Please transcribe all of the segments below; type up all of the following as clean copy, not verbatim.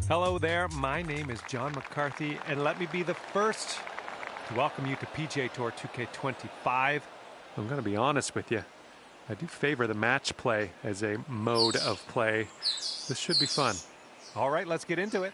Hello there, my name is John McCarthy, and let me be the first to welcome you to PGA Tour 2K25. I'm going to be honest with you. I do favor the match play as a mode of play. This should be fun. All right, let's get into it.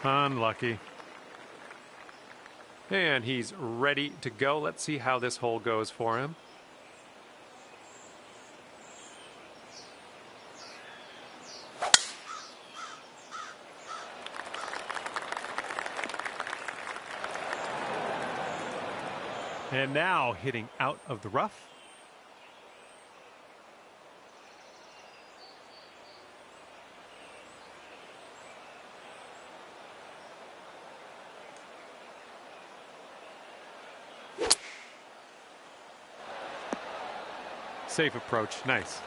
Unlucky. And he's ready to go. Let's see how this hole goes for him. And now hitting out of the rough. Safe approach, nice.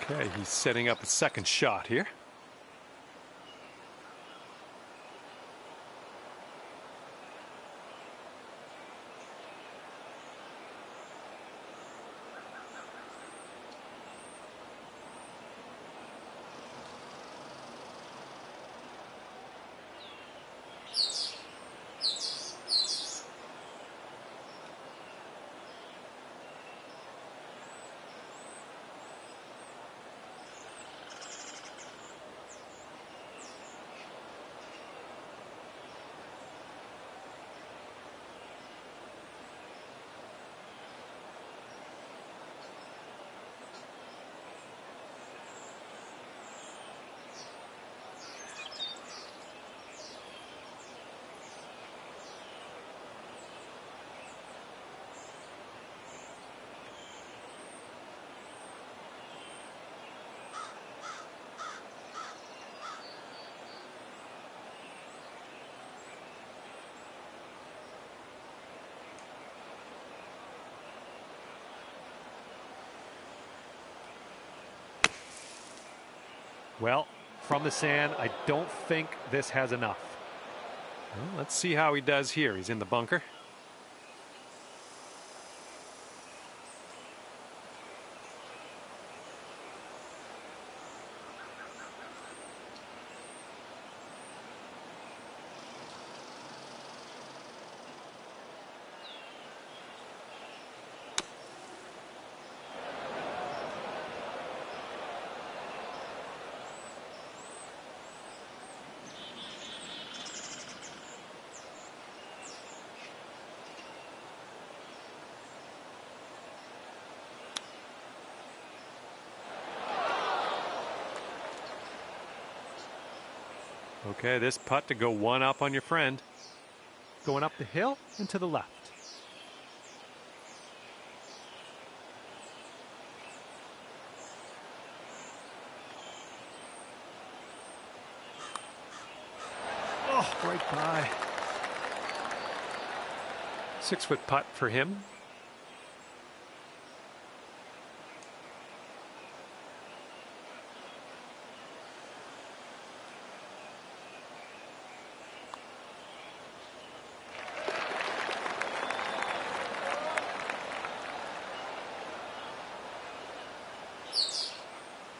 Okay, he's setting up a second shot here. Well, from the sand, I don't think this has enough. Well, let's see how he does here. He's in the bunker. Okay, this putt to go one up on your friend. Going up the hill and to the left. Oh, right by. 6-foot putt for him.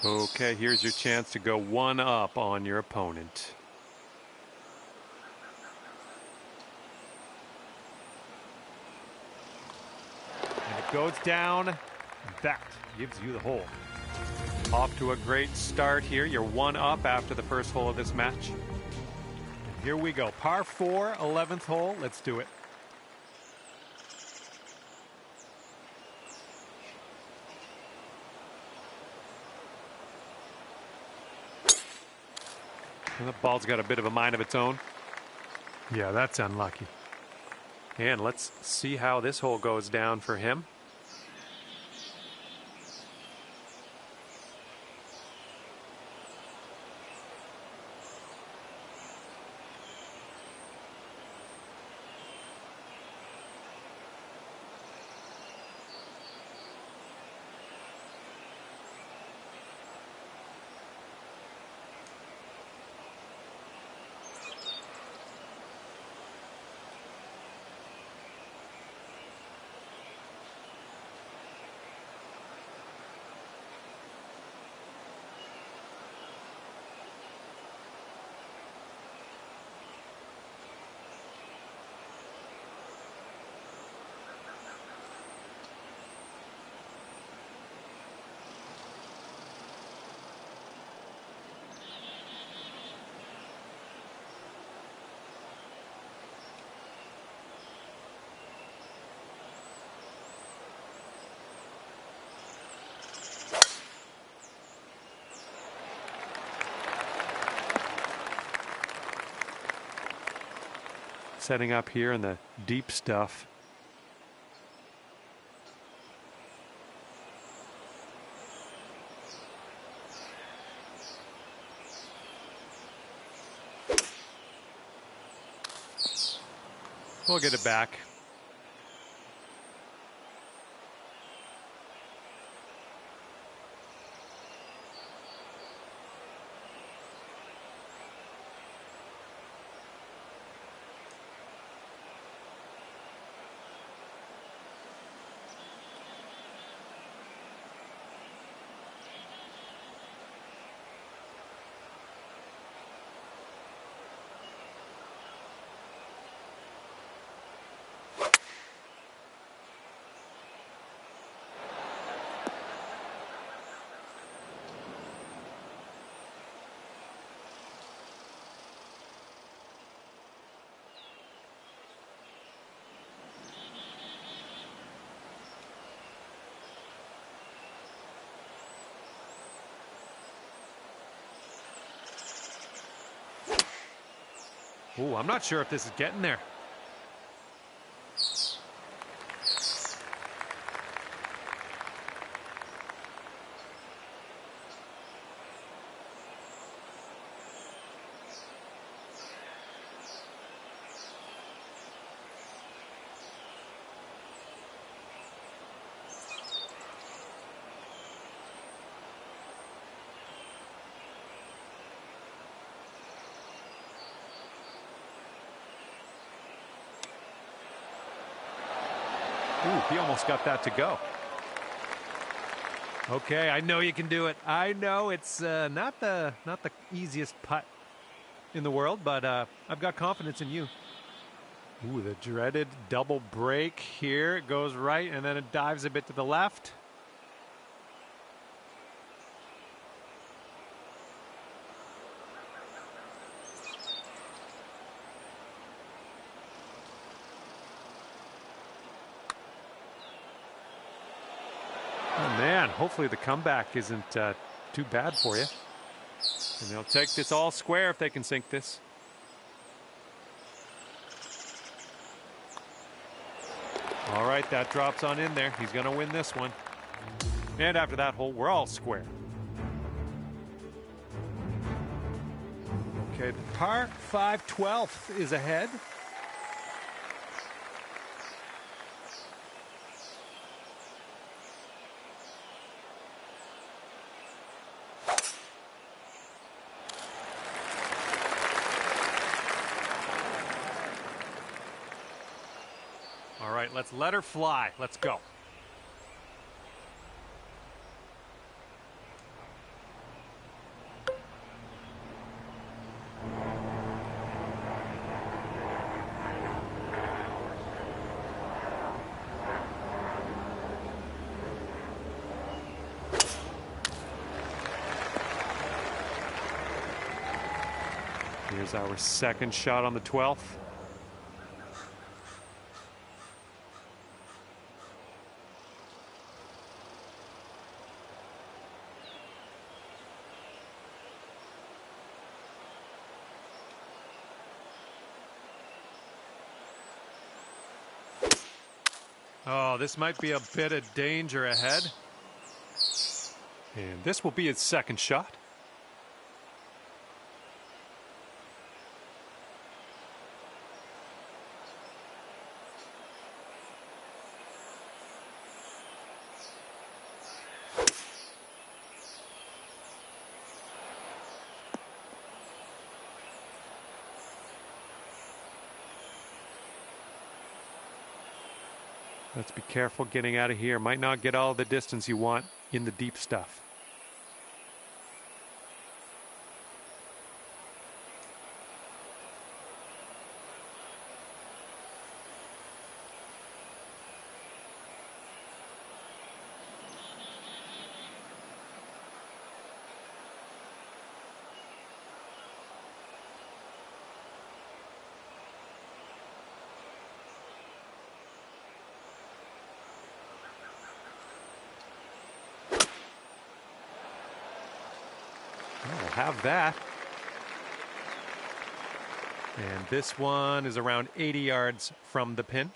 Okay, here's your chance to go one up on your opponent. goes down. That gives you the hole. Off to a great start here. You're 1 up after the first hole of this match. And here we go. Par 4, 11th hole. Let's do it. And the ball's got a bit of a mind of its own. Yeah, that's unlucky. And let's see how this hole goes down for him. Setting up here in the deep stuff. We'll get it back. Ooh, I'm not sure if this is getting there. Ooh, he almost got that to go. Okay, I know you can do it. I know it's not the easiest putt in the world, but I've got confidence in you. Ooh, the dreaded double break here. It goes right, and then it dives a bit to the left. Oh, man, hopefully the comeback isn't too bad for you. And they'll take this all square if they can sink this. All right, that drops on in there. He's going to win this one. And after that hole, we're all square. Okay, the par 5 12th is ahead. All right, let's let her fly. Let's go. Here's our second shot on the 12th. Oh, this might be a bit of danger ahead. And this will be his second shot. Let's be careful getting out of here. Might not get all the distance you want in the deep stuff. We'll have that. And this one is around 80 yards from the pin.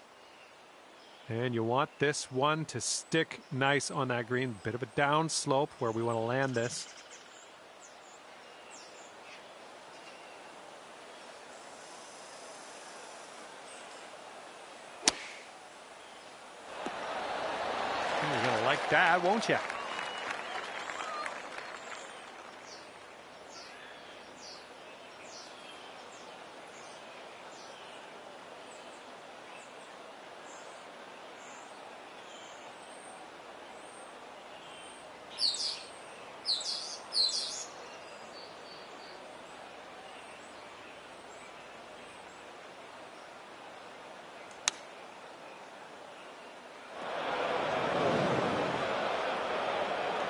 And you want this one to stick nice on that green. Bit of a down slope where we want to land this. You're going to like that, won't you?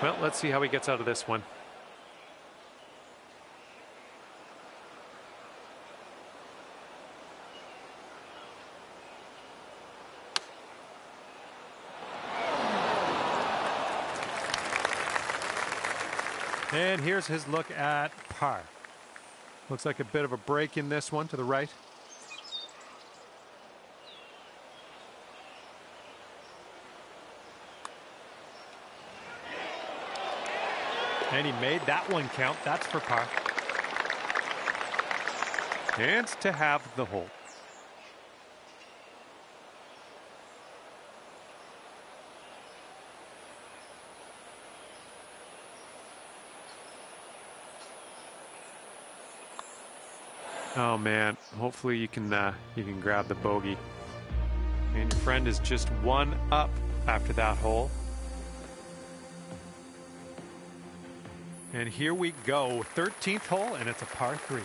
Well, let's see how he gets out of this one. And here's his look at par. Looks like a bit of a break in this one to the right. And he made that one count. That's for par. And to have the hole. Oh man, hopefully you can grab the bogey. And your friend is just one up after that hole. And here we go, 13th hole, and it's a par 3.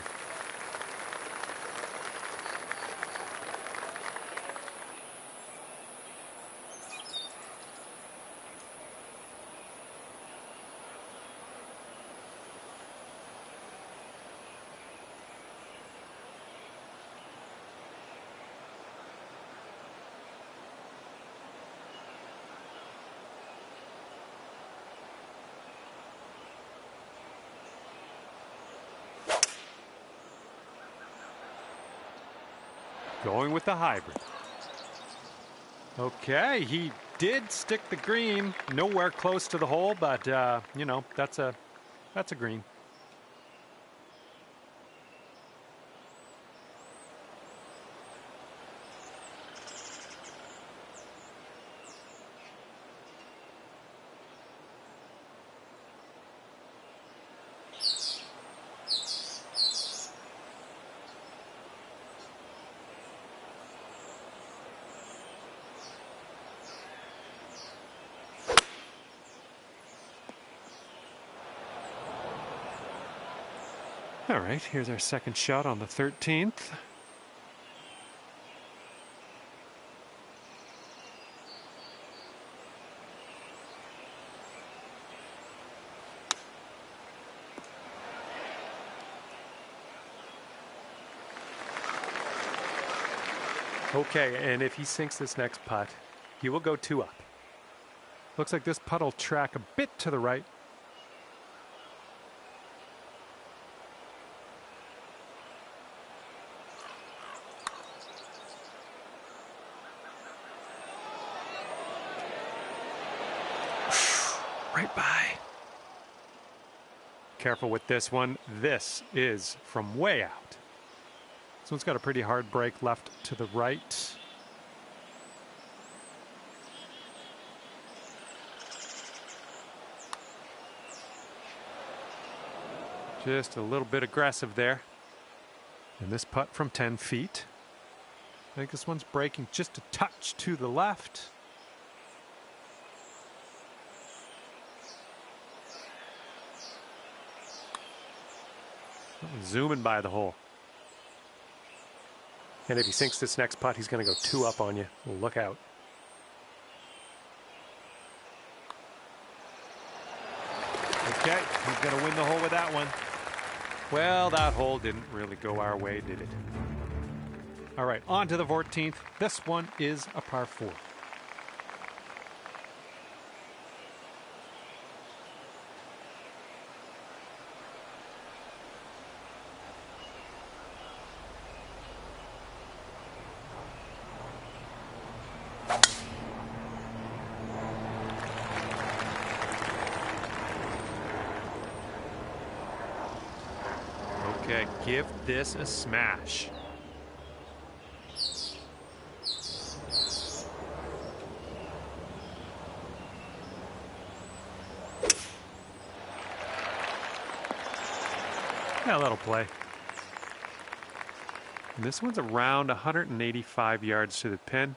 Going with the hybrid. Okay, he did stick the green nowhere close to the hole, but you know, that's a green. All right, here's our second shot on the 13th. Okay, and if he sinks this next putt, he will go 2 up. Looks like this putt will track a bit to the right. Right by. Careful with this one. This is from way out. This one's got a pretty hard break left to the right. Just a little bit aggressive there. And this putt from 10 feet. I think this one's breaking just a touch to the left. Zooming by the hole. And if he sinks this next putt, he's going to go 2 up on you. Well, look out. Okay, he's going to win the hole with that one. Well, that hole didn't really go our way, did it? All right, on to the 14th. This one is a par 4. Okay, give this a smash. Yeah, that'll play. And this one's around 185 yards to the pin.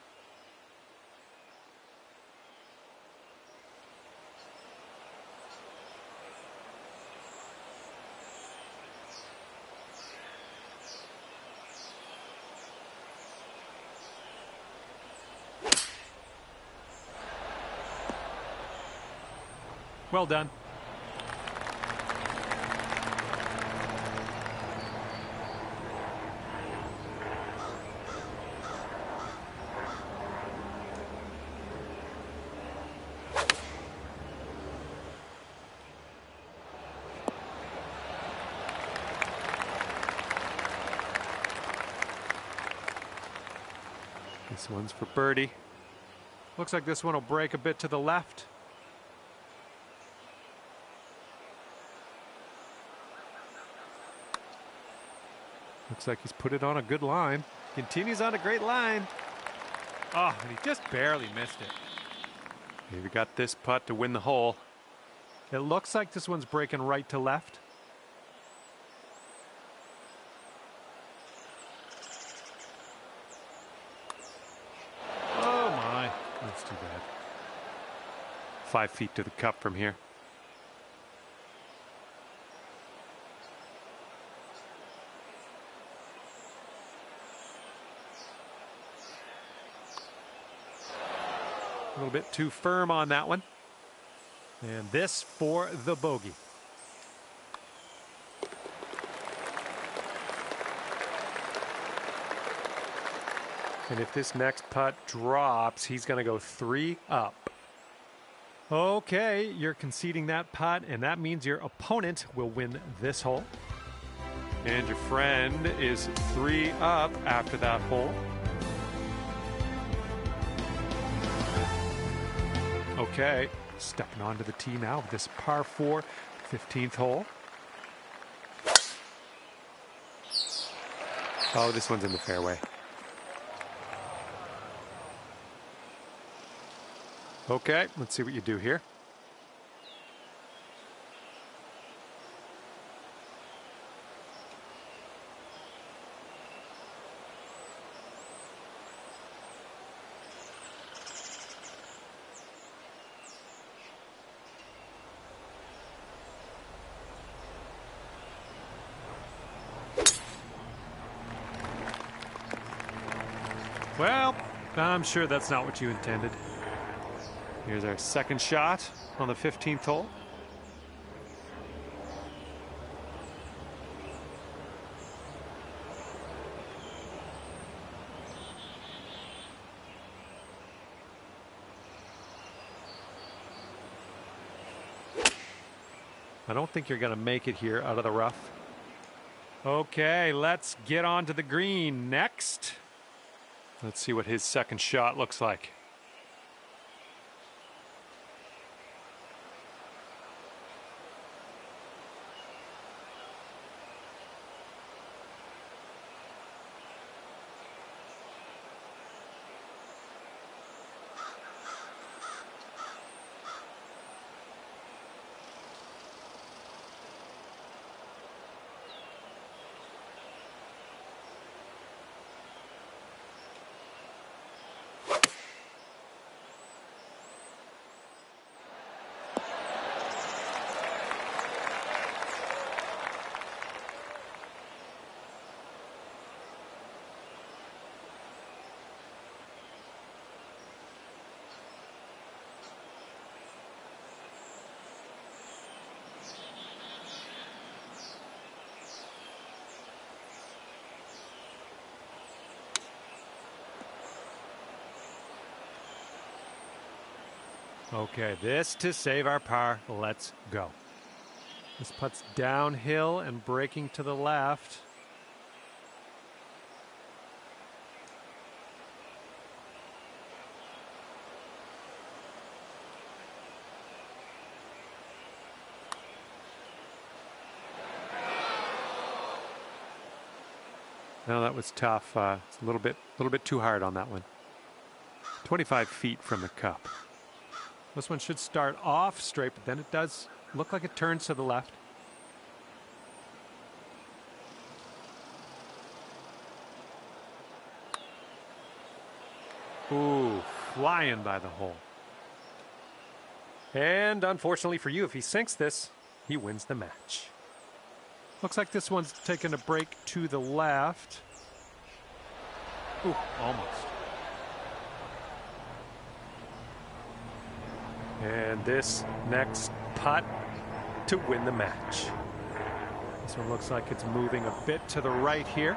Well done. This one's for birdie. Looks like this one will break a bit to the left. Looks like he's put it on a good line. Continues on a great line. Oh, and he just barely missed it. Maybe got this putt to win the hole. It looks like this one's breaking right to left. Oh my, that's too bad. 5 feet to the cup from here. A little bit too firm on that one. And this for the bogey. And if this next putt drops, he's going to go 3 up. Okay, you're conceding that putt, and that means your opponent will win this hole. And your friend is 3 up after that hole. Okay, stepping onto the tee now with this par 4, 15th hole. Oh, this one's in the fairway. Okay, let's see what you do here. Well, I'm sure that's not what you intended. Here's our second shot on the 15th hole. I don't think you're going to make it here out of the rough. Okay, let's get on to the green next. Let's see what his second shot looks like. Okay, this to save our par. Let's go. This putt's downhill and breaking to the left. No, that was tough. It's a little bit too hard on that one. 25 feet from the cup. This one should start off straight, but then it does look like it turns to the left. Ooh, flying by the hole. And unfortunately for you, if he sinks this, he wins the match. Looks like this one's taking a break to the left. Ooh, almost. And this next putt to win the match. This one looks like it's moving a bit to the right here.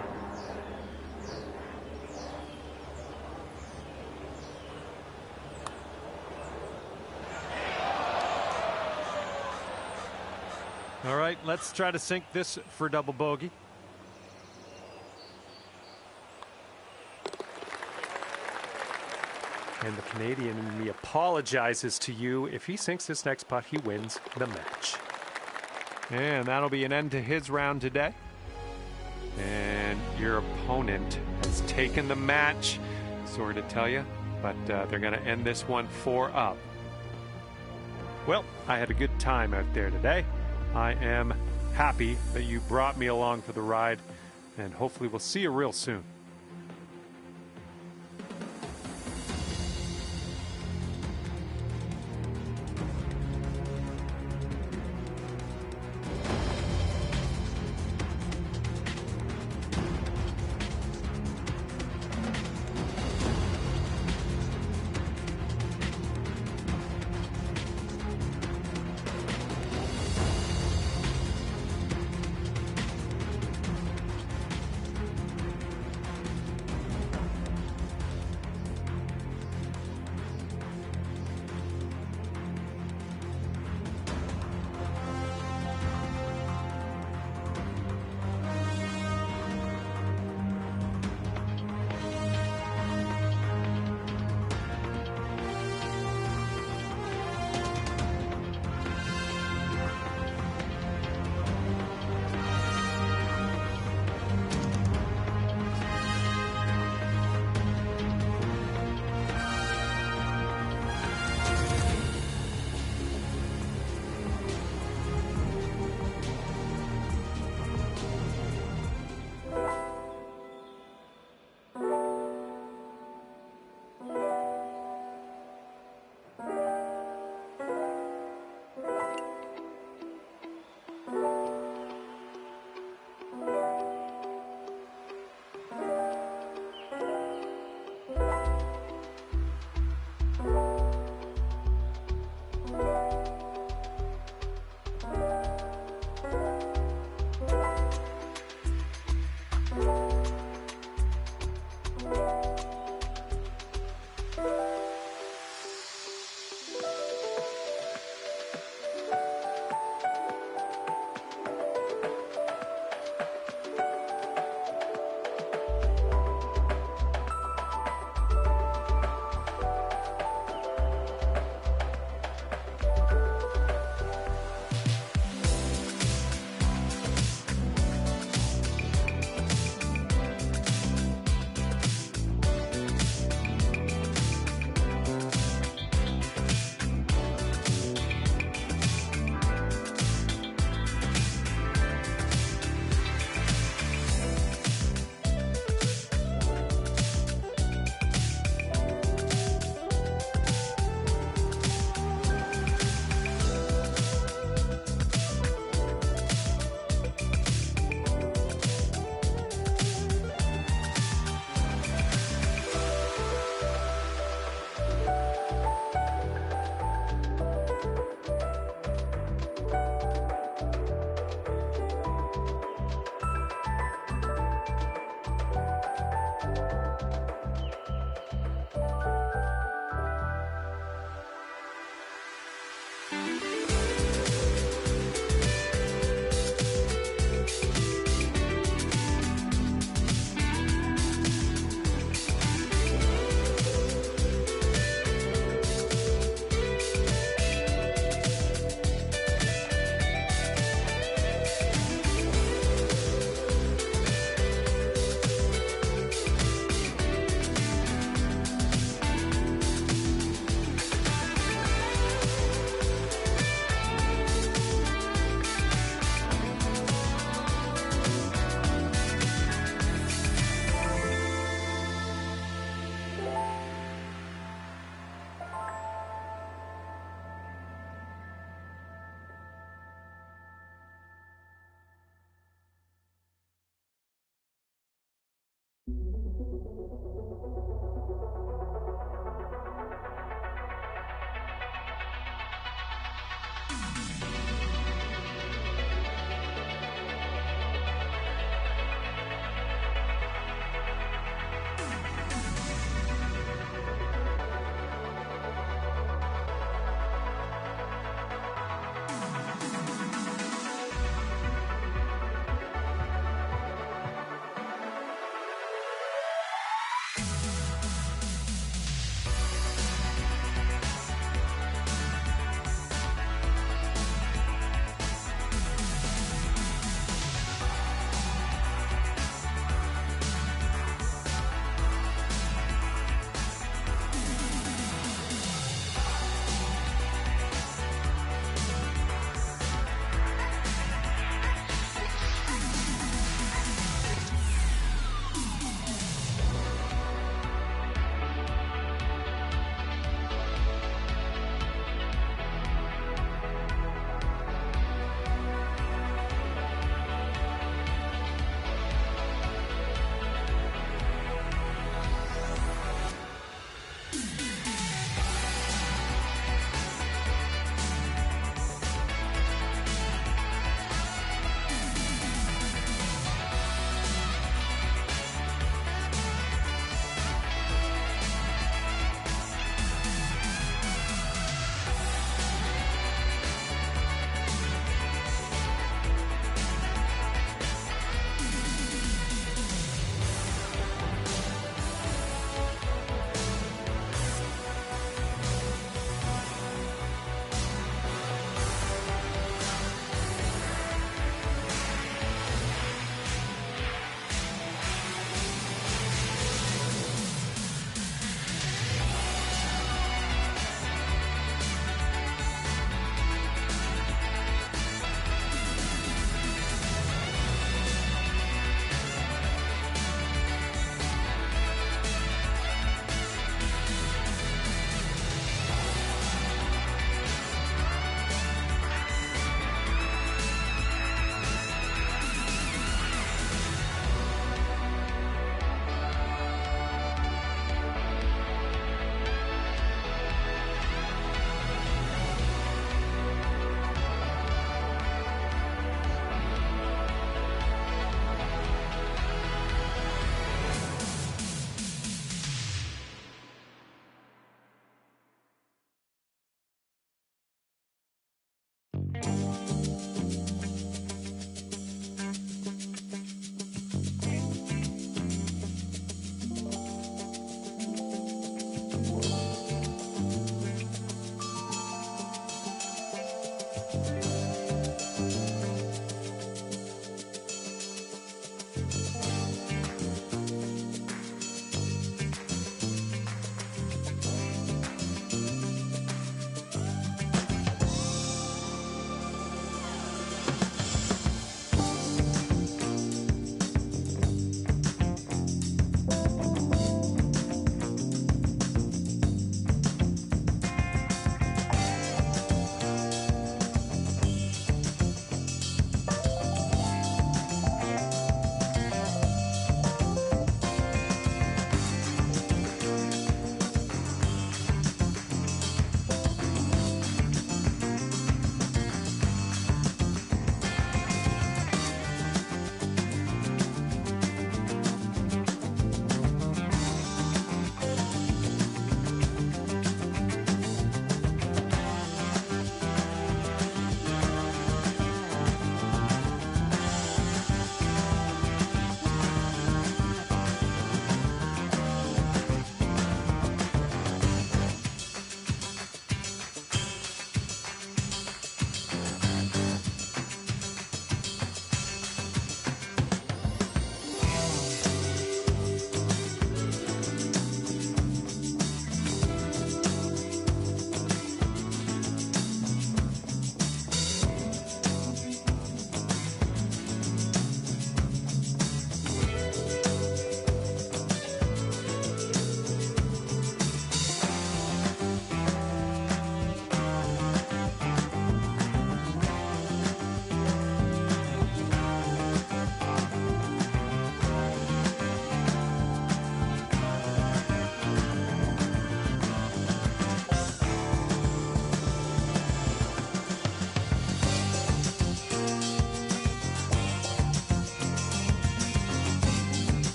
All right, let's try to sink this for double bogey. And the Canadian in me apologizes to you. If he sinks this next putt, he wins the match. And that'll be an end to his round today. And your opponent has taken the match. Sorry to tell you, but they're going to end this one 4-up. Well, I had a good time out there today. I am happy that you brought me along for the ride, and hopefully we'll see you real soon.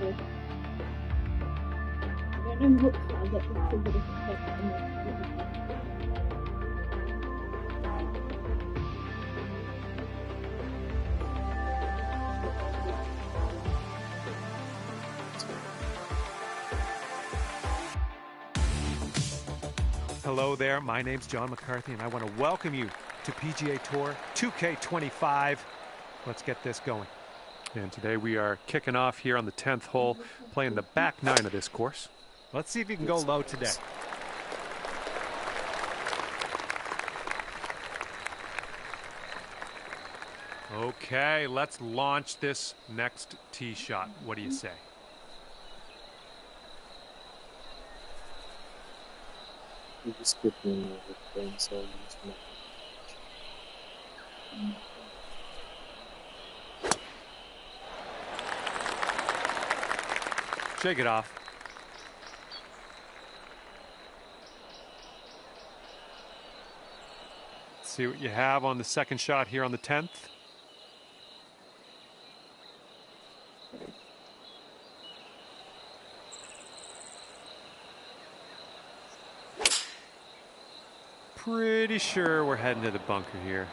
I don't know what I'll get this figure to Hello there, my name's John McCarthy, and I want to welcome you to PGA Tour 2K25. Let's get this going. And today we are kicking off here on the 10th hole, playing the back nine of this course. Let's see if you can go low today. Okay, let's launch this next tee shot. What do you say? You just give me the brain cells. Shake it off. Let's see what you have on the second shot here on the 10th. Pretty sure we're heading to the bunker here.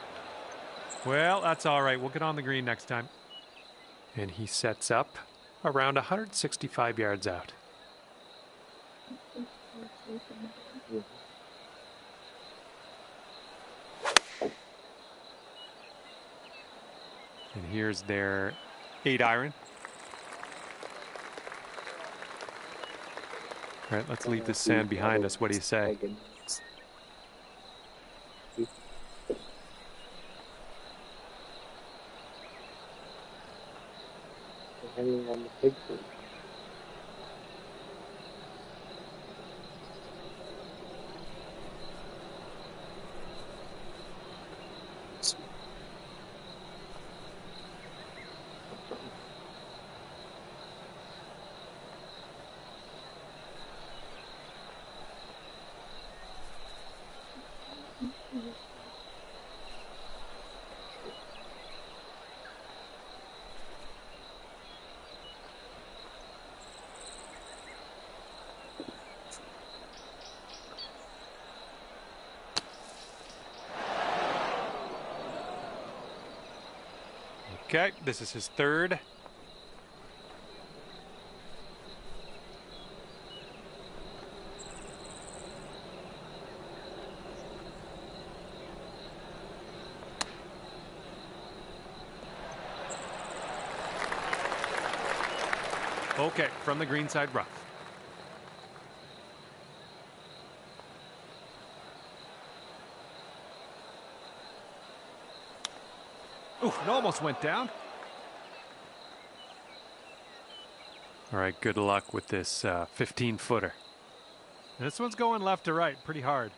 Well, that's all right. We'll get on the green next time. And he sets up around 165 yards out. And here's their 8-iron. All right, let's leave this sand behind us. What do you say? Hanging on the pig food. Okay, this is his third. Okay, from the greenside rough. Ooh, it almost went down. All right, good luck with this 15-footer. This one's going left to right pretty hard.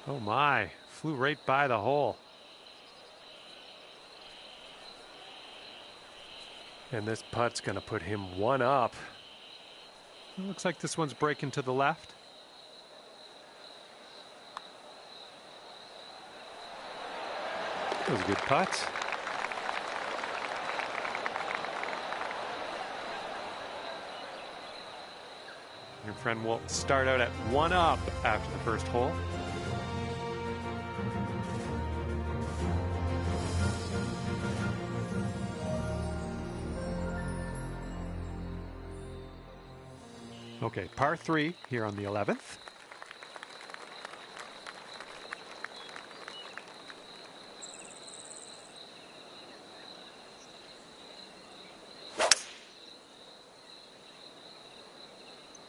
Oh my, flew right by the hole. And this putt's gonna put him one up. It looks like this one's breaking to the left. That was a good putt. Your friend will start out at one up after the first hole. Okay, par 3 here on the 11th.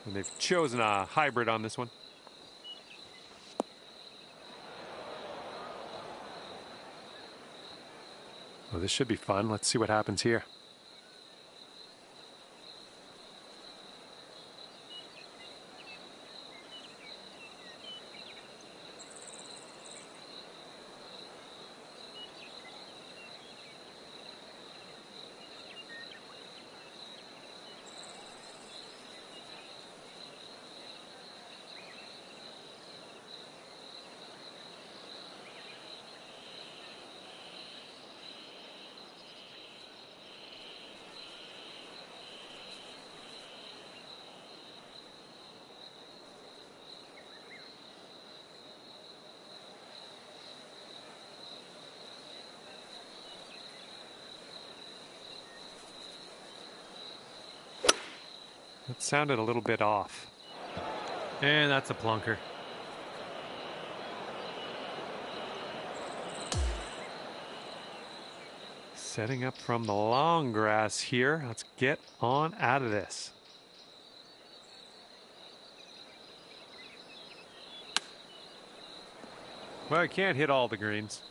And they've chosen a hybrid on this one. Well, this should be fun. Let's see what happens here. That sounded a little bit off. And that's a plunker. Setting up from the long grass here. Let's get on out of this. Well, I can't hit all the greens.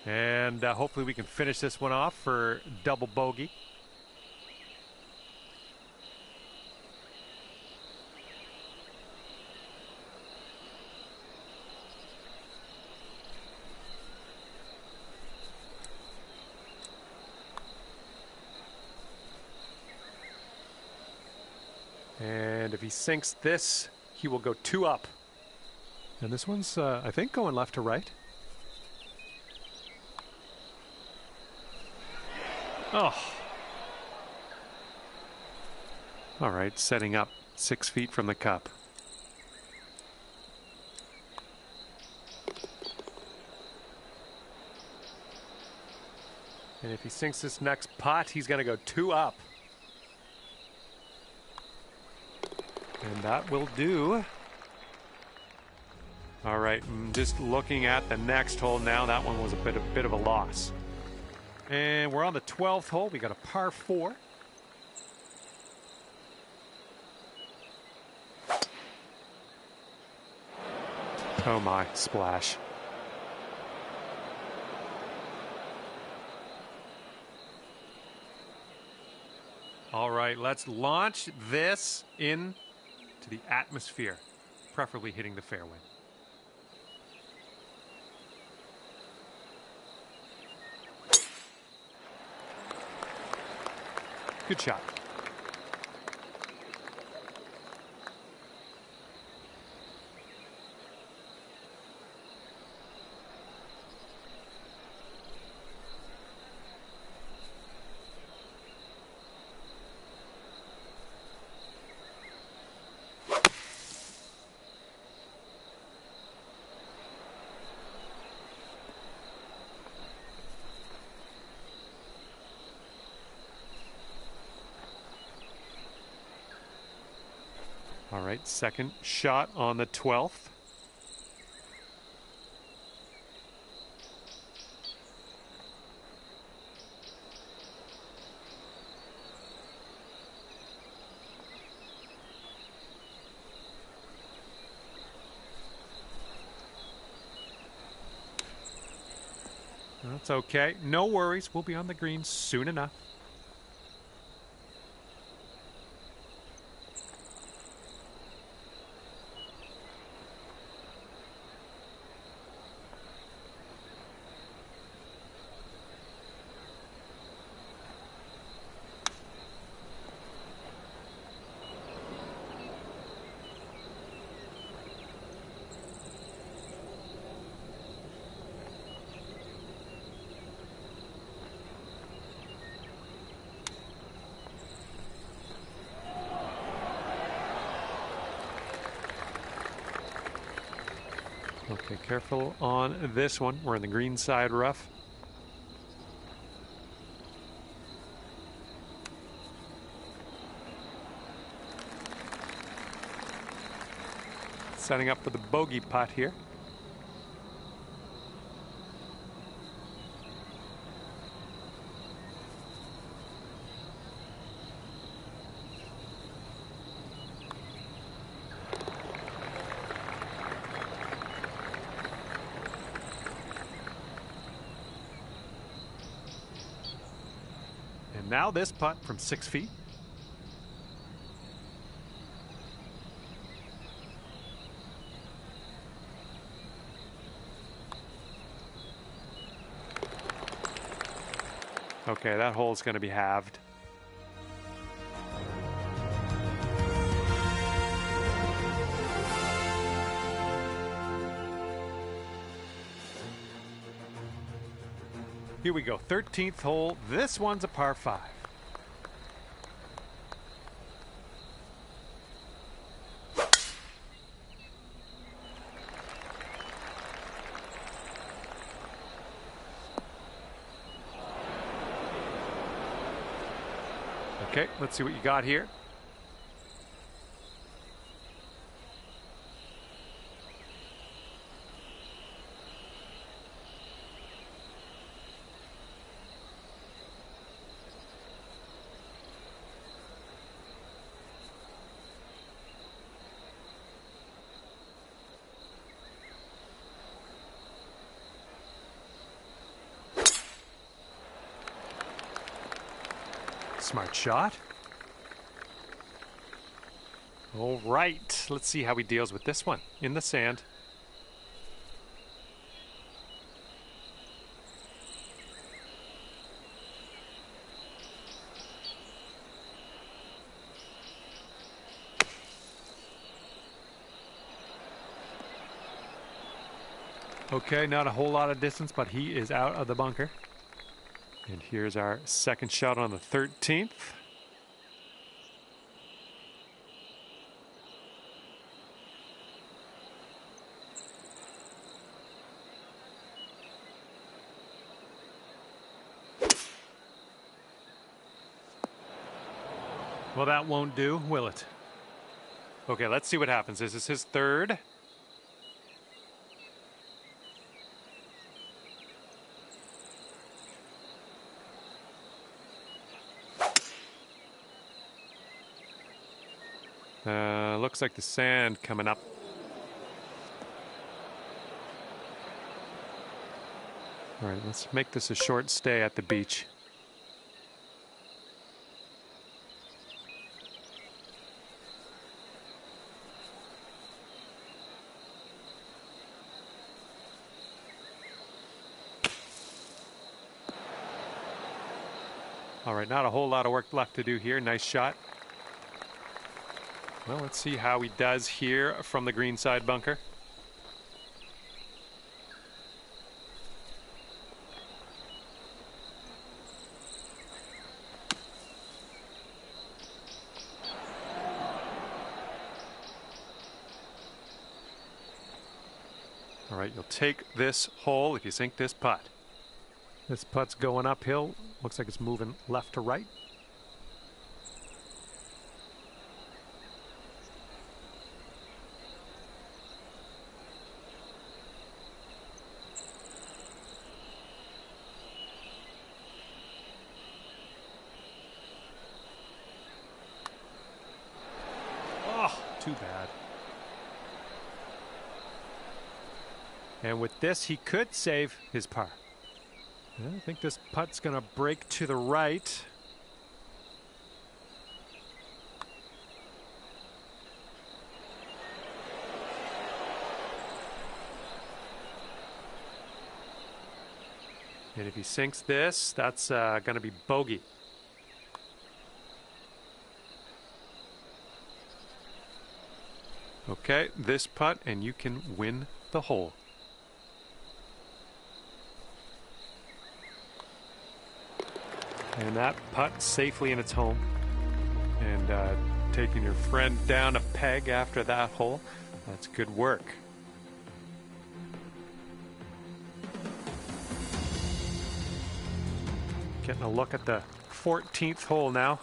And hopefully we can finish this one off for double bogey. And if he sinks this, he will go 2 up. And this one's, I think, going left to right. Oh. All right, setting up 6 feet from the cup. And if he sinks this next putt, he's going to go 2 up. And that will do. All right, just looking at the next hole now, that one was a bit of a loss. And we're on the 12th hole. We got a par 4. Oh my, splash. All right, let's launch this into the atmosphere, preferably hitting the fairway. Good shot. All right, second shot on the 12th. That's okay. No worries. We'll be on the green soon enough. Okay, careful on this one. We're in the green side rough. Setting up for the bogey putt here. And now this putt from 6 feet. Okay, that hole's going to be halved. Here we go, 13th hole. This one's a par 5. Okay, let's see what you got here. Smart shot. All right, let's see how he deals with this one in the sand. Okay, not a whole lot of distance, but he is out of the bunker. And here's our second shot on the 13th. Well, that won't do, will it? Okay, let's see what happens. This is his third. Looks like the sand coming up. All right, let's make this a short stay at the beach. All right, not a whole lot of work left to do here. Nice shot. Well, let's see how he does here from the green side bunker. All right, you'll take this hole if you sink this putt. This putt's going uphill. Looks like it's moving left to right. Oh, too bad. And with this, he could save his par. I think this putt's going to break to the right. And if he sinks this, that's going to be bogey. Okay, this putt, and you can win the hole. And that putt safely in its home. And taking your friend down a peg after that hole, that's good work. Getting a look at the 14th hole now.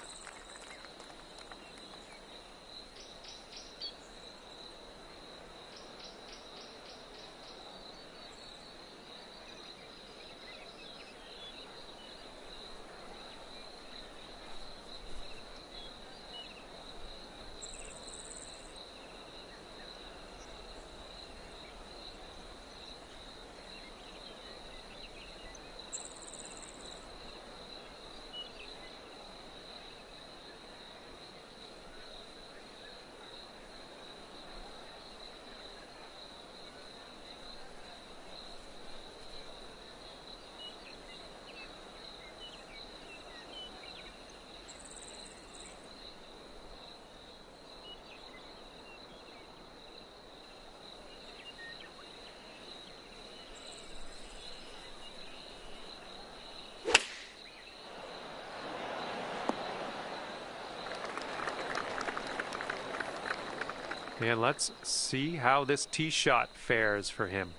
And let's see how this tee shot fares for him.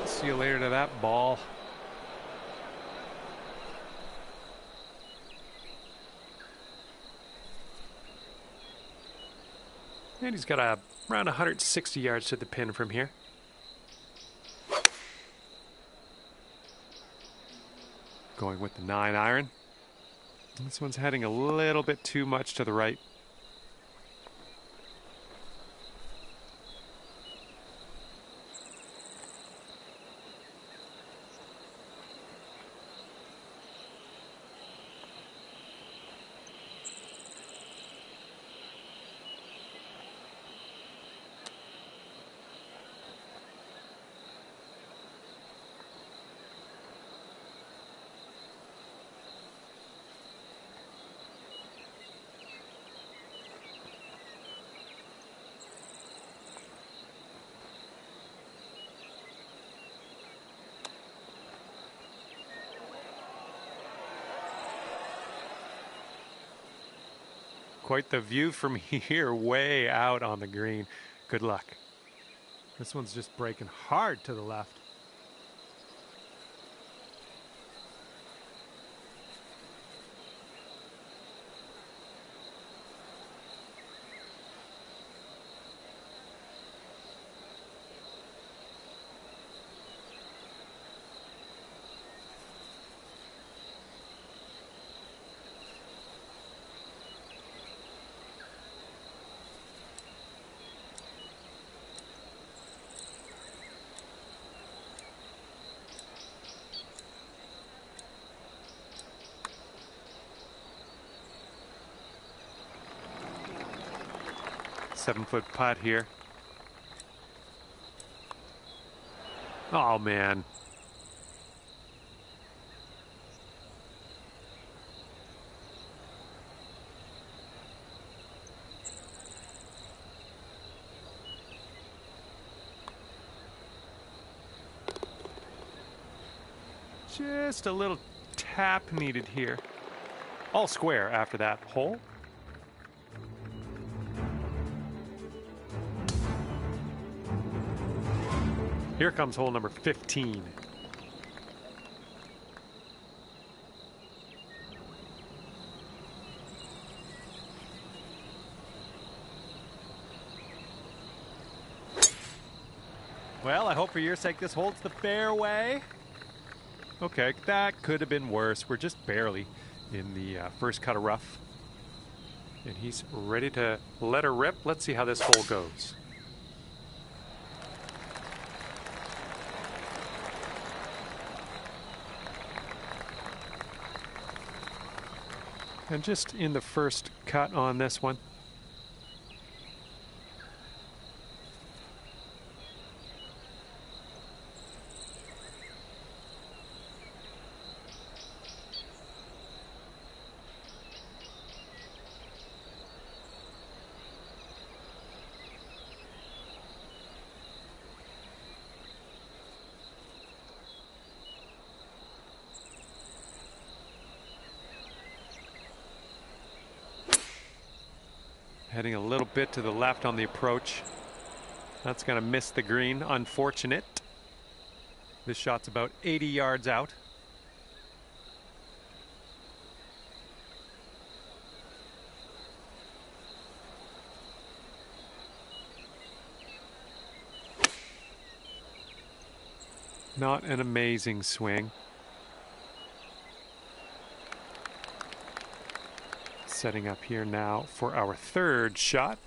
See you later to that ball. And he's got around 160 yards to the pin from here. Going with the 9-iron. This one's heading a little bit too much to the right. Quite the view from here, way out on the green. Good luck. This one's just breaking hard to the left. Seven-foot putt here. Oh, man. Just a little tap needed here. All square after that hole. Here comes hole number 15. Well, I hope for your sake this holds the fairway. Okay, that could have been worse. We're just barely in the first cut of rough. And he's ready to let her rip. Let's see how this hole goes. And just in the first cut on this one. Heading a little bit to the left on the approach. That's going to miss the green. Unfortunate. This shot's about 80 yards out. Not an amazing swing. Setting up here now for our third shot.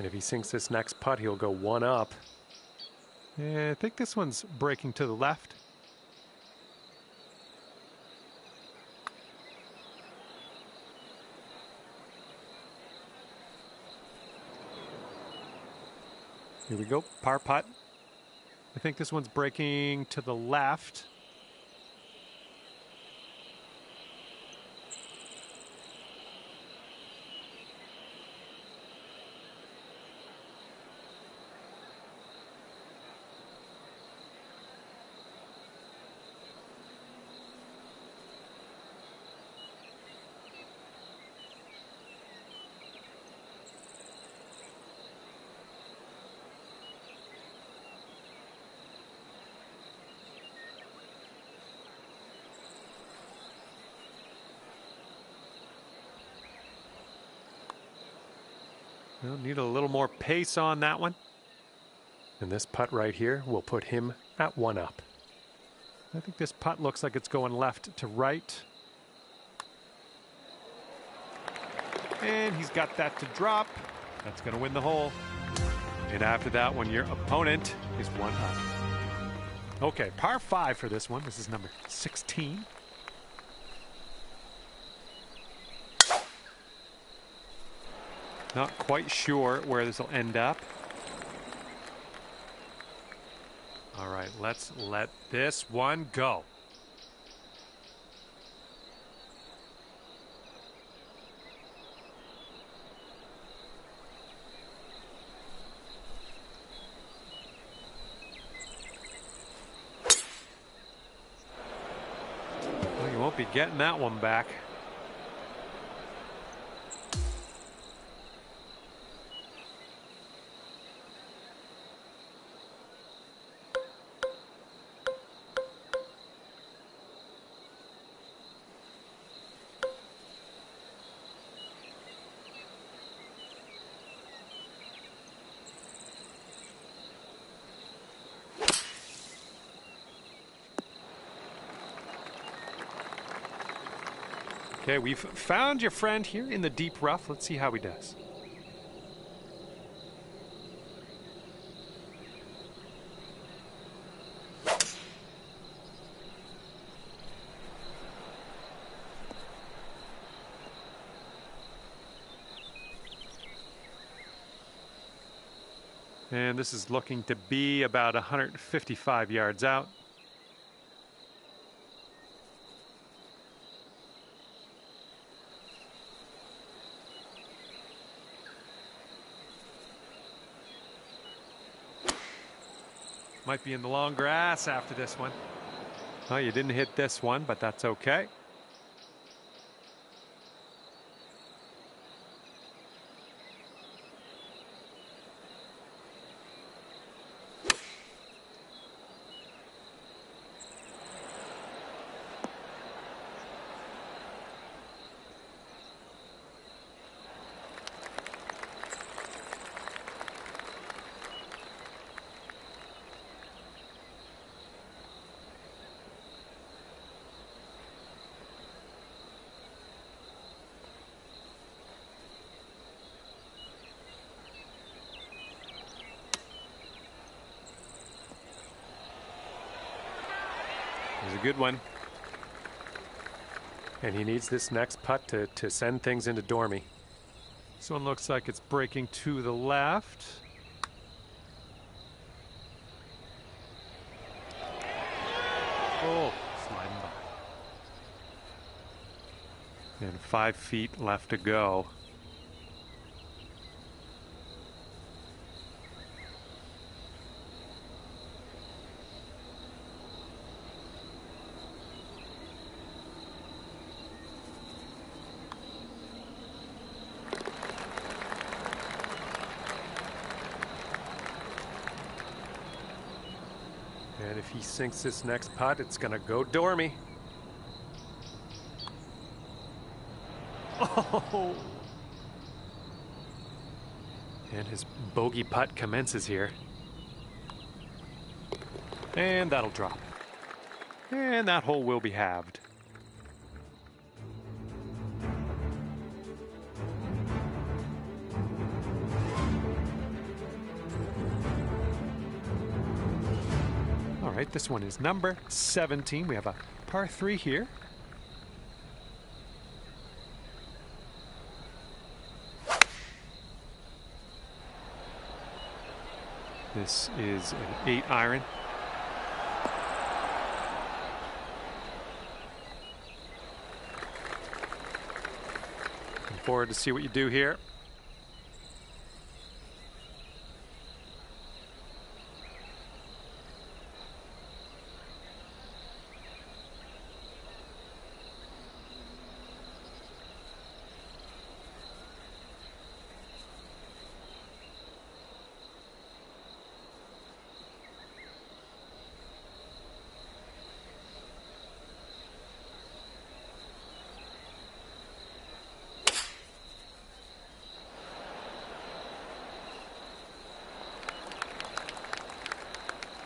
And if he sinks this next putt, he'll go one up. I think this one's breaking to the left. Here we go, par putt. I think this one's breaking to the left. We'll need a little more pace on that one. And this putt right here will put him at one up. I think this putt looks like it's going left to right. And he's got that to drop. That's going to win the hole. And after that one, your opponent is one up. Okay, par 5 for this one. This is number 16. Not quite sure where this will end up. All right, let's let this one go. Well, you won't be getting that one back. Okay, we've found your friend here in the deep rough. Let's see how he does. And this is looking to be about 155 yards out. Might be in the long grass after this one. Oh, you didn't hit this one, but that's okay. It was a good one. And he needs this next putt to send things into Dormy. This one looks like it's breaking to the left. Oh, sliding by. And 5 feet left to go. And if he sinks this next putt, it's going to go Dormy. Oh! And his bogey putt commences here. And that'll drop. And that hole will be halved. right, this one is number 17. We have a par 3 here. This is an 8-iron. Looking forward to see what you do here.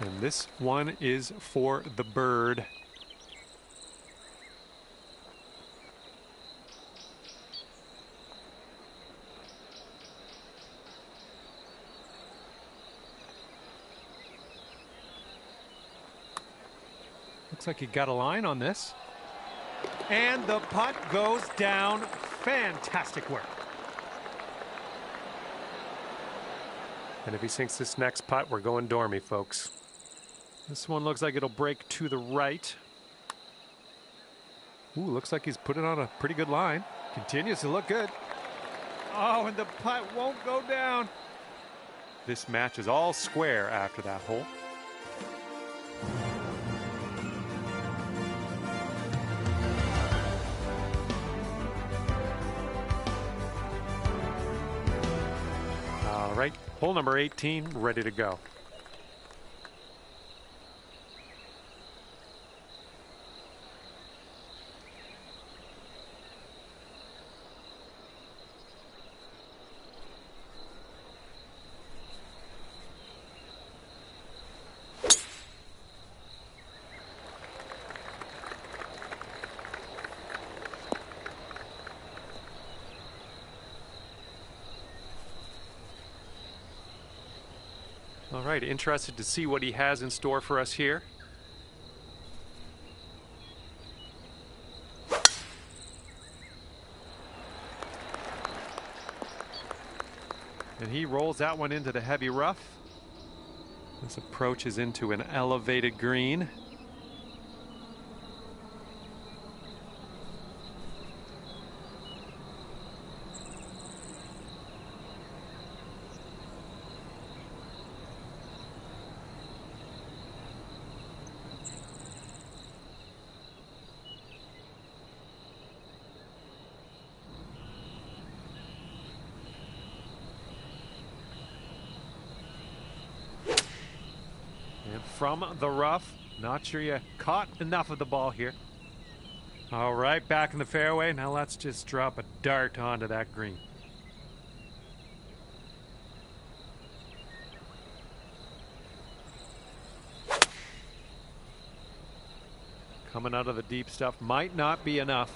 And this one is for the bird. Looks like he got a line on this. And the putt goes down. Fantastic work. And if he sinks this next putt, we're going dormy, folks. This one looks like it'll break to the right. Ooh, looks like he's put it on a pretty good line. Continues to look good. Oh, and the putt won't go down. This match is all square after that hole. All right, hole number 18, ready to go. All right, interested to see what he has in store for us here. And he rolls that one into the heavy rough. This approaches into an elevated green. And from the rough, not sure you caught enough of the ball here. All right, back in the fairway. Now let's just drop a dart onto that green. Coming out of the deep stuff might not be enough.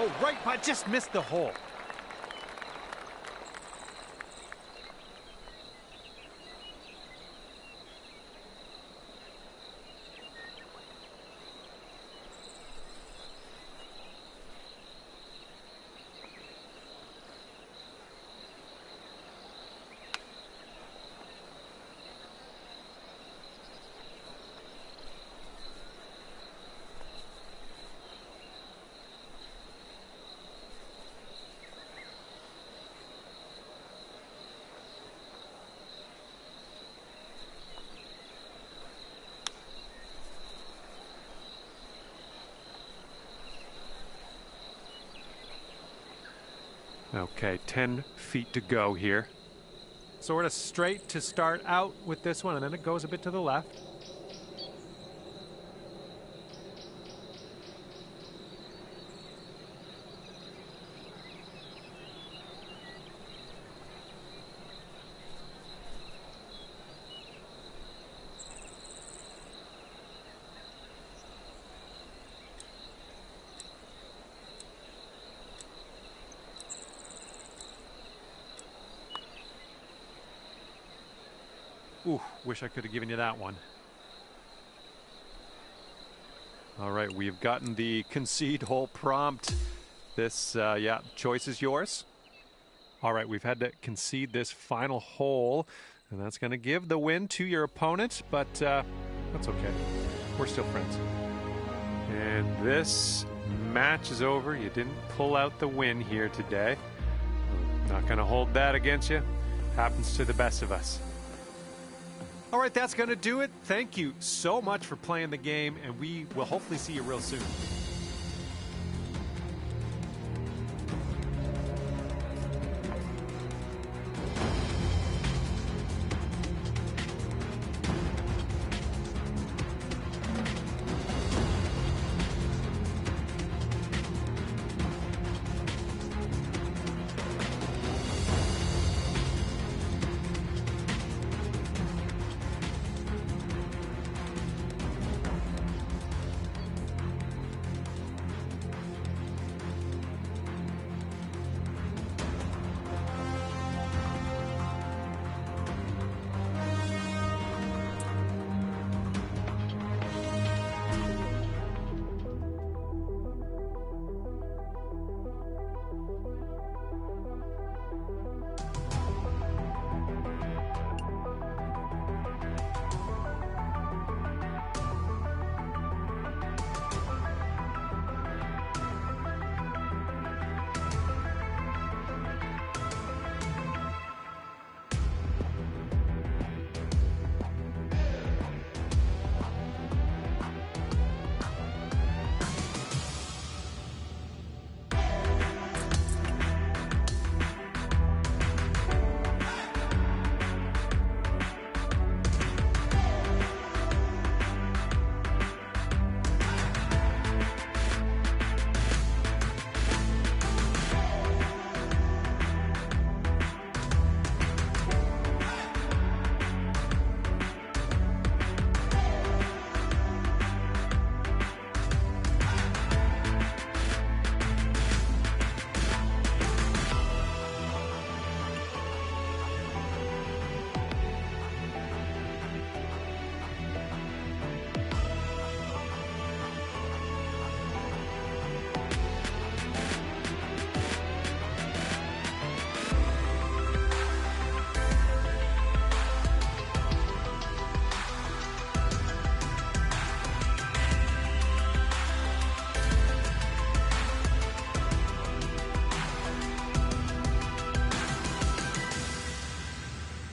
Oh, right, but I just missed the hole. Okay, 10 feet to go here. Sort of straight to start out with this one, and then it goes a bit to the left. Ooh, wish I could have given you that one. All right, we've gotten the concede hole prompt. This, yeah, choice is yours. All right, we've had to concede this final hole, and that's going to give the win to your opponent, but that's okay. We're still friends. And this match is over. You didn't pull out the win here today. Not going to hold that against you. Happens to the best of us. All right, that's going to do it. Thank you so much for playing the game, and we will hopefully see you real soon.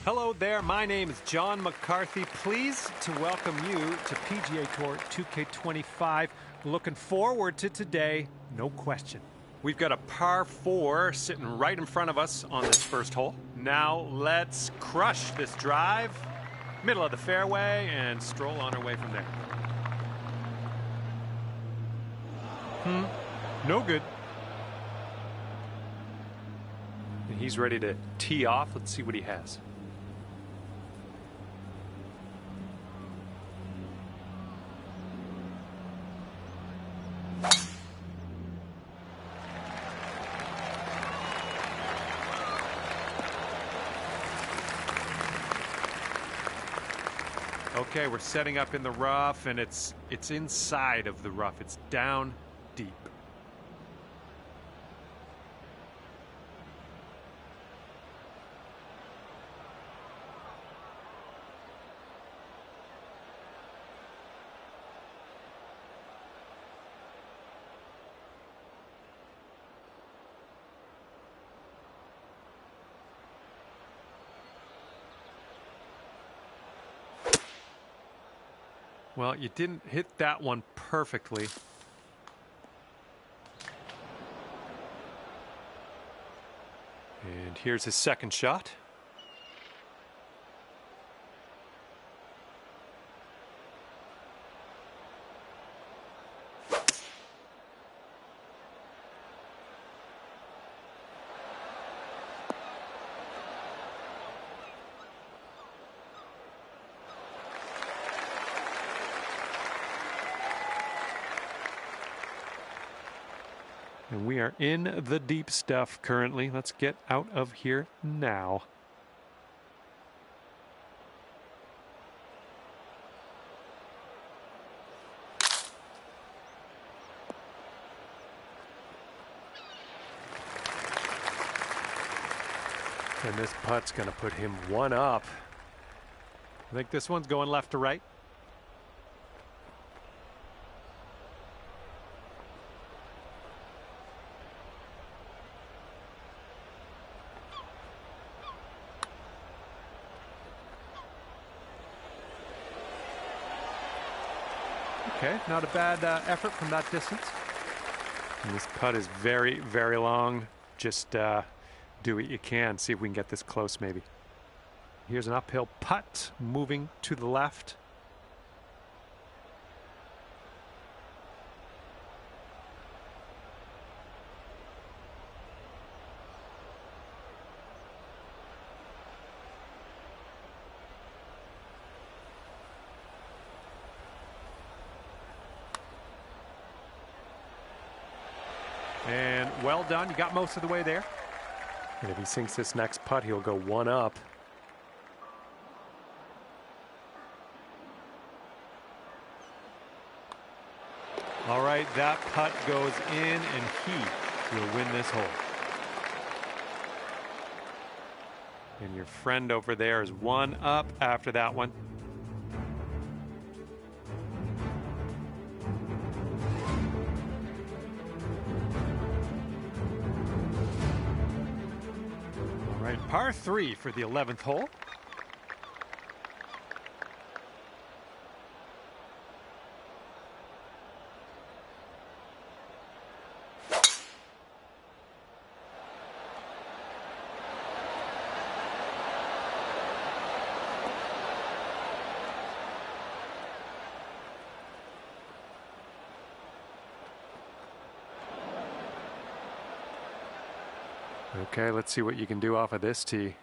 Hello there, my name is John McCarthy. Pleased to welcome you to PGA Tour 2K25. Looking forward to today, no question. We've got a par 4 sitting right in front of us on this first hole. Now let's crush this drive, middle of the fairway, and stroll on our way from there. No good. And he's ready to tee off. Let's see what he has. Okay, we're setting up in the rough, and it's inside of the rough. It's down deep. Well, you didn't hit that one perfectly. And here's his second shot. And we are in the deep stuff currently. Let's get out of here now. And this putt's going to put him one up. I think this one's going left to right. Okay, not a bad effort from that distance. And this putt is very, very long. Just do what you can. See if we can get this close maybe. Here's an uphill putt moving to the left. And well done. You got most of the way there. And if he sinks this next putt, he'll go one up. All right, that putt goes in, and he will win this hole. And your friend over there is one up after that one. All right, par 3 for the 11th hole. Okay, let's see what you can do off of this tee.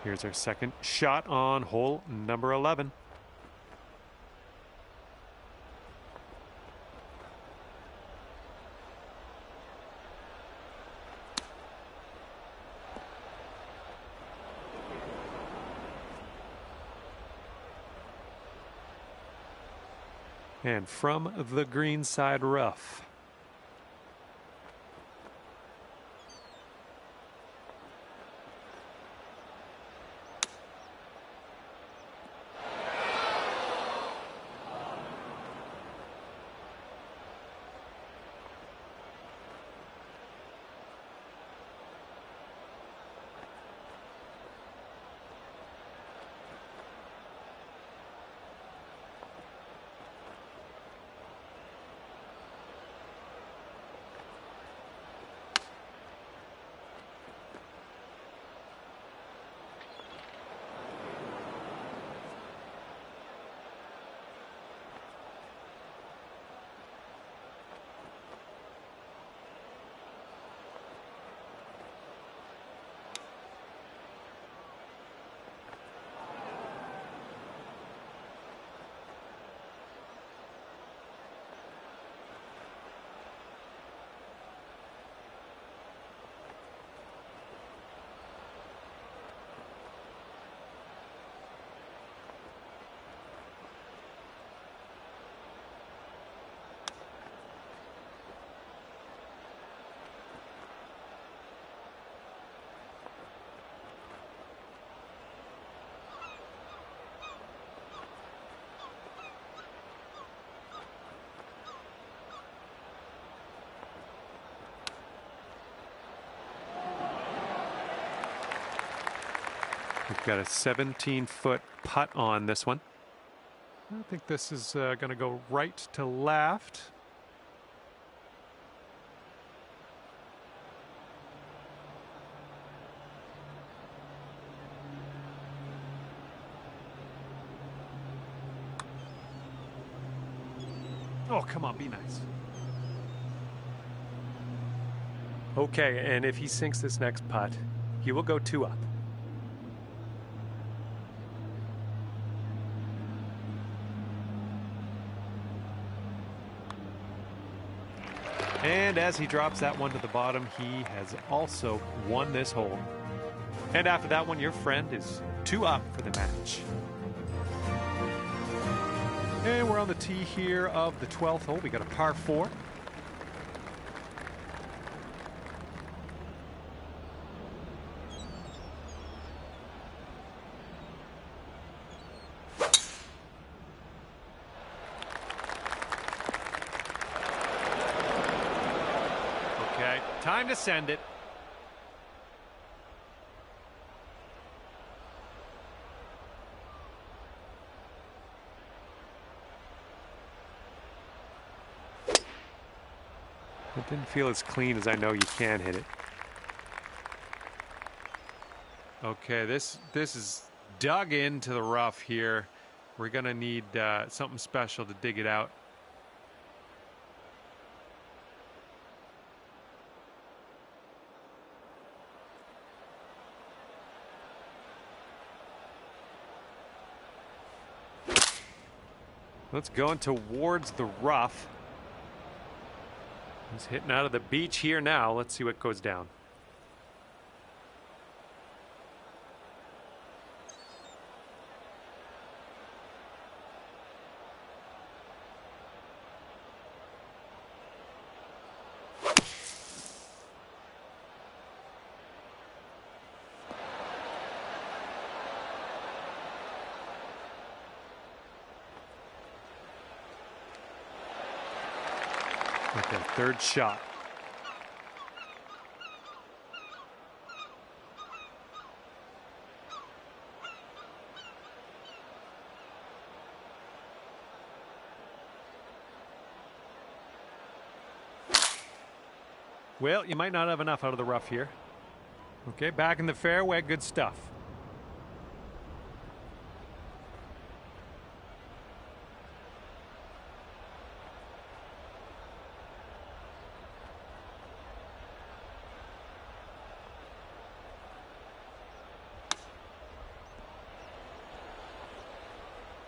Here's our second shot on hole number 11. And from the green side rough. We've got a 17-foot putt on this one. I think this is going to go right to left. Oh, come on, be nice. Okay, and if he sinks this next putt, he will go 2 up. And as he drops that one to the bottom, he has also won this hole. And after that one, your friend is 2 up for the match. And we're on the tee here of the 12th hole. We got a par 4. Okay, time to send it. It didn't feel as clean as I know you can hit it. Okay, this is dug into the rough here. We're gonna need something special to dig it out. Let's go towards the rough. He's hitting out of the beach here now. Let's see what goes down. Okay, third shot. Well, you might not have enough out of the rough here. Okay, back in the fairway, good stuff.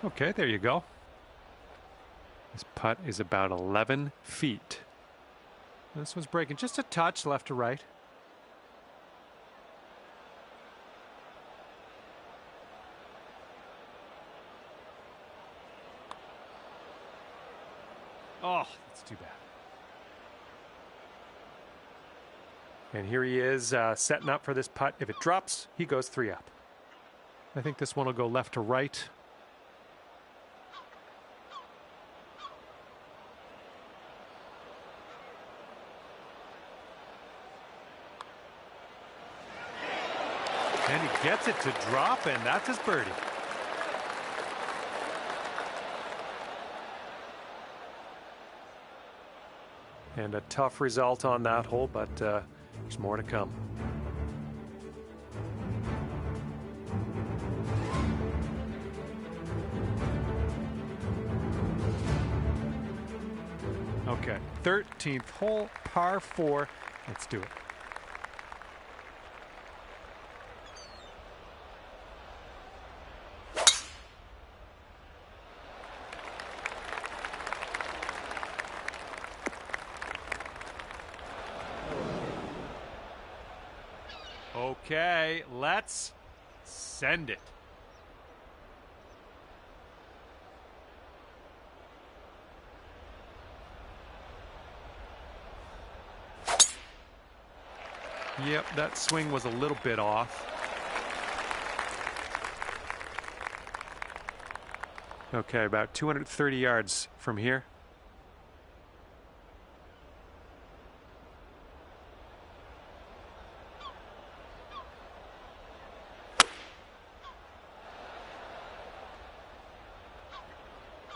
Okay, there you go. This putt is about 11 feet. This one's breaking just a touch left to right. Oh, that's too bad. And here he is setting up for this putt. If it drops, he goes 3 up. I think this one will go left to right. And he gets it to drop, and that's his birdie. And a tough result on that hole, but there's more to come. Okay, 13th hole, par 4. Let's do it. Okay, let's send it. Yep, that swing was a little bit off. Okay, about 230 yards from here.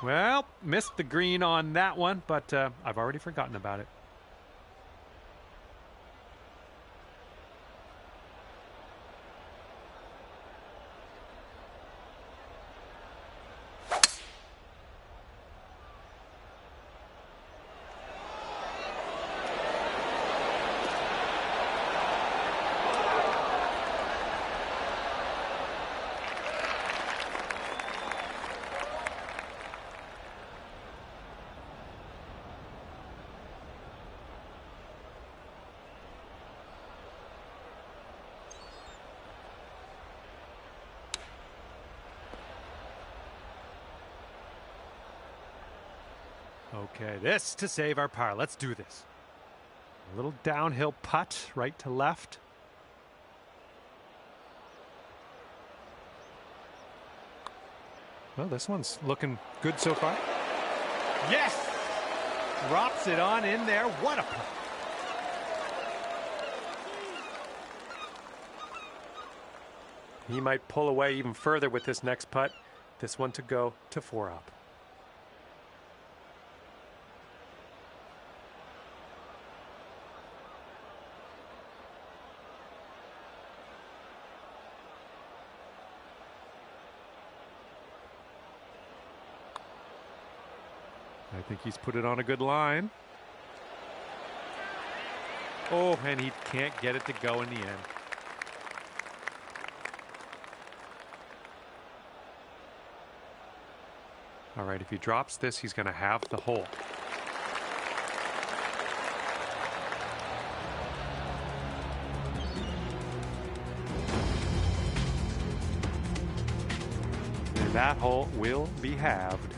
Well, missed the green on that one, but I've already forgotten about it. Okay, this to save our par. Let's do this. A little downhill putt, right to left. Well, this one's looking good so far. Yes! Drops it on in there. What a putt. He might pull away even further with this next putt. This one to go to 4 up. I think he's put it on a good line. Oh, and he can't get it to go in the end. All right, if he drops this, he's going to have the hole. And that hole will be halved.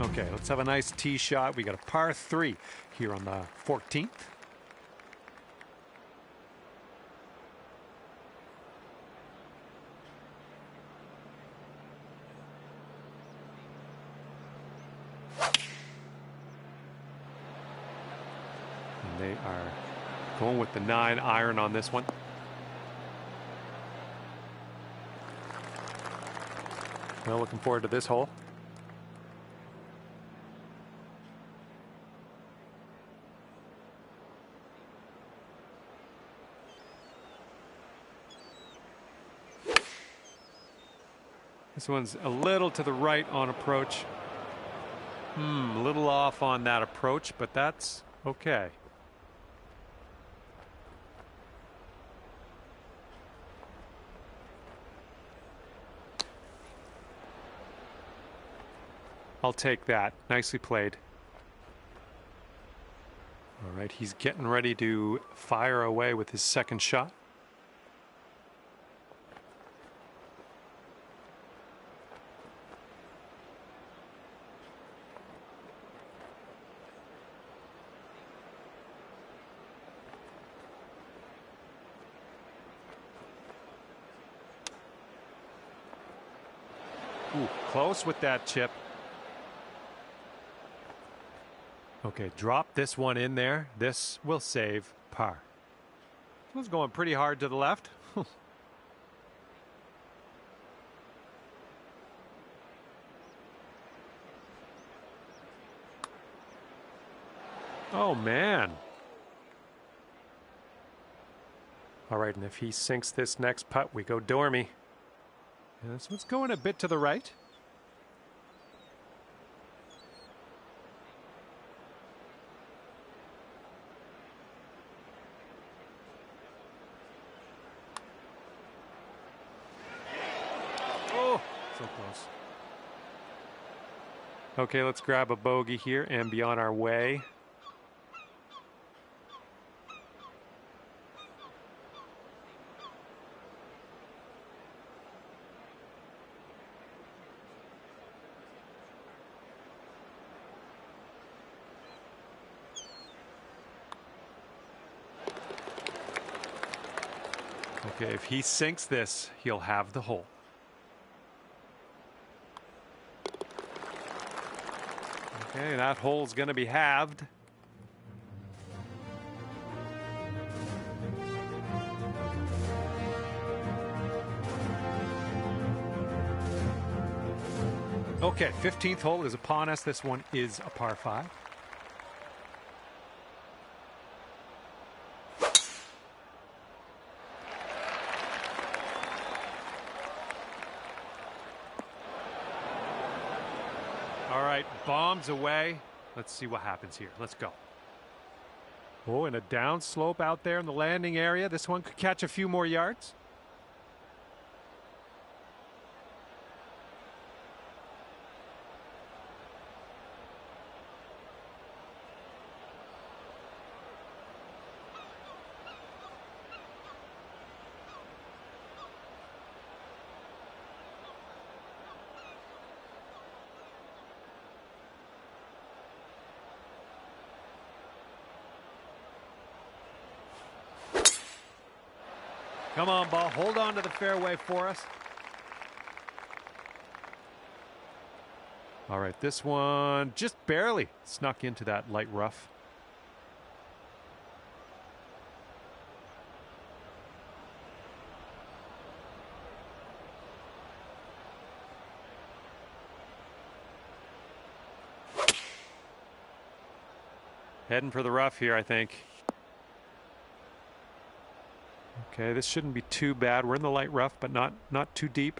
Okay, let's have a nice tee shot. We got a par 3 here on the 14th. And they are going with the 9 iron on this one. Well, looking forward to this hole. This one's a little to the right on approach. A little off on that approach, but that's okay. I'll take that. Nicely played. All right, he's getting ready to fire away with his second shot. Ooh, close with that chip. Okay, drop this one in there. This will save par. This one's going pretty hard to the left. Oh, man. All right, and if he sinks this next putt, we go Dormy. And this one's going a bit to the right. Oh, so close. Okay, let's grab a bogey here and be on our way. Okay, if he sinks this, he'll have the hole. Okay, that hole's going to be halved. Okay, 15th hole is upon us. This one is a par 5. All right, bombs away. Let's see what happens here. Let's go. Oh, and a down slope out there in the landing area. This one could catch a few more yards. Come on, ball. Hold on to the fairway for us. All right, this one just barely snuck into that light rough. Heading for the rough here, I think. Okay, this shouldn't be too bad. We're in the light rough, but not too deep.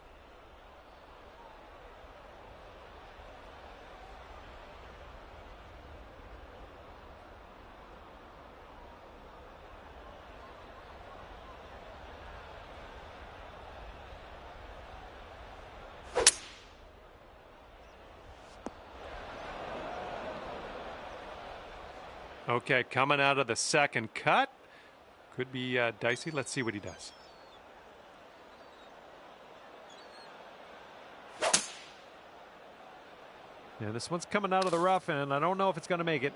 Okay, coming out of the second cut. Could be dicey. Let's see what he does. Yeah, this one's coming out of the rough, and I don't know if it's going to make it.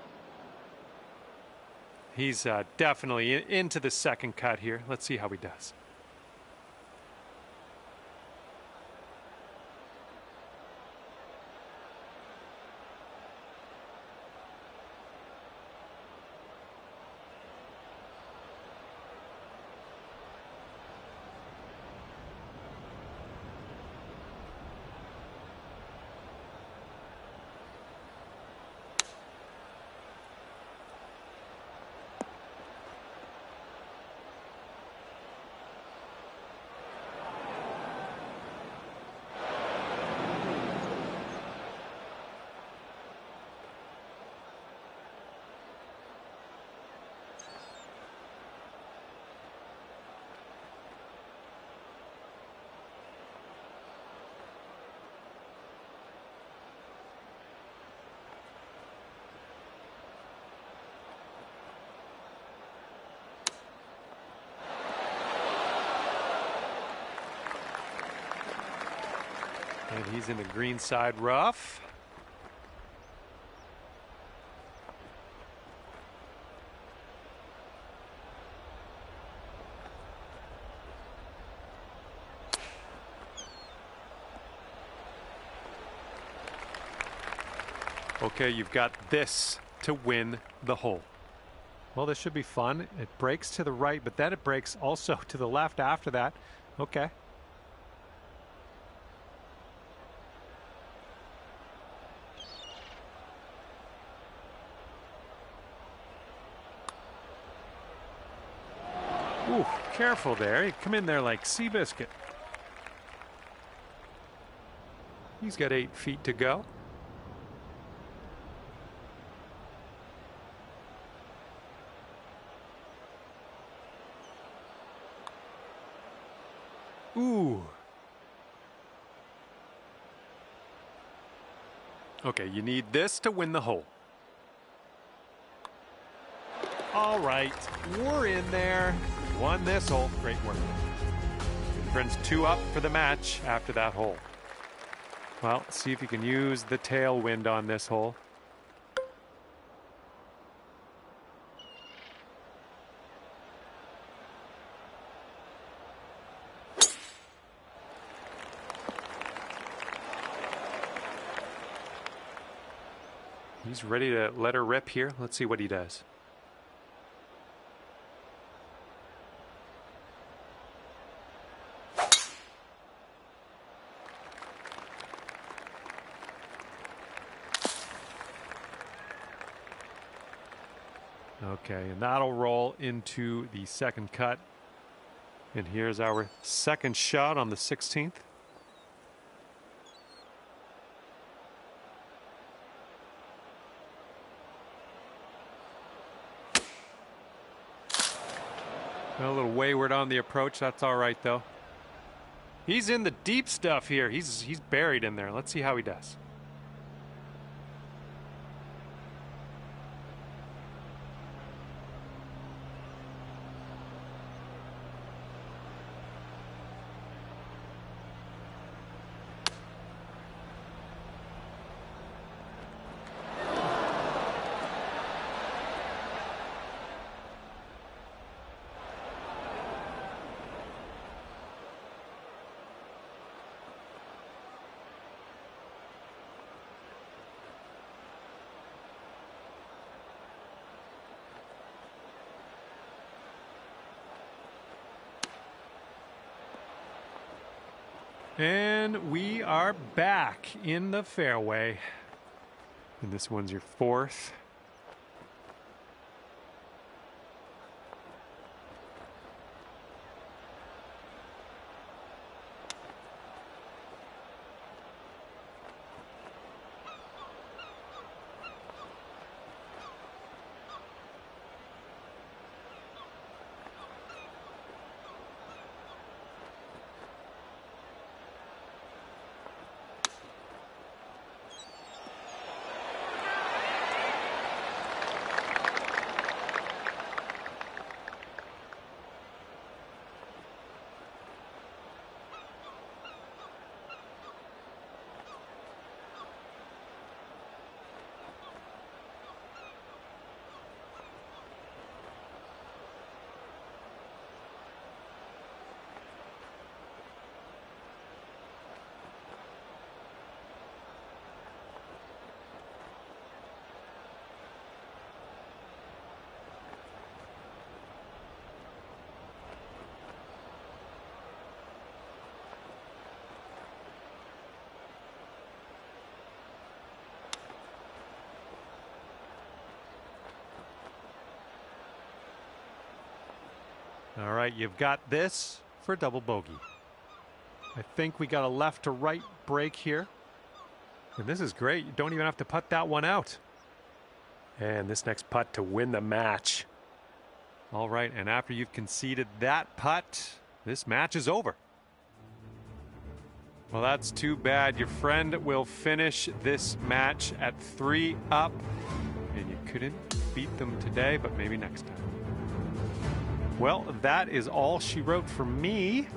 He's definitely into the second cut here. Let's see how he does. And he's in the green side rough. Okay, you've got this to win the hole. Well, this should be fun. It breaks to the right, but then it breaks also to the left after that. Okay. Ooh, careful there. You come in there like Seabiscuit. He's got 8 feet to go. Ooh. Okay, you need this to win the hole. All right, we're in there. Won this hole. Great work. Friends, 2 up for the match after that hole. Well, see if you can use the tailwind on this hole. He's ready to let her rip here. Let's see what he does. Okay, and that'll roll into the second cut. And here's our second shot on the 16th. A little wayward on the approach. That's all right, though. He's in the deep stuff here. He's buried in there. Let's see how he does. And we are back in the fairway. And this one's your fourth. All right, you've got this for double bogey. I think we got a left to right break here. And this is great. You don't even have to putt that one out. And this next putt to win the match. All right, and after you've conceded that putt, this match is over. Well, that's too bad. Your friend will finish this match at 3 up. And you couldn't beat them today, but maybe next time. Well, that is all she wrote for me.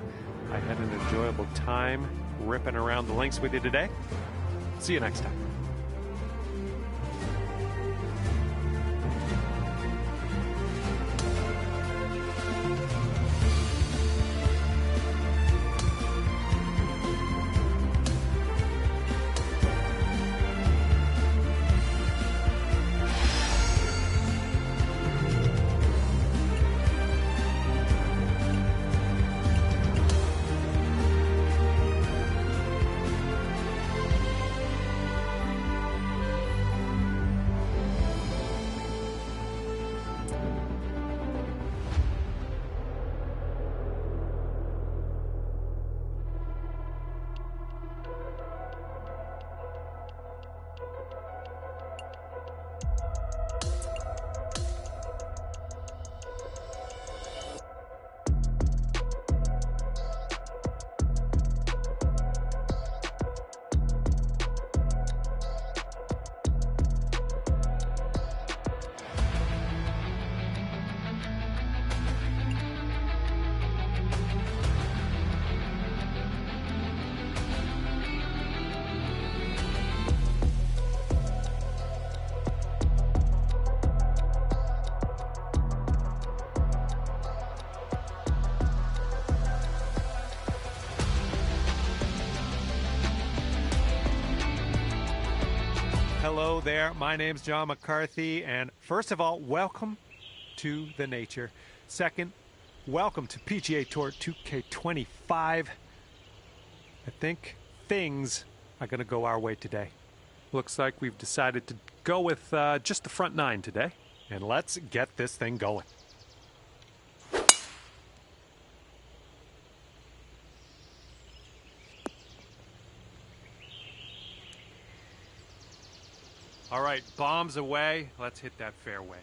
I had an enjoyable time ripping around the links with you today. See you next time. Hello there, my name's John McCarthy, and first of all, welcome to the nature. Second, welcome to PGA Tour 2K25. I think things are going to go our way today. Looks like we've decided to go with just the front nine today. And let's get this thing going. All right, bombs away. Let's hit that fairway.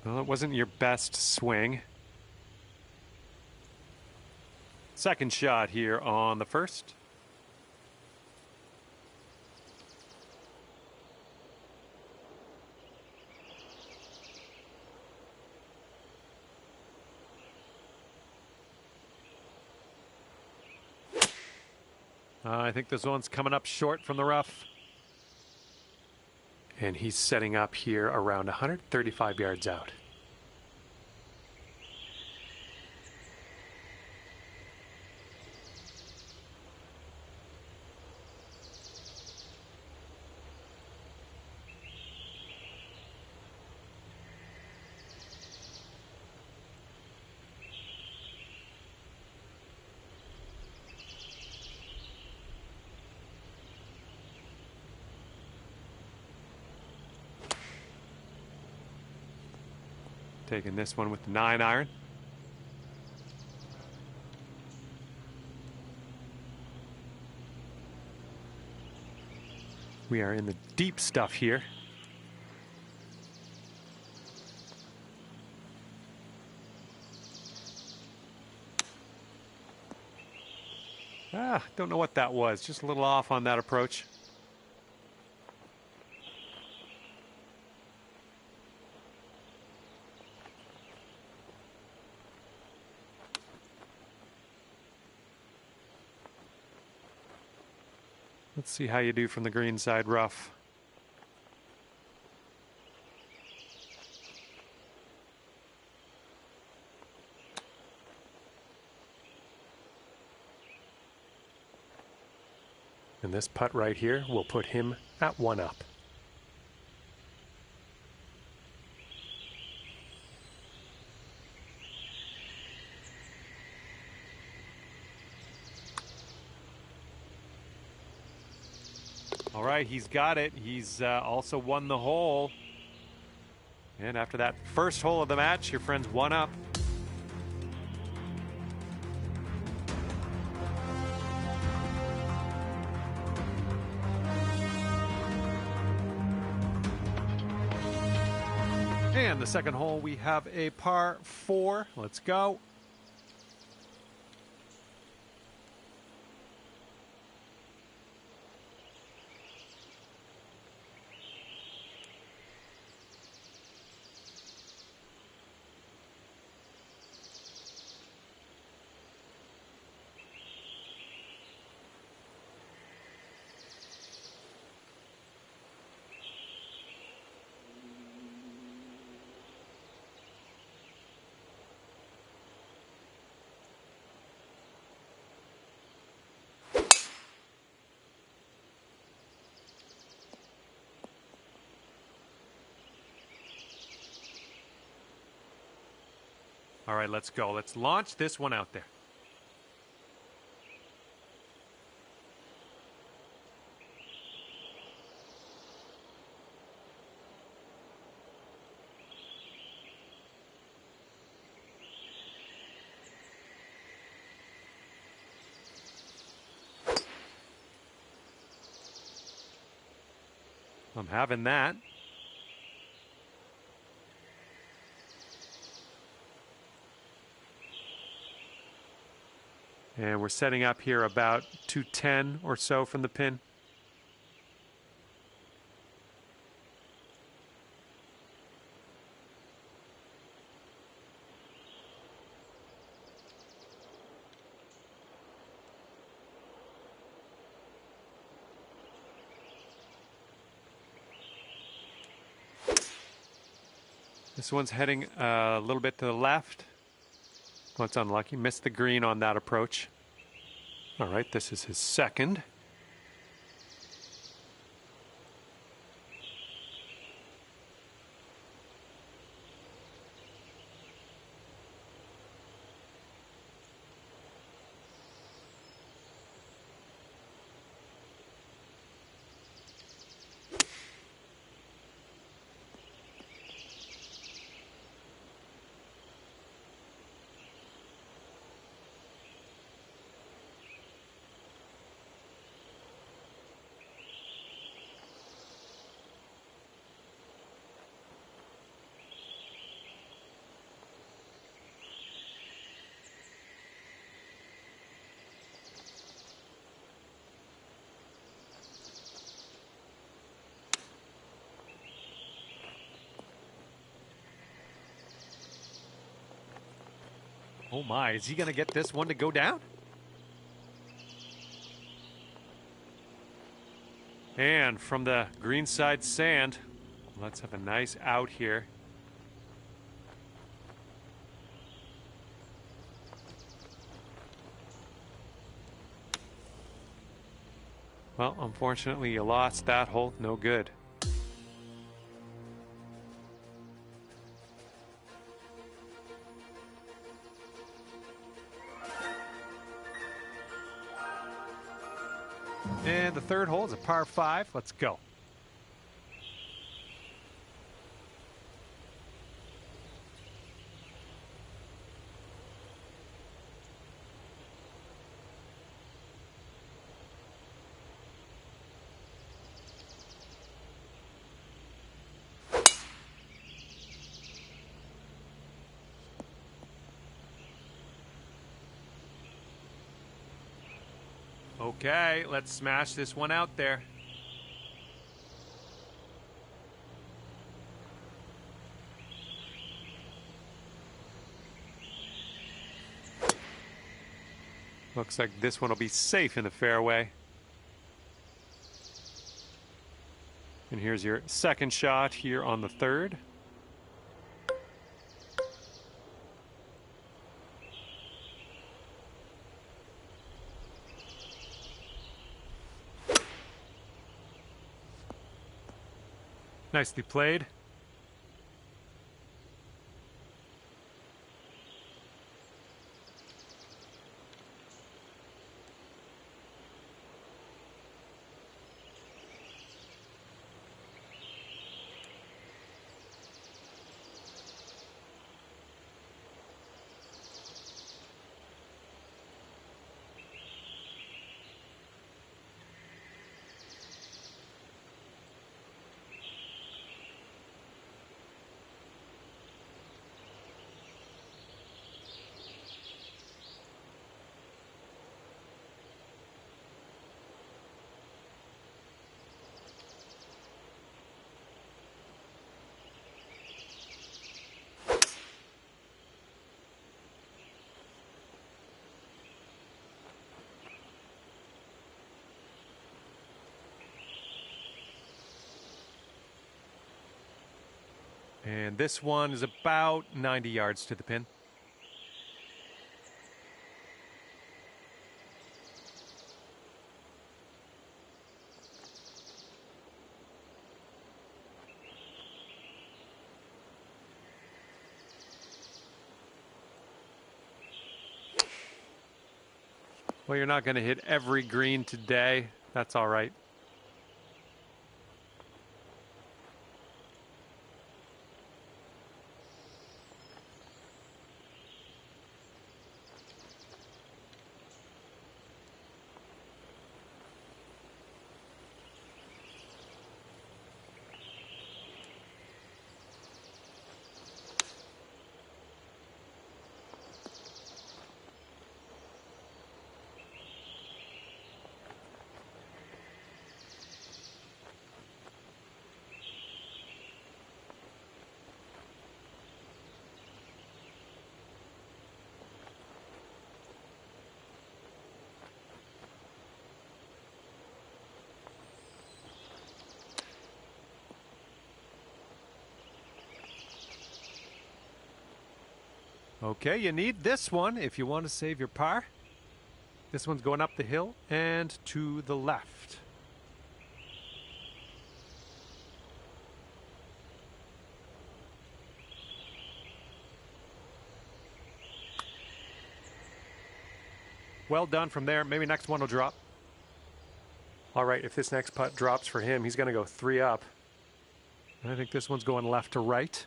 Well, it wasn't your best swing. Second shot here on the first. I think this one's coming up short from the rough. And he's setting up here around 135 yards out. Taking this one with the 9-iron. We are in the deep stuff here. Don't know what that was. Just a little off on that approach. Let's see how you do from the green side rough. And this putt right here will put him at 1 up. All right, he's got it. He's also won the hole. And after that first hole of the match, your friend's 1 up. And the second hole, we have a par 4. Let's go. All right, let's go. Let's launch this one out there. I'm having that. And we're setting up here about 210 or so from the pin. This one's heading a little bit to the left. Well, it's unlucky. Missed the green on that approach. All right, this is his second. Oh my, is he going to get this one to go down? And from the greenside sand, let's have a nice out here. Well, unfortunately, you lost that hole. No good. And the third hole is a par 5. Let's go. Okay, let's smash this one out there. Looks like this one will be safe in the fairway. And here's your second shot here on the third. Nicely played. And this one is about 90 yards to the pin. Well, you're not going to hit every green today. That's all right. Okay, you need this one if you want to save your par. This one's going up the hill and to the left. Well done from there. Maybe next one will drop. All right, if this next putt drops for him, he's going to go 3 up. I think this one's going left to right.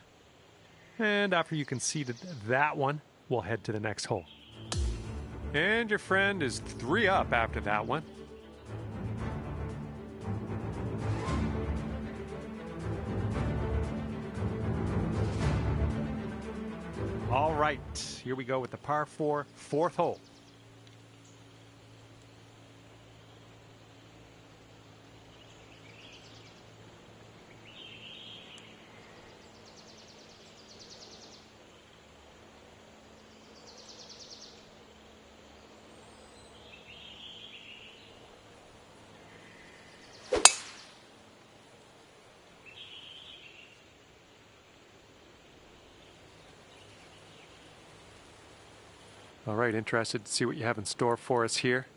And after you conceded that one, we'll head to the next hole. And your friend is 3 up after that one. All right, here we go with the par 4, 4th hole. All right, interested to see what you have in store for us here.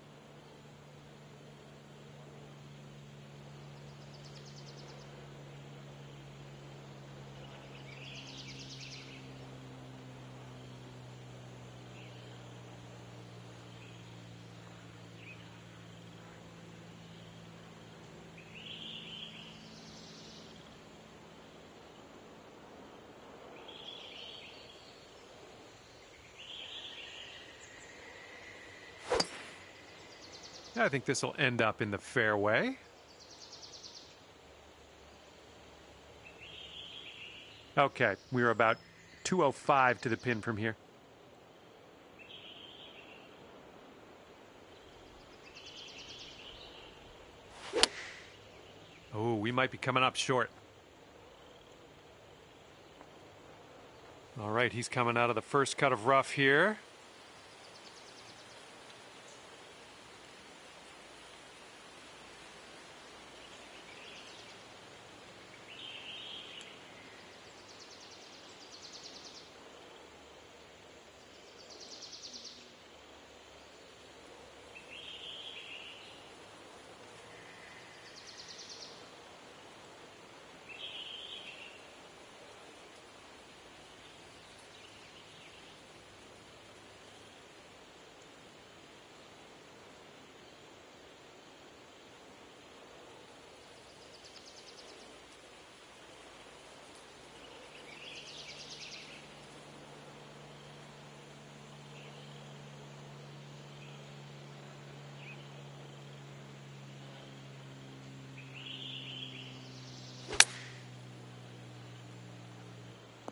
I think this will end up in the fairway. Okay, we're about 205 to the pin from here. Oh, we might be coming up short. All right, he's coming out of the first cut of rough here.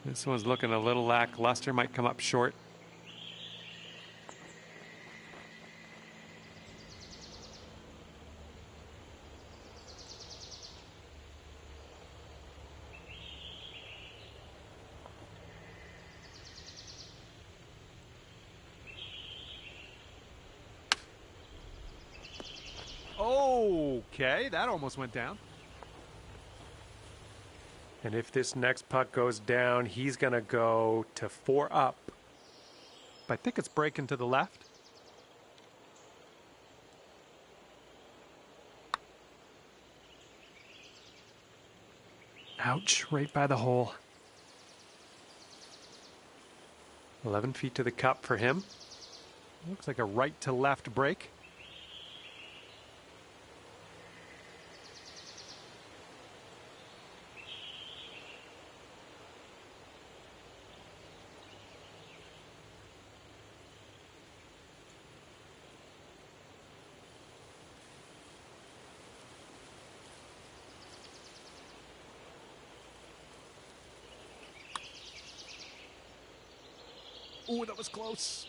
This one's looking a little lackluster, might come up short. Okay, that almost went down. And if this next putt goes down, he's going to go to 4 up. But I think it's breaking to the left. Ouch, right by the hole. 11 feet to the cup for him. Looks like a right to left break. Ooh, that was close.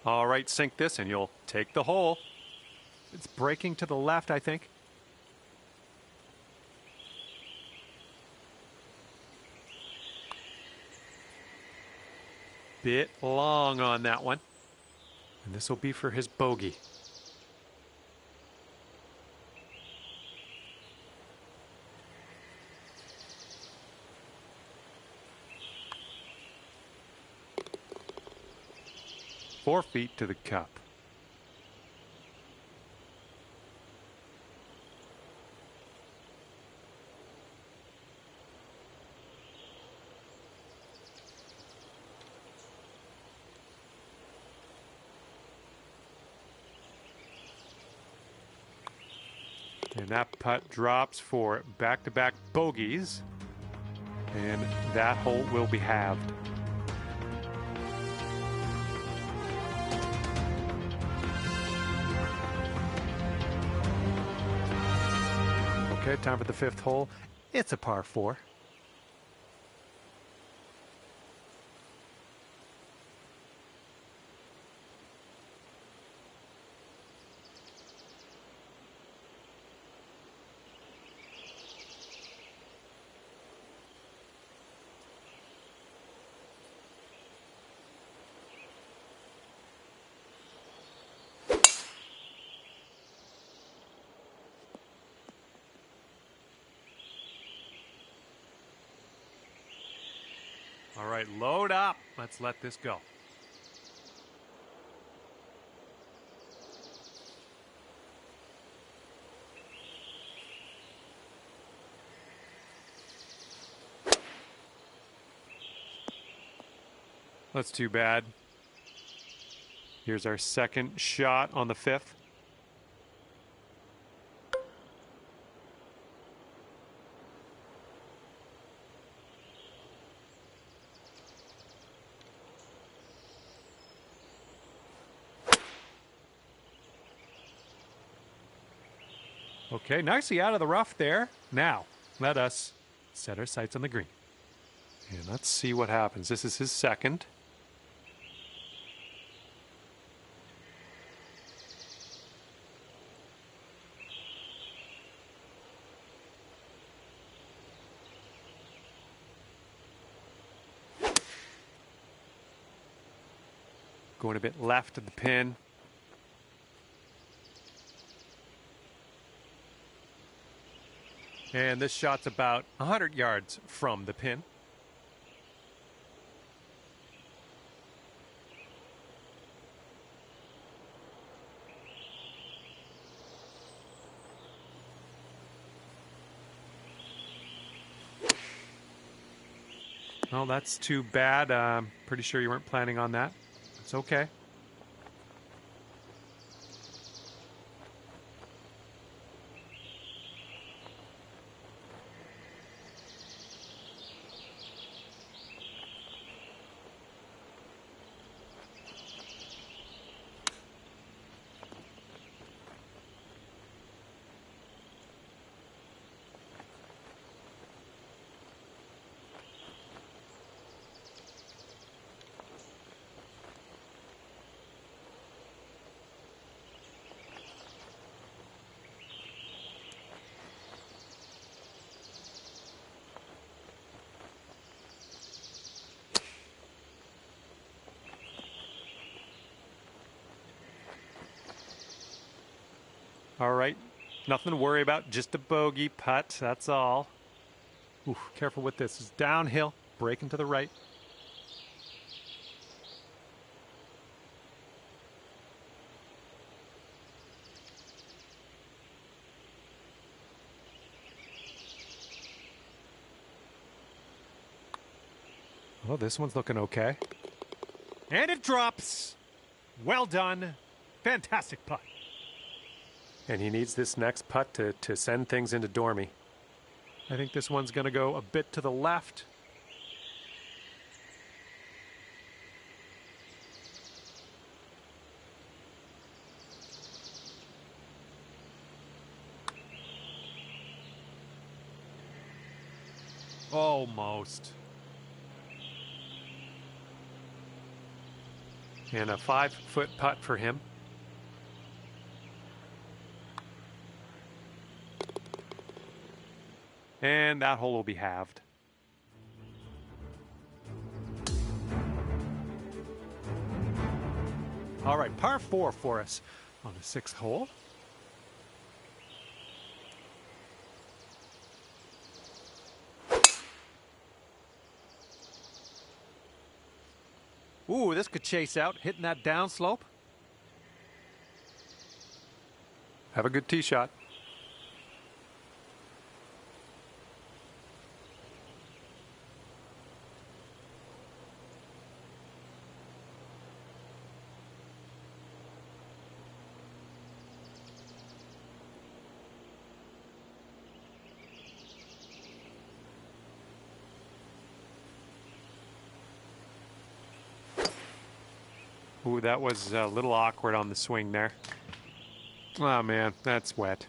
All right, sink this and you'll take the hole. It's breaking to the left, I think. Bit long on that one. And this will be for his bogey. Four feet to the cup. And that putt drops for back-to-back bogeys. And that hole will be halved. Okay, time for the 5th hole. It's a par 4. All right, load up. Let's let this go. That's too bad. Here's our second shot on the 5th. Okay, nicely out of the rough there. Now, let us set our sights on the green. And let's see what happens. This is his second. Going a bit left of the pin. And this shot's about 100 yards from the pin. Well, that's too bad. Pretty sure you weren't planning on that. It's okay. All right, nothing to worry about, just a bogey putt, that's all. Ooh, careful with this. It's downhill, breaking to the right. Oh, this one's looking okay. And it drops. Well done. Fantastic putt. And he needs this next putt to send things into Dormy. I think this one's going to go a bit to the left. Almost. And a 5-foot putt for him. And that hole will be halved. All right, par 4 for us on the 6th hole. Ooh, this could chase out, hitting that downslope. Have a good tee shot. Ooh, that was a little awkward on the swing there. Oh man, that's wet.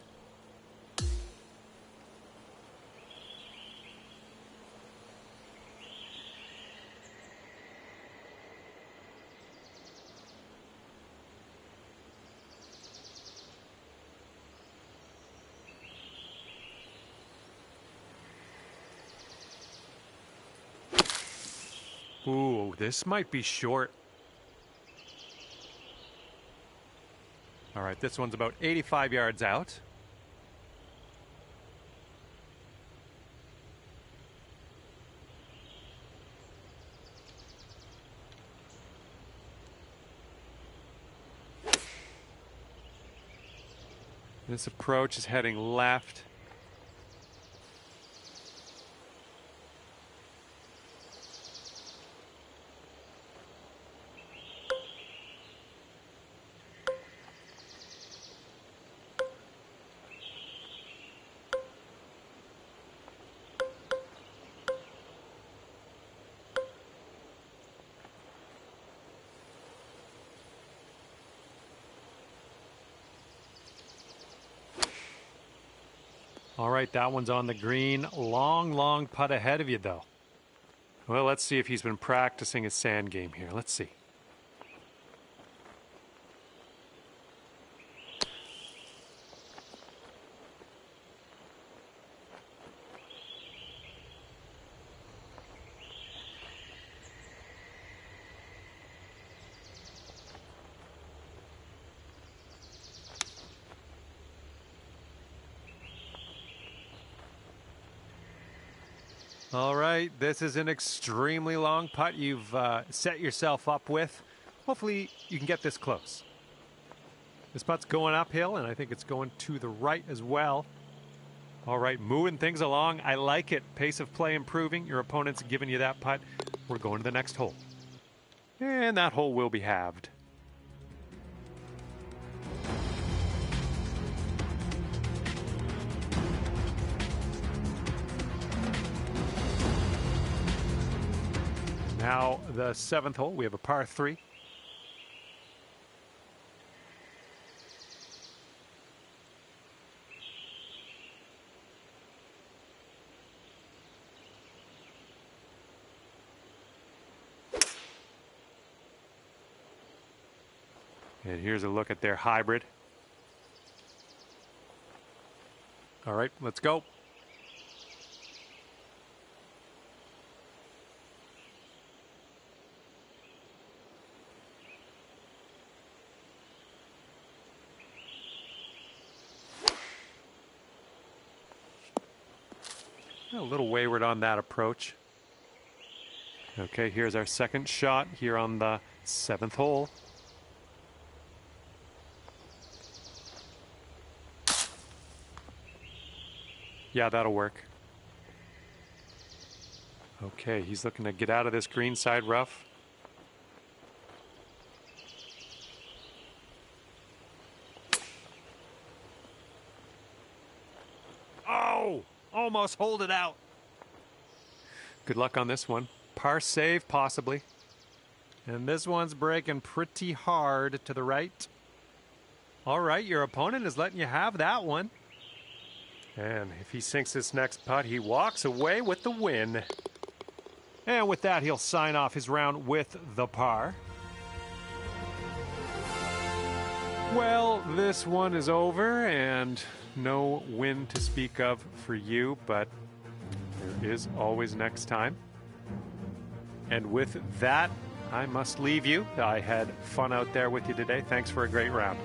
Ooh, this might be short. All right, this one's about 85 yards out. This approach is heading left. All right, that one's on the green. Long, long putt ahead of you, though. Well, let's see if he's been practicing his sand game here. Let's see. All right, this is an extremely long putt you've set yourself up with. Hopefully you can get this close. This putt's going uphill, and I think it's going to the right as well. All right, moving things along. I like it. Pace of play improving. Your opponent's giving you that putt. We're going to the next hole. And that hole will be halved. Now, the 7th hole, we have a par 3. And here's a look at their hybrid. All right, let's go. A little wayward on that approach. Okay, here's our second shot here on the 7th hole. Yeah, that'll work. Okay, he's looking to get out of this greenside rough. Oh! Almost hold it out. Good luck on this one. Par save, possibly. And this one's breaking pretty hard to the right. All right, your opponent is letting you have that one. And if he sinks this next putt, he walks away with the win. And with that, he'll sign off his round with the par. Well, this one is over, and no win to speak of for you, but there is always next time. And with that, I must leave you. I had fun out there with you today. Thanks for a great round.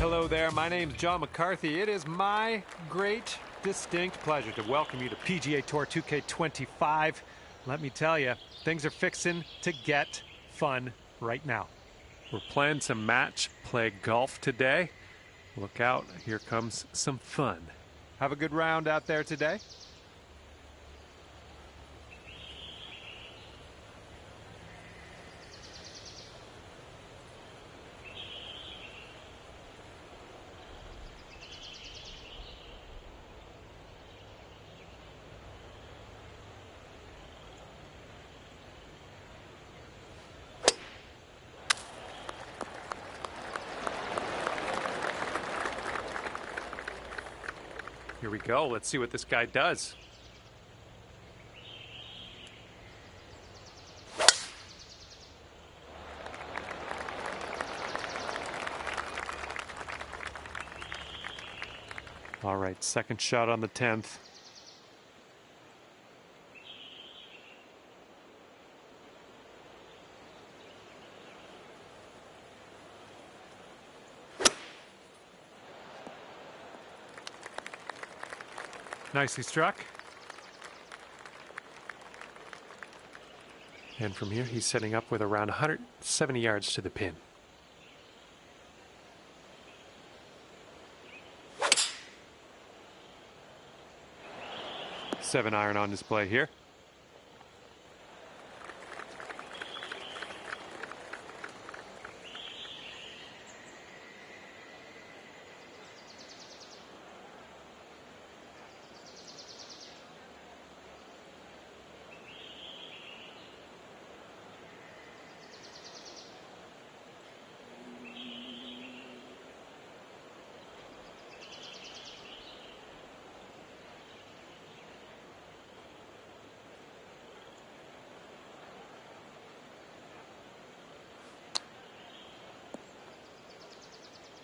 Hello there, my name's John McCarthy. It is my great, distinct pleasure to welcome you to PGA Tour 2K25. Let me tell you, things are fixing to get fun right now. We're playing some match play golf today. Look out, here comes some fun. Have a good round out there today. Here we go. Let's see what this guy does. All right, second shot on the 10th. Nicely struck. And from here, he's setting up with around 170 yards to the pin. Seven iron on display here.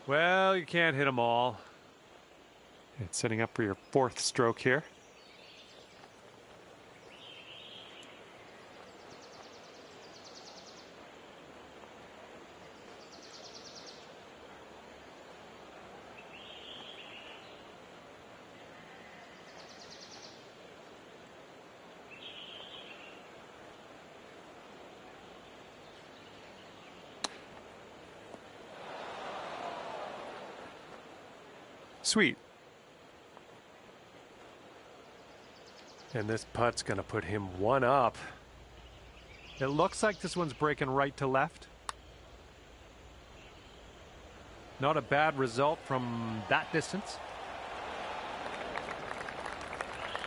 Well, you can't hit them all. It's setting up for your fourth stroke here. Sweet. And this putt's going to put him one up. It looks like this one's breaking right to left. Not a bad result from that distance.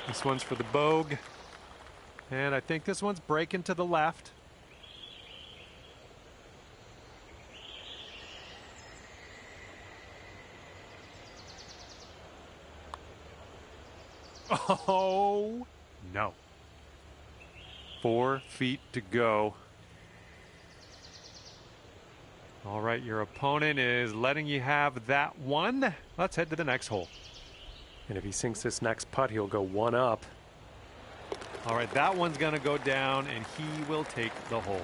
This one's for the bogue. And I think this one's breaking to the left. Oh, no. 4 feet to go. All right, your opponent is letting you have that one. Let's head to the next hole. And if he sinks this next putt, he'll go one up. All right, that one's going to go down, and he will take the hole.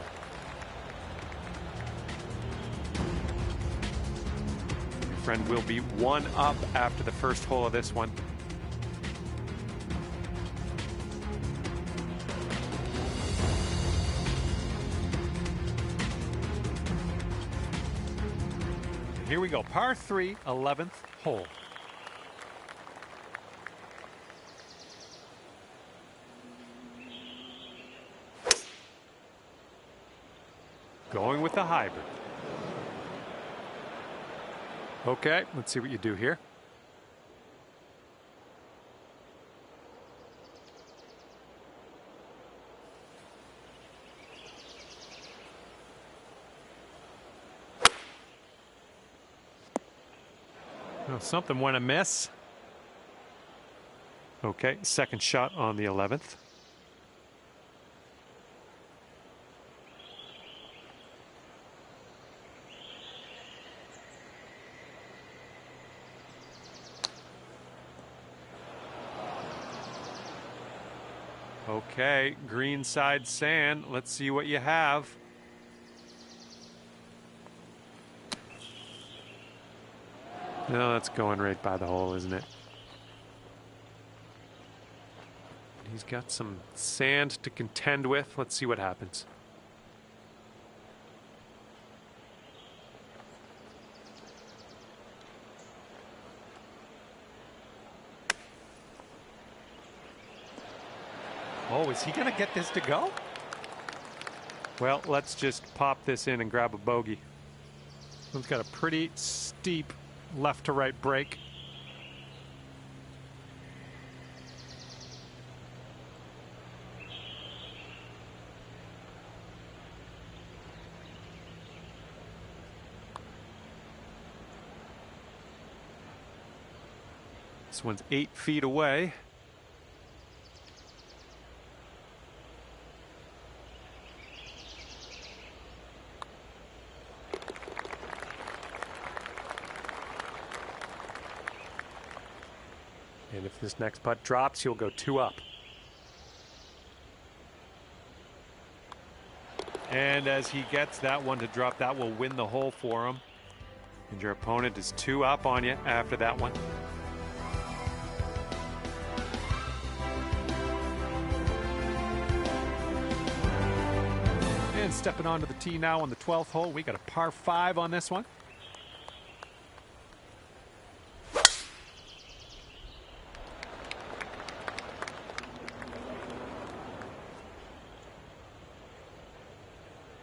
Your friend will be one up after the first hole of this one. Here we go, par 3, 11th hole. Going with the hybrid. Okay, let's see what you do here. Oh, something went amiss. Okay, second shot on the 11th. Okay, green side sand. Let's see what you have. No, that's going right by the hole, isn't it? He's got some sand to contend with. Let's see what happens. Oh, is he going to get this to go? Well, let's just pop this in and grab a bogey. It's got a pretty steep left to right break. This one's 8 feet away. And if this next putt drops, he'll go 2 up. And as he gets that one to drop, that will win the hole for him. And your opponent is 2 up on you after that one. And stepping onto the tee now on the 12th hole, we got a par 5 on this one.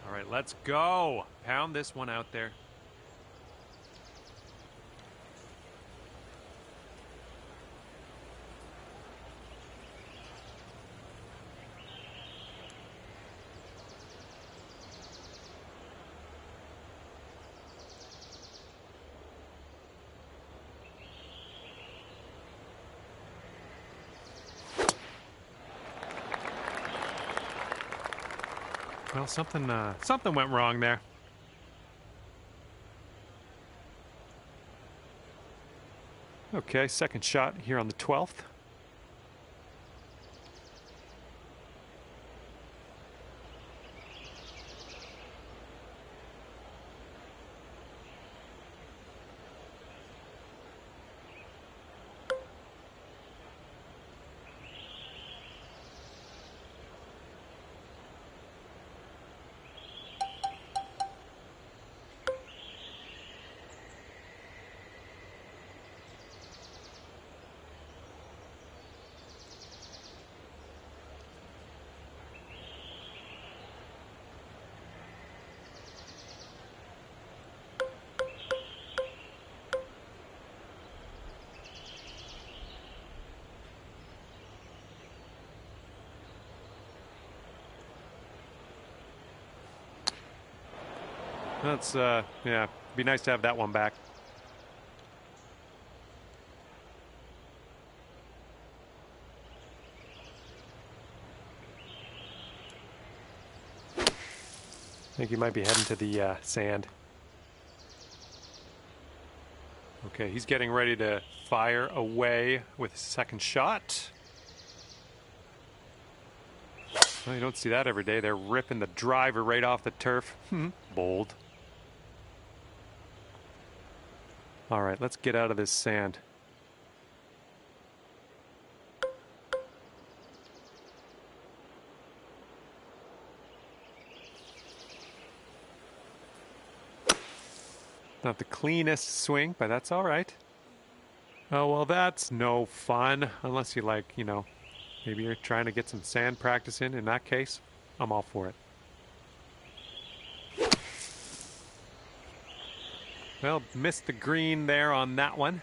All right, let's go. Pound this one out there. Well, something went wrong there. Okay, second shot here on the 12th. That's, yeah, be nice to have that one back. I think he might be heading to the sand. Okay, he's getting ready to fire away with his second shot. Well, you don't see that every day. They're ripping the driver right off the turf. Bold. All right, let's get out of this sand. Not the cleanest swing, but that's all right. Oh, well, that's no fun. Unless you like, you know, maybe you're trying to get some sand practice in. In that case, I'm all for it. Well, missed the green there on that one.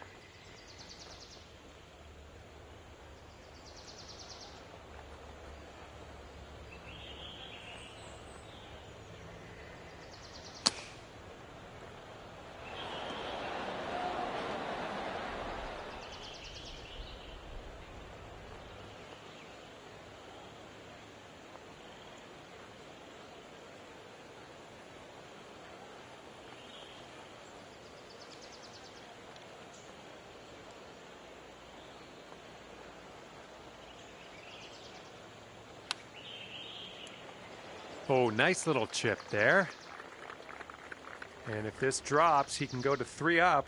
Oh, nice little chip there. And if this drops, he can go to 3 up.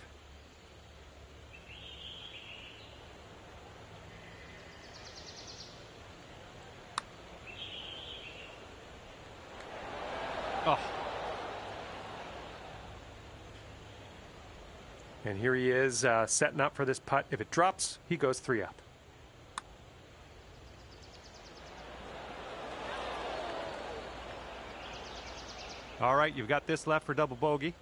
And here he is setting up for this putt. If it drops, he goes 3 up. All right, you've got this left for double bogey.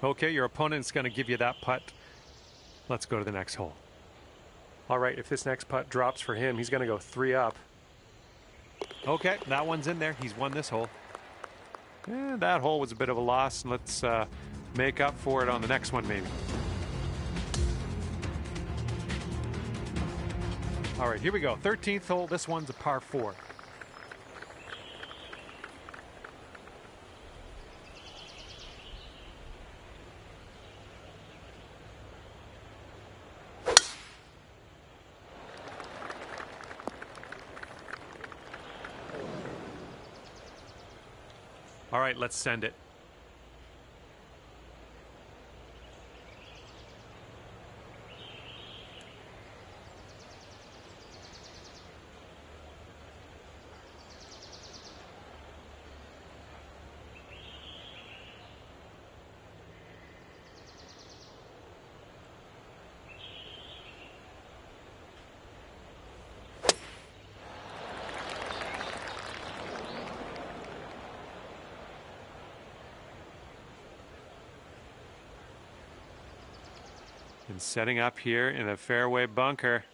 Okay, your opponent's going to give you that putt. Let's go to the next hole. All right, if this next putt drops for him, he's going to go 3 up. Okay, that one's in there. He's won this hole. Yeah, that hole was a bit of a loss. Let's make up for it on the next one, maybe. All right, here we go. 13th hole. This one's a par 4. All right, let's send it. And setting up here in a fairway bunker.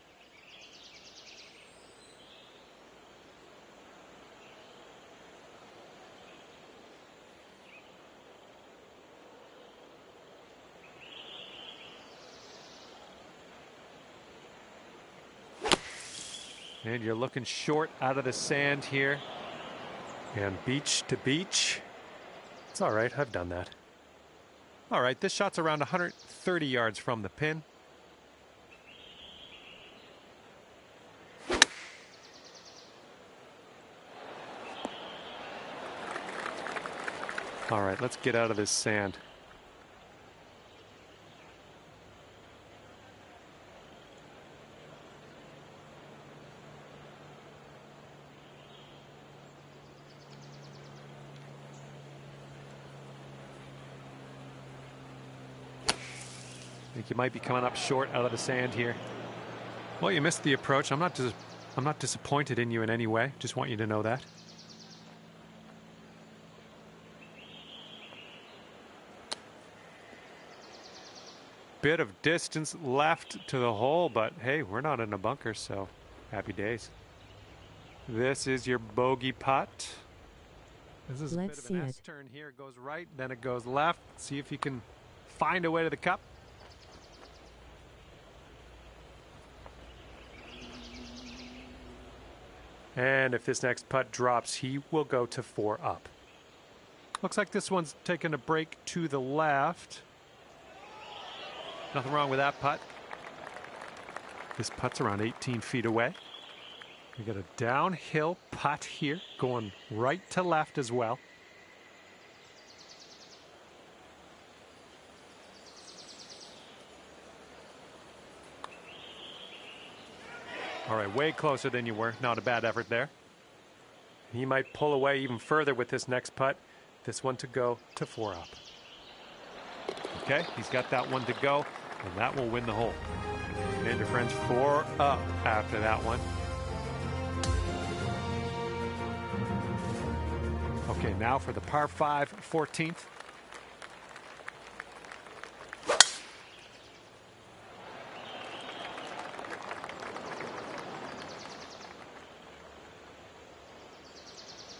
And you're looking short out of the sand here. And beach to beach. It's all right, I've done that. All right, this shot's around 130 yards from the pin. All right, let's get out of this sand. I think you might be coming up short out of the sand here. Well, you missed the approach. I'm not disappointed in you in any way. Just want you to know that. Bit of distance left to the hole, but hey, we're not in a bunker, so happy days. This is your bogey putt. This is a bit of an S-turn here. It goes right, then it goes left. See if you can find a way to the cup. And if this next putt drops, he will go to 4 up. Looks like this one's taking a break to the left. Nothing wrong with that putt. This putt's around 18 feet away. We got a downhill putt here, going right to left as well. All right, way closer than you were. Not a bad effort there. He might pull away even further with this next putt. This one to go to 4 up. Okay, he's got that one to go, and that will win the hole. And your friends 4 up after that one. Okay, now for the par 5, 14th.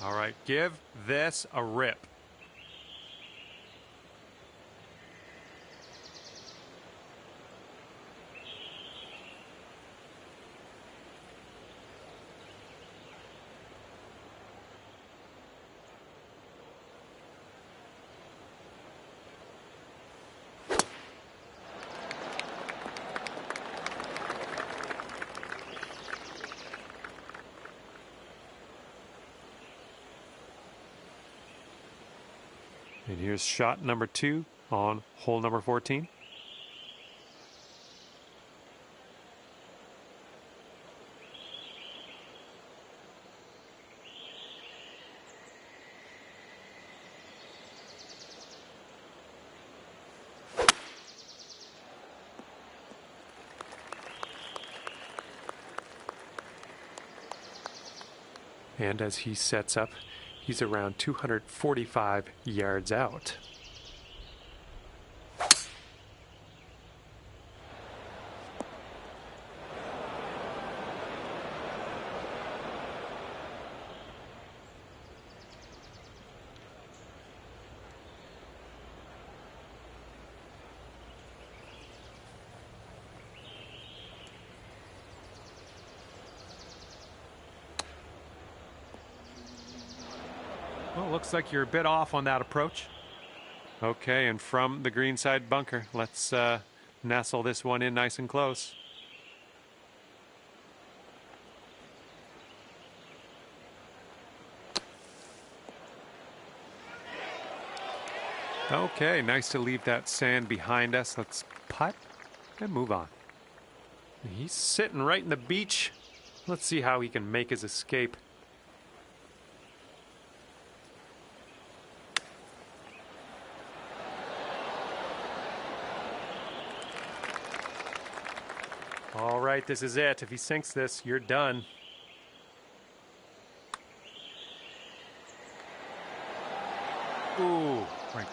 All right, give this a rip. And here's shot number 2 on hole number 14. And as he sets up, he's around 245 yards out. Well, looks like you're a bit off on that approach. Okay, and from the greenside bunker, let's nestle this one in nice and close. Okay, nice to leave that sand behind us. Let's putt and move on. He's sitting right in the beach. Let's see how he can make his escape. All right, this is it. If he sinks this, you're done. Ooh, right.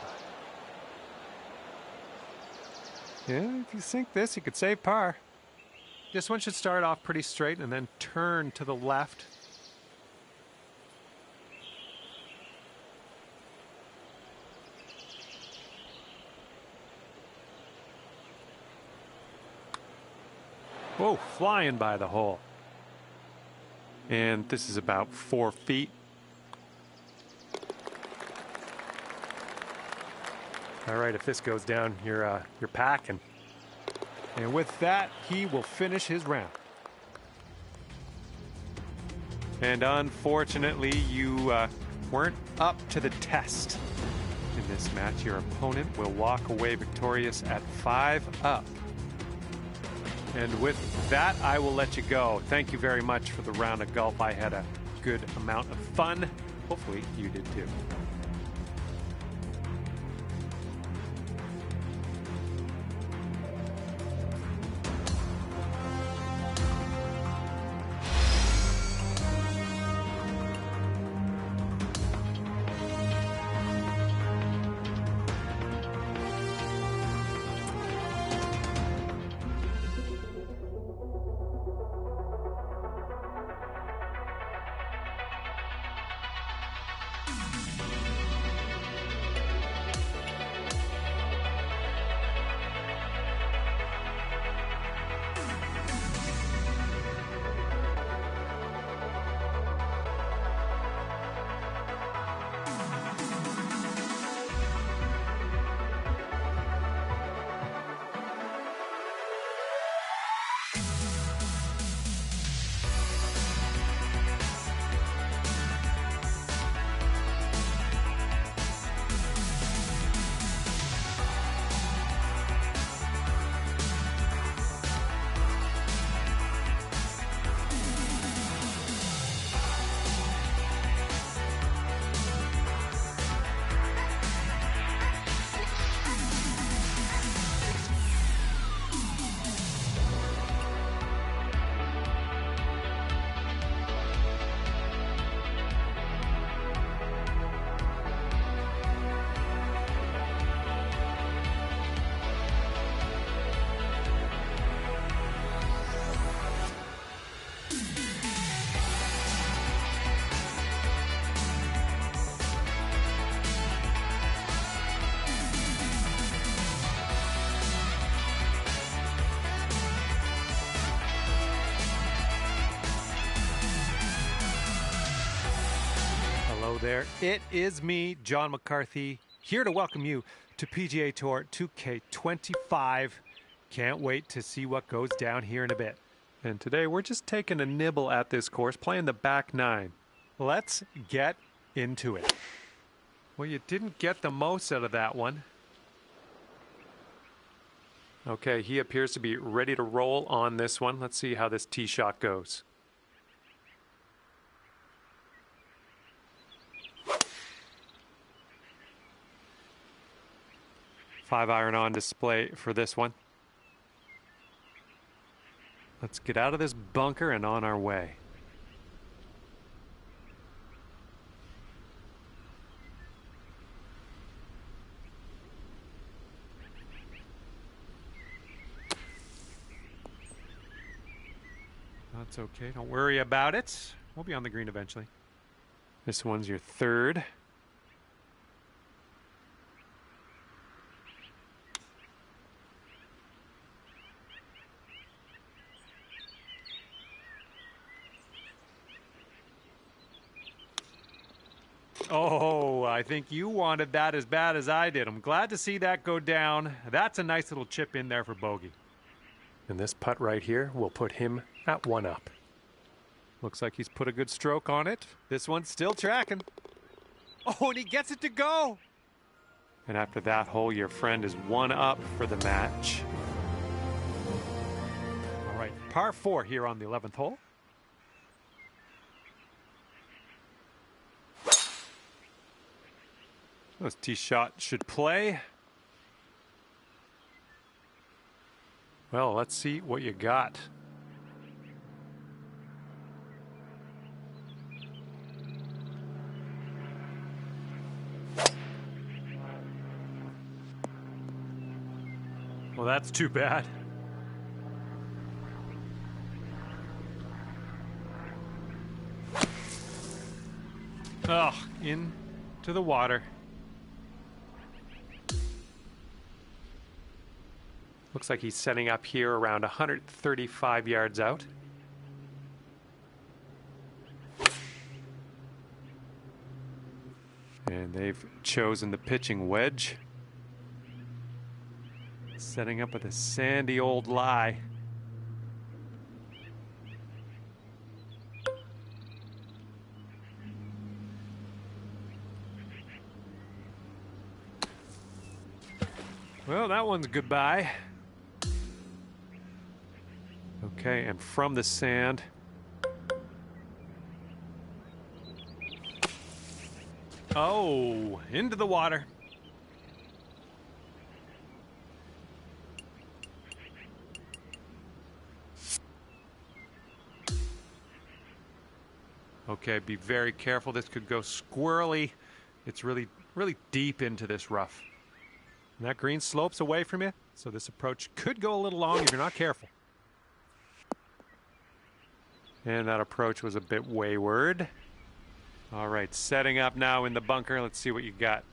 Yeah, if you sink this, you could save par. This one should start off pretty straight and then turn to the left. Whoa, flying by the hole. And this is about 4 feet. All right, if this goes down, you're packing. And with that, he will finish his round. And unfortunately, you weren't up to the test in this match. Your opponent will walk away victorious at 5 up. And with that, I will let you go. Thank you very much for the round of golf. I had a good amount of fun. Hopefully, you did too. There. It is me, John McCarthy, here to welcome you to PGA Tour 2K25. Can't wait to see what goes down here in a bit. And today we're just taking a nibble at this course, playing the back nine. Let's get into it. Well, you didn't get the most out of that one. Okay, he appears to be ready to roll on this one. Let's see how this tee shot goes. Five iron on display for this one. Let's get out of this bunker and on our way. That's okay. Don't worry about it. We'll be on the green eventually. This one's your third. Oh, I think you wanted that as bad as I did. I'm glad to see that go down. That's a nice little chip in there for bogey. And this putt right here will put him at 1 up. Looks like he's put a good stroke on it. This one's still tracking. Oh, and he gets it to go. And after that hole, your friend is 1 up for the match. All right, par 4 here on the 11th hole. This tee shot should play. Well, let's see what you got. Well, that's too bad. Oh, into the water. Looks like he's setting up here around 135 yards out. And they've chosen the pitching wedge. Setting up with a sandy old lie. Well, that one's goodbye. Okay, and from the sand. Oh, into the water. Okay, be very careful. This could go squirrely. It's really deep into this rough. And that green slopes away from you, so this approach could go a little long if you're not careful. And that approach was a bit wayward. All right, setting up now in the bunker. Let's see what you got.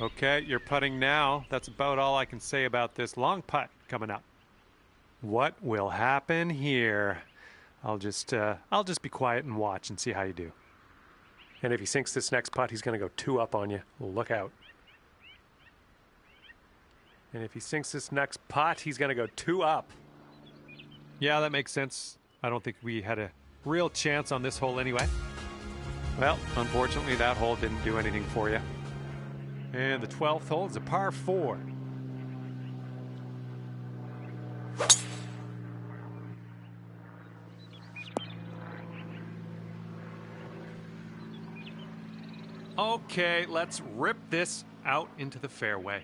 Okay, you're putting now. That's about all I can say about this long putt coming up. What will happen here? I'll just be quiet and watch and see how you do. And if he sinks this next putt, he's going to go 2 up on you. Look out. And if he sinks this next putt, he's going to go 2 up. Yeah, that makes sense. I don't think we had a real chance on this hole anyway. Well, unfortunately, that hole didn't do anything for you. And the 12th hole is a par 4. Okay, let's rip this out into the fairway.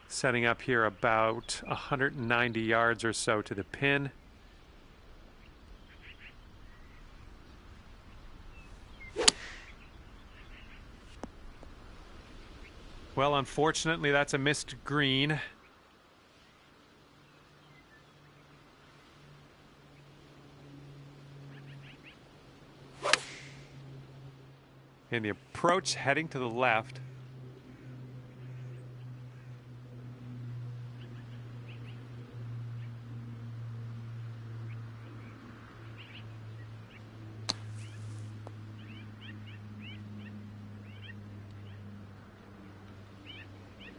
Setting up here about 190 yards or so to the pin. Well, unfortunately, that's a missed green. And the approach heading to the left.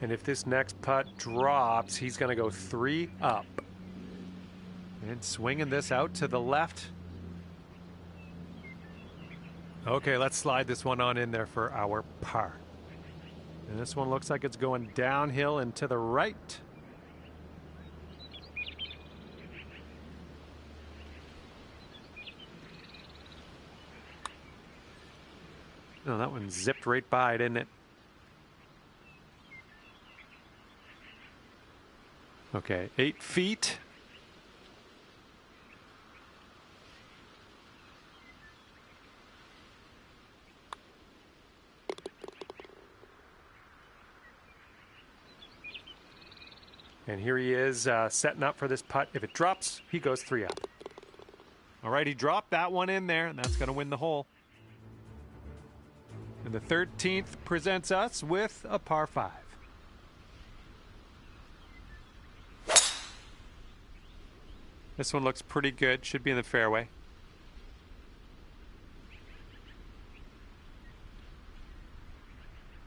And if this next putt drops, he's going to go 3 up. And swinging this out to the left. Okay, let's slide this one on in there for our par. And this one looks like it's going downhill and to the right. Oh, that one zipped right by, didn't it? Okay, 8 feet. And here he is setting up for this putt. If it drops, he goes 3 up. All right, he dropped that one in there, and that's going to win the hole. And the 13th presents us with a par 5. This one looks pretty good. Should be in the fairway.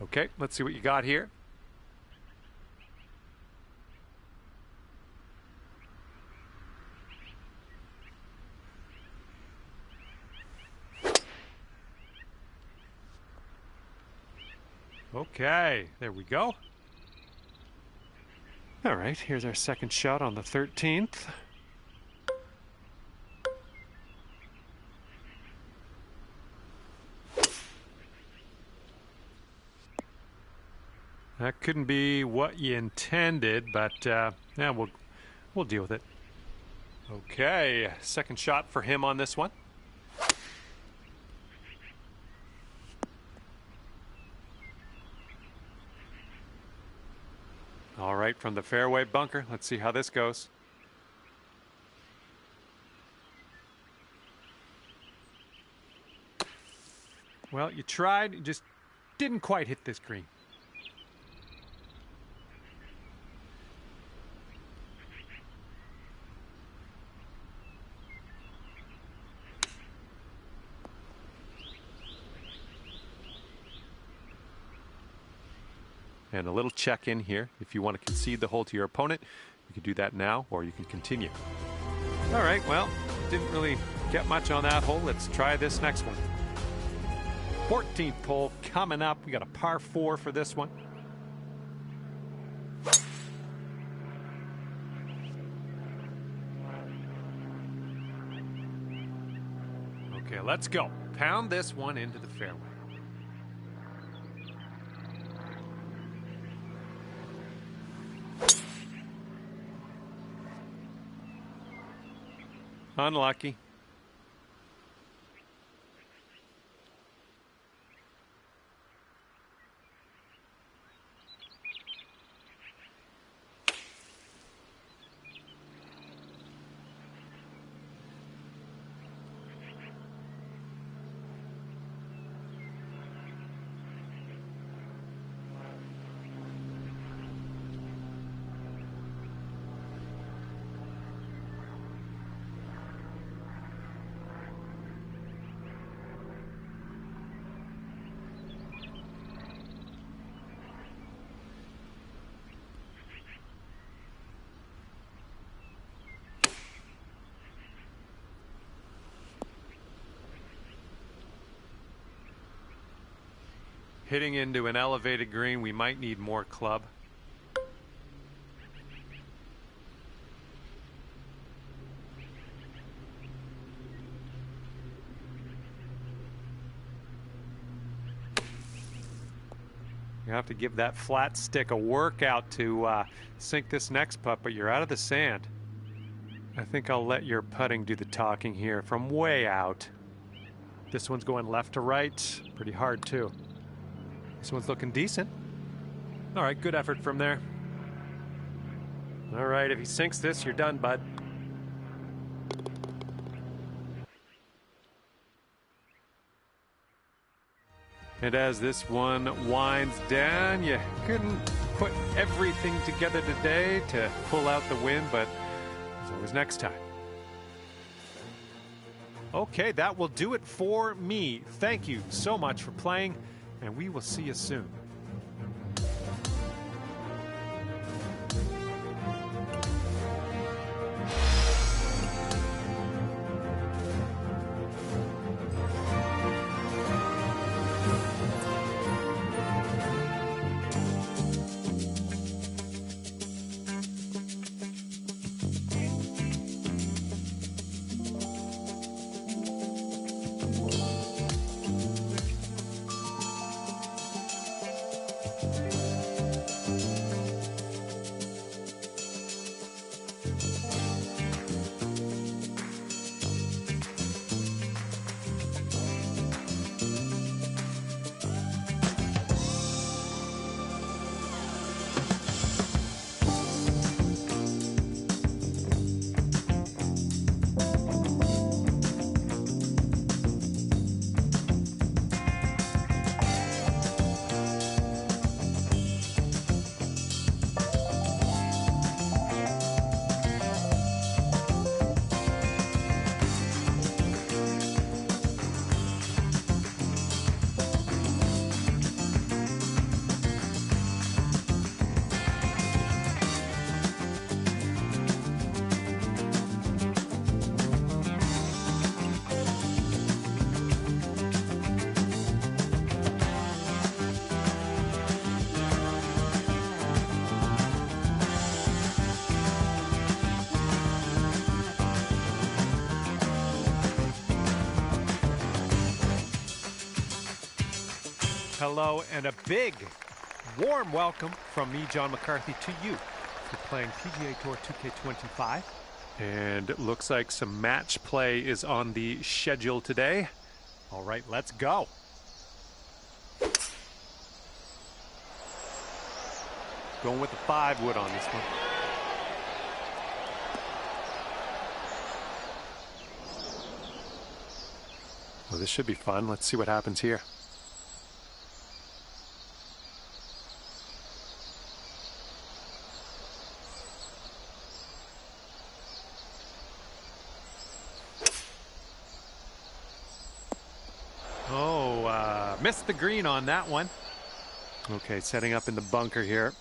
Okay, let's see what you got here. Okay, there we go. All right, here's our second shot on the 13th. That couldn't be what you intended, but yeah, we'll deal with it. Okay, second shot for him on this one. All right, from the fairway bunker, let's see how this goes. Well, you tried, you just didn't quite hit this green. And a little check-in here. If you want to concede the hole to your opponent, you can do that now, or you can continue. All right, well, didn't really get much on that hole. Let's try this next one. 14th hole coming up. We got a par 4 for this one. Okay, let's go. Pound this one into the fairway. Unlucky. Hitting into an elevated green, we might need more club. You have to give that flat stick a workout to sink this next putt, but you're out of the sand. I think I'll let your putting do the talking here from way out. This one's going left to right, pretty hard too. This one's looking decent. All right, good effort from there. All right, if he sinks this, you're done, bud. And as this one winds down, you couldn't put everything together today to pull out the win, but there's always next time. Okay, that will do it for me. Thank you so much for playing, and we will see you soon. hello, and a big, warm welcome from me, John McCarthy, to you for playing PGA Tour 2K25. And it looks like some match play is on the schedule today. All right, let's go. Going with the 5 wood on this one. Well, this should be fun. Let's see what happens here. Oh, missed the green on that one. Okay, setting up in the bunker here.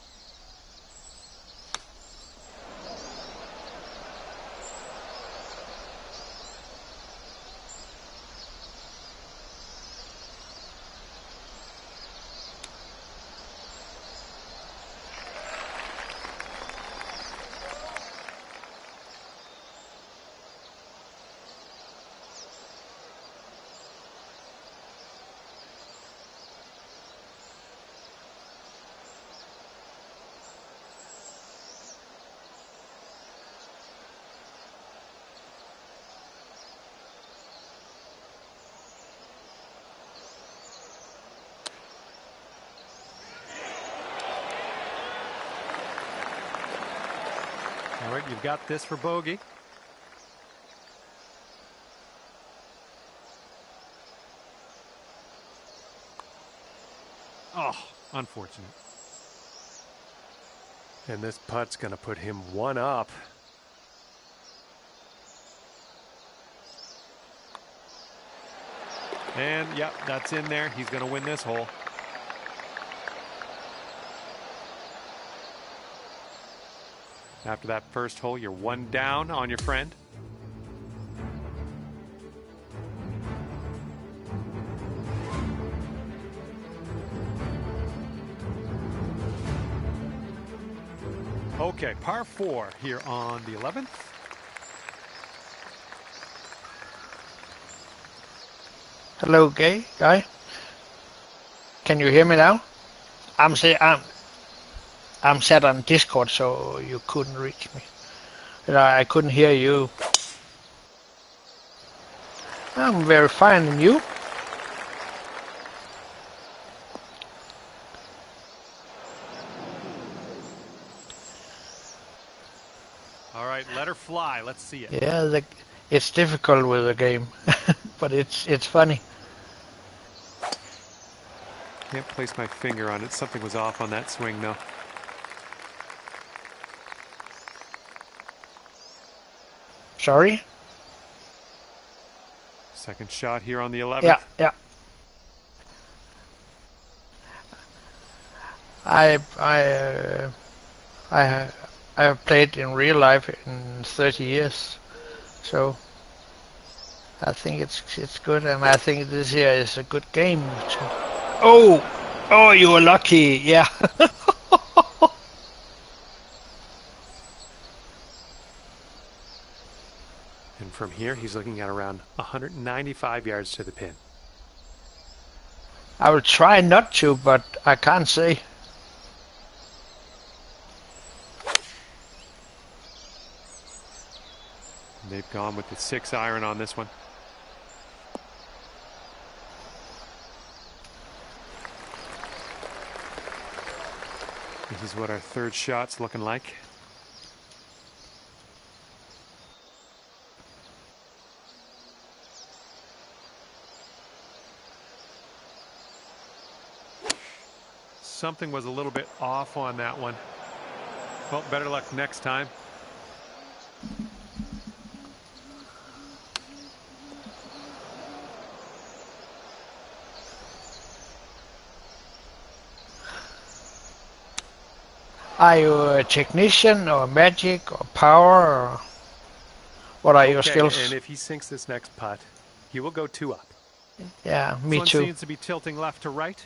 All right, you've got this for bogey. Oh, unfortunate. And this putt's going to put him 1 up. And, yep, that's in there. He's going to win this hole. After that first hole, you're 1 down on your friend. Okay, par 4 here on the 11th. Hello, guy. Can you hear me now? I'm set on Discord, so you couldn't reach me. I couldn't hear you. I'm very fine, and you? All right, let her fly. Let's see it. Yeah, it's difficult with the game, but it's funny. Can't place my finger on it. Something was off on that swing, though. Sorry? Second shot here on the 11th. Yeah. I have played in real life in 30 years, so I think it's good, and I think this here is a good game. Oh, you were lucky, yeah. And from here, he's looking at around 195 yards to the pin. I will try not to, but I can't say. They've gone with the 6-iron on this one. This is what our third shot's looking like. Something was a little bit off on that one. Well, better luck next time. Are you a technician or magic or power, or what are your skills? And if he sinks this next putt, he will go 2 up. Yeah, me this one too. Seems to be tilting left to right.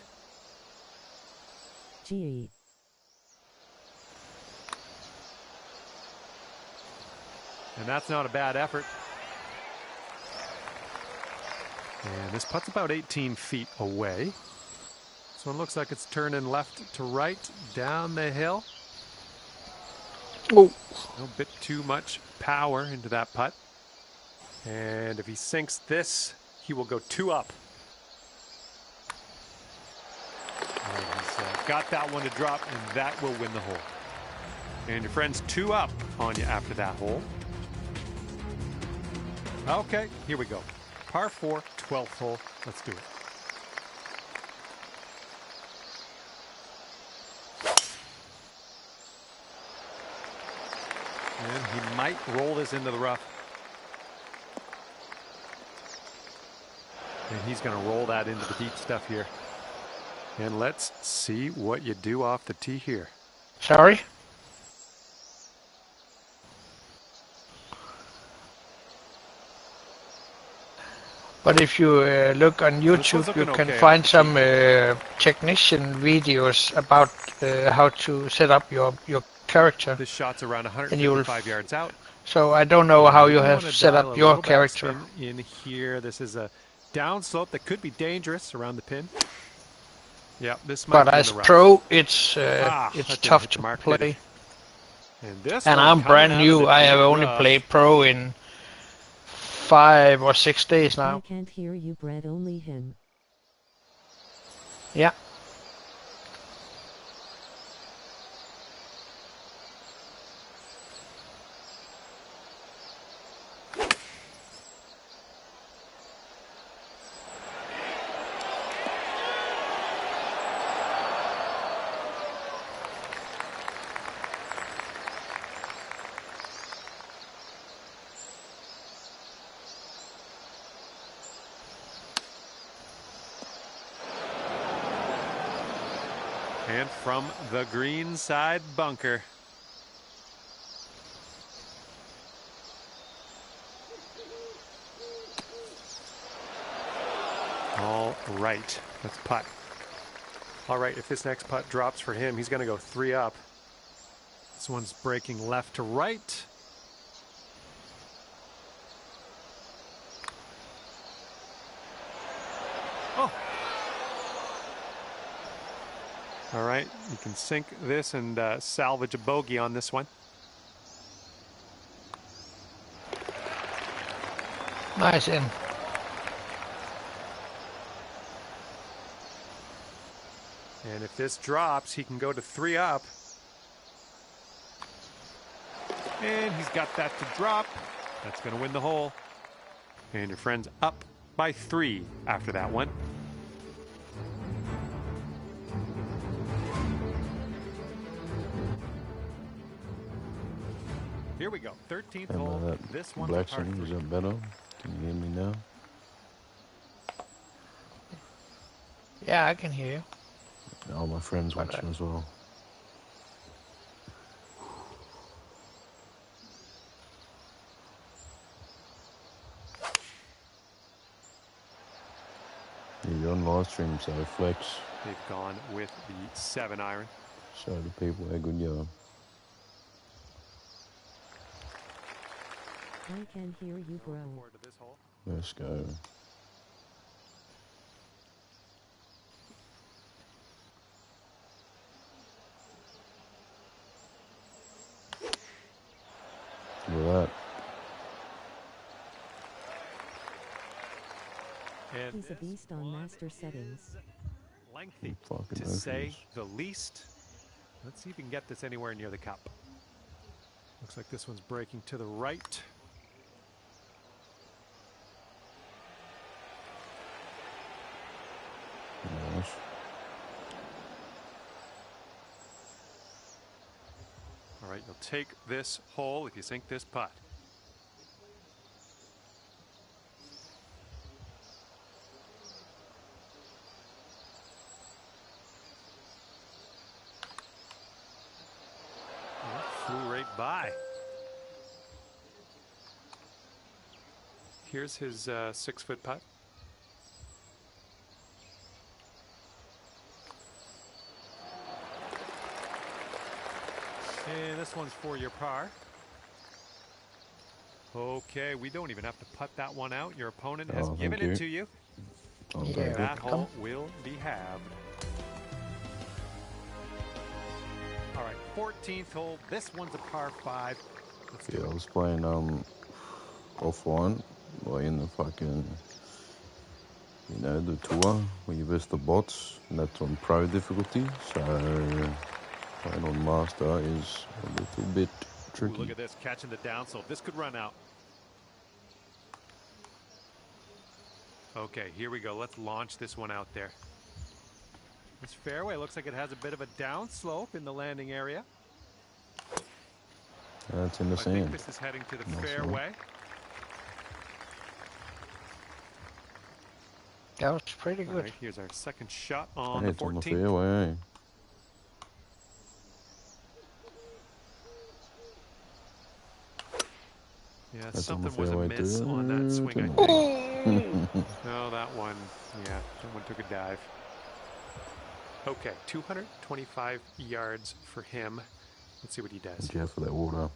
Gee. And that's not a bad effort. And this putt's about 18 feet away. This one looks like it's turning left to right down the hill. Oh. A bit too much power into that putt. And if he sinks this, he will go 2 up. He's got that one to drop, and that will win the hole. And your friend's 2 up on you after that hole. Okay, here we go. Par 4, 12th hole. Let's do it. And he might roll this into the rough. And he's going to roll that into the deep stuff here. And let's see what you do off the tee here. Sorry? But if you look on YouTube, you can find some technician videos about how to set up your character. This shot's around 155 yards out. So I don't know how you have set up your character. In here, this is a down slope that could be dangerous around the pin. Yeah, this might. But as pro, it's tough to play. And I'm brand new. I have only played pro in 5 or 6 days now. I can't hear you, Brett. Only him. Yeah. And from the green side bunker. All right, let's putt. All right, if this next putt drops for him, he's going to go 3 up. This one's breaking left to right. Oh. All right, you can sink this and salvage a bogey on this one. Nice in. And if this drops, he can go to 3 up. And he's got that to drop. That's going to win the hole. And your friend's up by 3 after that one. Here we go, 13th hole. This one's a par 3. Is that better? Can you hear me now? Yeah, I can hear you. All my friends watching as well. You're on live stream, so flex. They've gone with the 7-iron. Show the people how good you are. I can hear you, bro. Let's go. Look at that. He's a beast on master settings. Lengthy, to say the least. Let's see if we can get this anywhere near the cup. Looks like this one's breaking to the right. Nice. All right, you'll take this hole if you sink this putt. Flew right by. Here's his 6-foot putt. And this one's for your par. Okay, we don't even have to putt that one out. Your opponent has given it to you. Okay. That hole will be halved. right, 14th hole. This one's a par 5. Let's do Yeah, I it. was playing offline, like in the fucking, you know, the tour where you verse the bots, and that's on pro difficulty. So playing on master is a little bit Ooh, tricky. look at this, catching the downslope. This could run out. Okay, here we go. Let's launch this one out there. This fairway looks like it has a bit of a downslope in the landing area. That's in the I think sand. this is heading to the Nice one. fairway. That was pretty All good. right, here's our second shot on the It's on the 14th. fairway, eh? Yeah, That's on the something was fairway amiss too. on that swing, I think. No, that one, yeah, that one took a dive. Okay, 225 yards for him. Let's see what he does. Watch out for that water.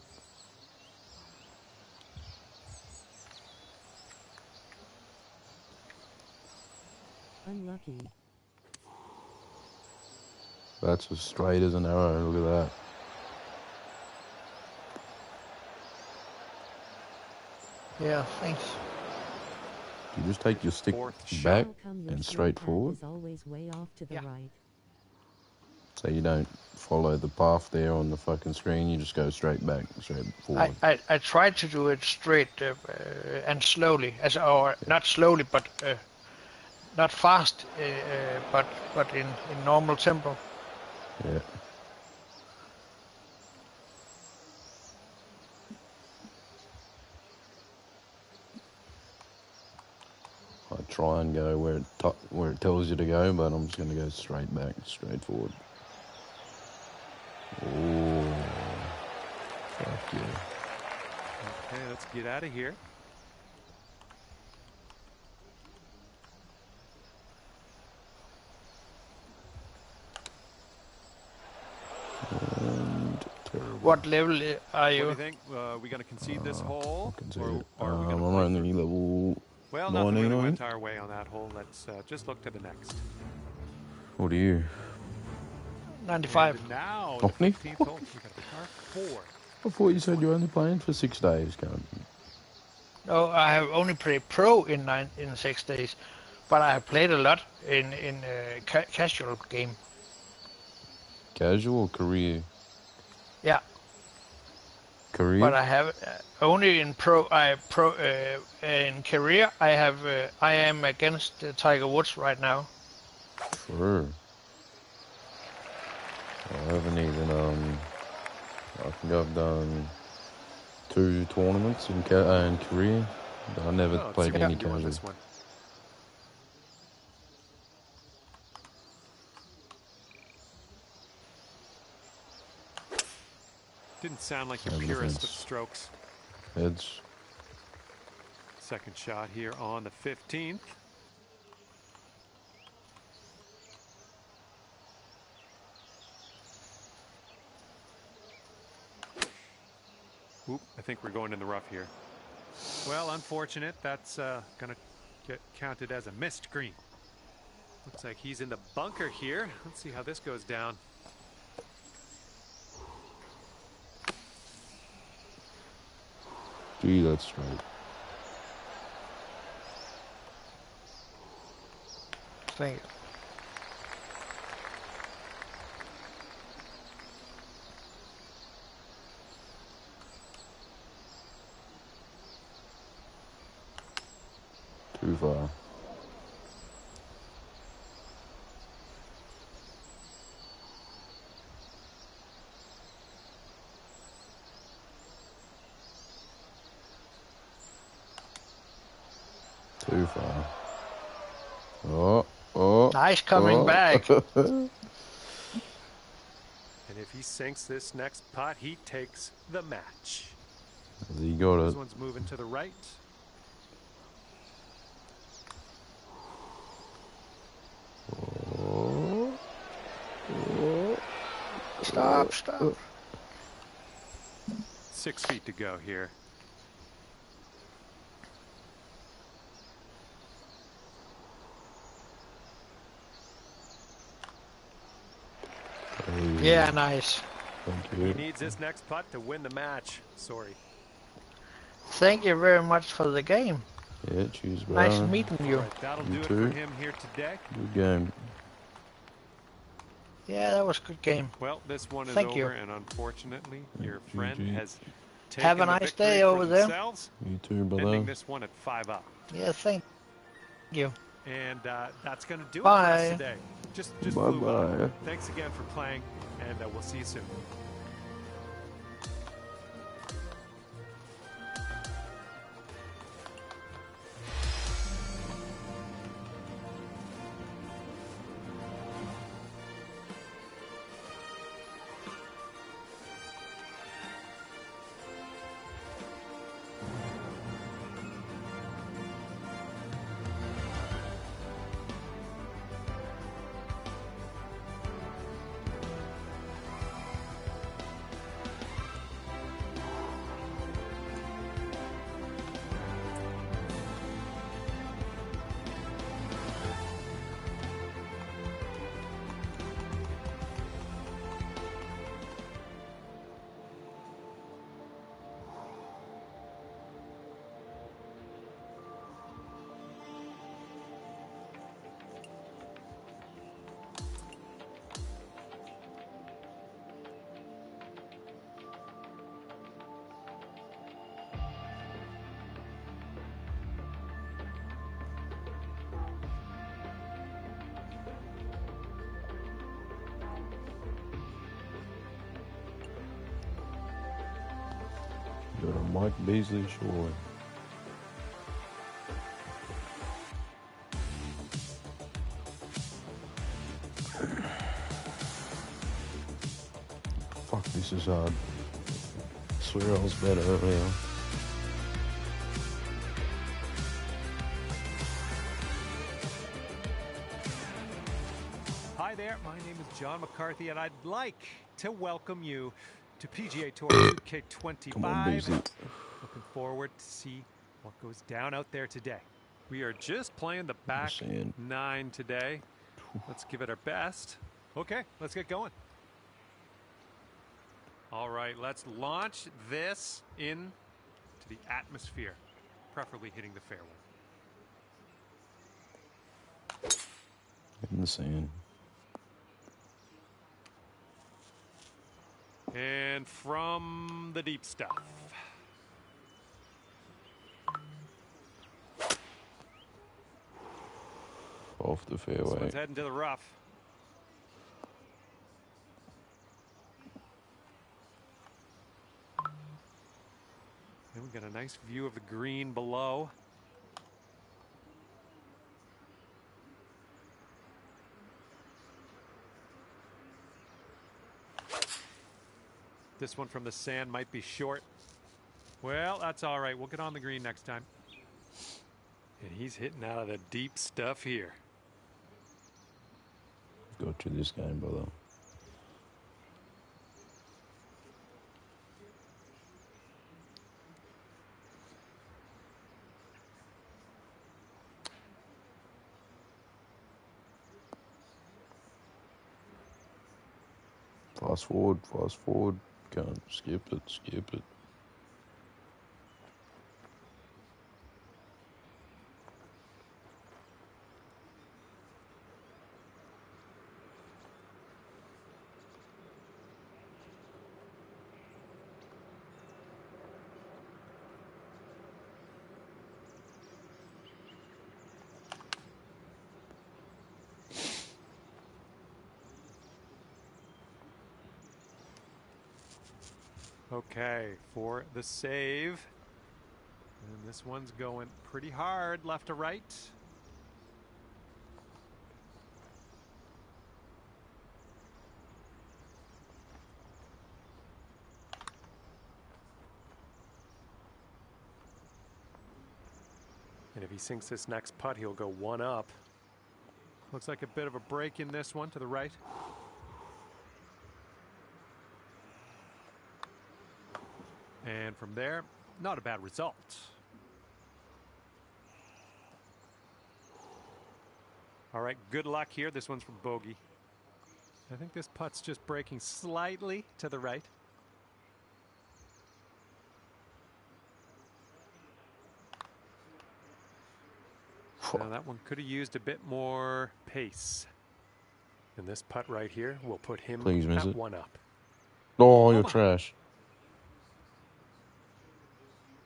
Unlucky. That's as straight as an arrow. Look at that. Yeah, thanks. You just take your stick Fourth shot. back How come your and swing straight path forward, is always way off to the right? so you don't follow the path there on the fucking screen. You just go straight back, straight forward. I tried to do it straight and slowly, or not slowly, but not fast, but in normal tempo. Yeah. I try and go where it tells you to go, but I'm just going to go straight back, straight forward. Oh, fuck yeah. Okay, let's get out of here. And terrible. What level are What do you? you think? We going to concede this hole? Concede Or it. are we going I'm to only level Well, nothing really 99. went our way on that hole. Let's just look to the next. What are you? 95. And now, Oh, the 15th hole. We got the par 4. I thought you said you're only playing for 6 days, cunt. No, I have only played pro in 6 days, but I have played a lot in casual game. Casual or career? Yeah, Career? but I have only in pro. In career. I have. I am against Tiger Woods right now. Sure. I haven't even, I think I've done 2 tournaments in career, but I never Oh, played let's see any what you do on casual. this one. Didn't sound like the Over the purest of fence. strokes. Heads. Second shot here on the 15th. Oop, I think we're going in the rough here. Well, unfortunate. That's going to get counted as a missed green. Looks like he's in the bunker here. Let's see how this goes down. Gee, that's straight. Thank you. Too far. Too far. Oh. Nice coming back. And if he sinks this next putt, he takes the match. He got This it. one's moving to the right. Stop. 6 feet to go here. Yeah, nice. Thank He you. needs this next putt to win the match. Sorry. Thank you very much for the game. Yeah, cheers, bro. Nice meeting All you. right, that'll You do it too. for him here today. Good game. Yeah, that was a good game. Well, this one is Thank you. over, and unfortunately, your friend GG. has Have taken a the nice victory day for over there. themselves, You too, brother. ending this one at 5-up. Yeah, thank you. And that's going to do it for us Bye. today. Just flew Bye-bye. by. Thanks again for playing, and we'll see you soon. You're a Mike Beasley Shore. Fuck, this is hard. I swear I was better earlier. Hi there, my name is John McCarthy, and I'd like to welcome you to PGA Tour Come on, 2K25. Beasley. Looking forward to see what goes down out there today. We are just playing the back saying. 9 today. Let's give it our best. Okay, let's get going. All right, let's launch this into the atmosphere, preferably hitting the fairway. In the sand. And from the deep stuff. Off the This fairway. one's heading to the rough. And we got a nice view of the green below. This one from the sand might be short. Well, that's all right. We'll get on the green next time. And he's hitting out of the deep stuff here. Go to this game, brother. Fast forward. Can't skip it. Okay, for the save. And this one's going pretty hard left to right. And if he sinks this next putt, he'll go 1-up. Looks like a bit of a break in this one to the right. And from there, not a bad result. All right, good luck here. This one's from bogey. I think this putt's just breaking slightly to the right. Now that one could have used a bit more pace. And this putt right here will put him at 1 up. Oh, you're trash.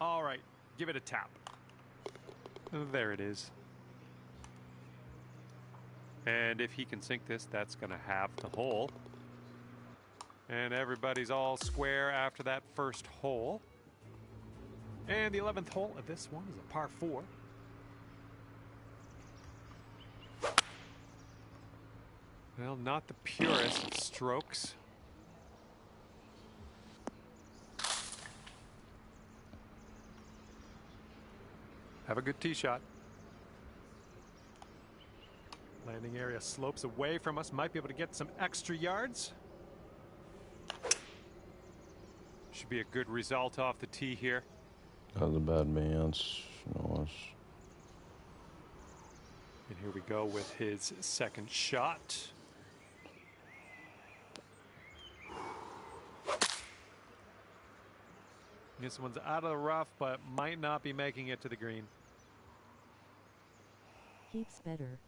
All right, give it a tap. There it is. And if he can sink this, that's going to have the hole. And everybody's all square after that first hole. And the 11th hole of this one is a par 4. Well, not the purest of strokes. Have a good tee shot. Landing area slopes away from us. Might be able to get some extra yards. Should be a good result off the tee here. That's a bad bounce. Nice. And here we go with his second shot. This one's out of the rough, but might not be making it to the green. Keeps better.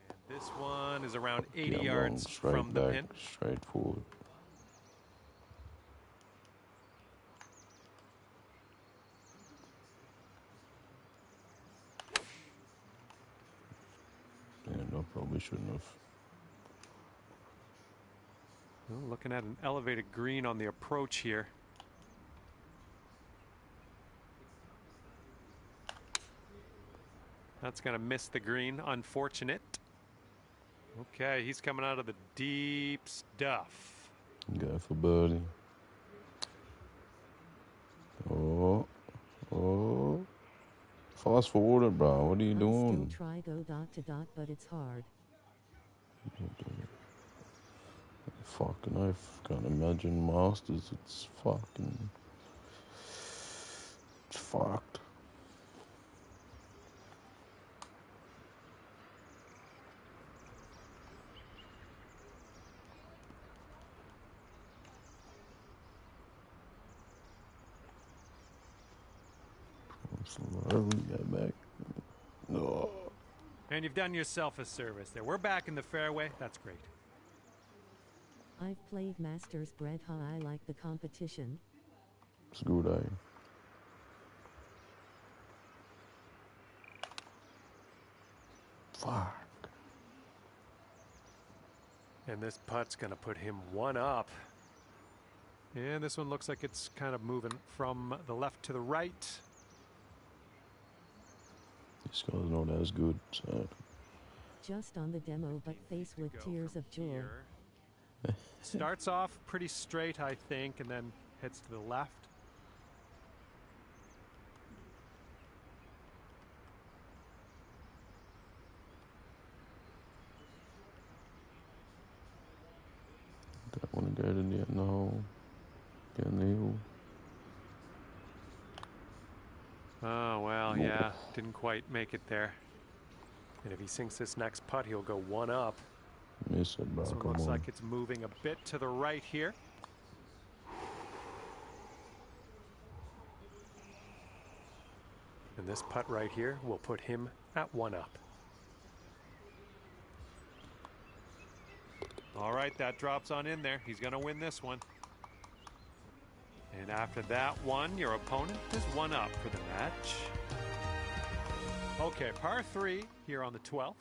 And this one is around 80 I'm yards straight from the back, pin. straight forward. And I probably shouldn't have. Well, looking at an elevated green on the approach here. That's going to miss the green. Unfortunate. Okay, he's coming out of the deep stuff. Go for birdie. Oh. Fast forward it, bro. What are you doing? Still try go dot to dot, but it's hard. Fucking, I can't imagine Masters. It's fucking. It's fucked. Slowly get back. No. And you've done yourself a service there. We're back in the fairway. That's great. I've played Masters, Brett. How I like the competition. It's good, eh? Fuck. And this putt's going to put him 1 up. And this one looks like it's kind of moving from the left to the right. This guy's not as good, so. Just on the demo, but face with tears of joy. Starts off pretty straight, I think, and then heads to the left. Don't want to go to the end of the hole. Get in the hill. Oh, well, yeah. Didn't quite make it there. And if he sinks this next putt, he'll go 1 up. Miss it, bro. So it Come looks on. like it's moving a bit to the right here. And this putt right here will put him at 1 up. All right, that drops on in there. He's going to win this one. And after that one, your opponent is 1 up for the match. Okay, par 3 here on the 12th.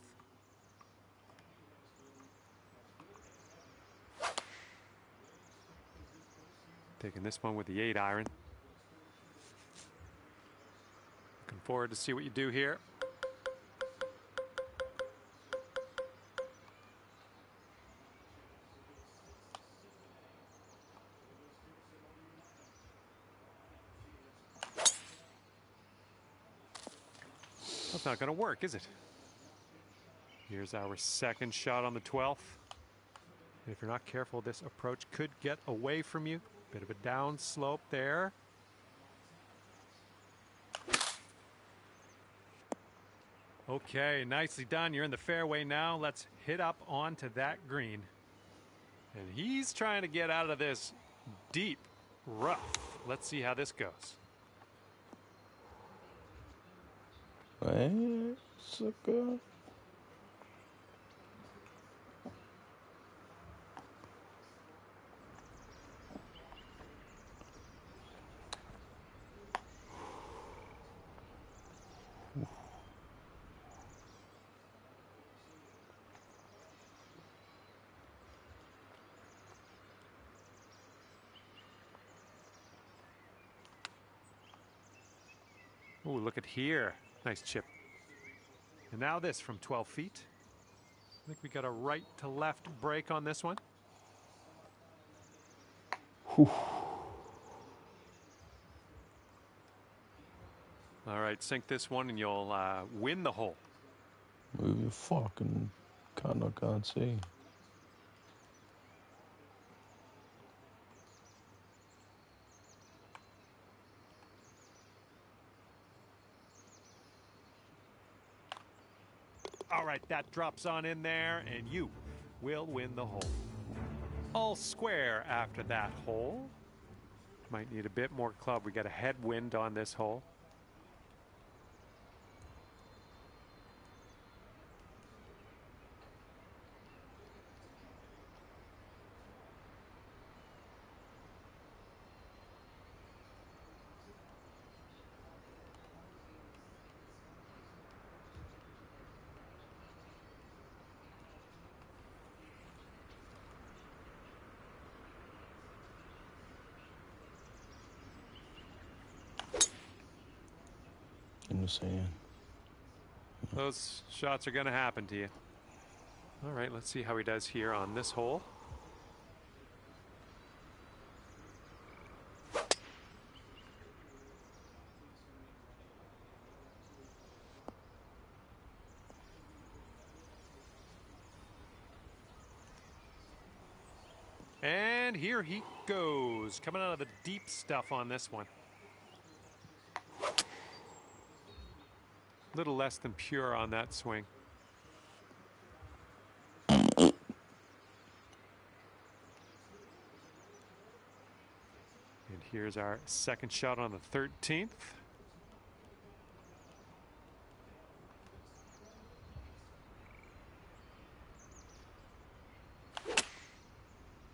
Taking this one with the 8-iron. Looking forward to see what you do here. That's not going to work, is it? Here's our second shot on the 12th. And if you're not careful, this approach could get away from you. Bit of a down slope there. Okay, nicely done. You're in the fairway now. Let's hit up onto that green. And he's trying to get out of this deep rough. Let's see how this goes. Hey, sucker. Oh, look at here. Nice chip. And now this from 12 feet. I think we got a right to left break on this one. Whew. All right, sink this one and you'll win the hole. Move your fucking cunt, I can't see. All right, that drops on in there, and you will win the hole. All square after that hole. Might need a bit more club. We got a headwind on this hole. In the sand. Those shots are going to happen to you. All right, let's see how he does here on this hole. And here he goes, coming out of the deep stuff on this one. Little less than pure on that swing. And here's our second shot on the 13th.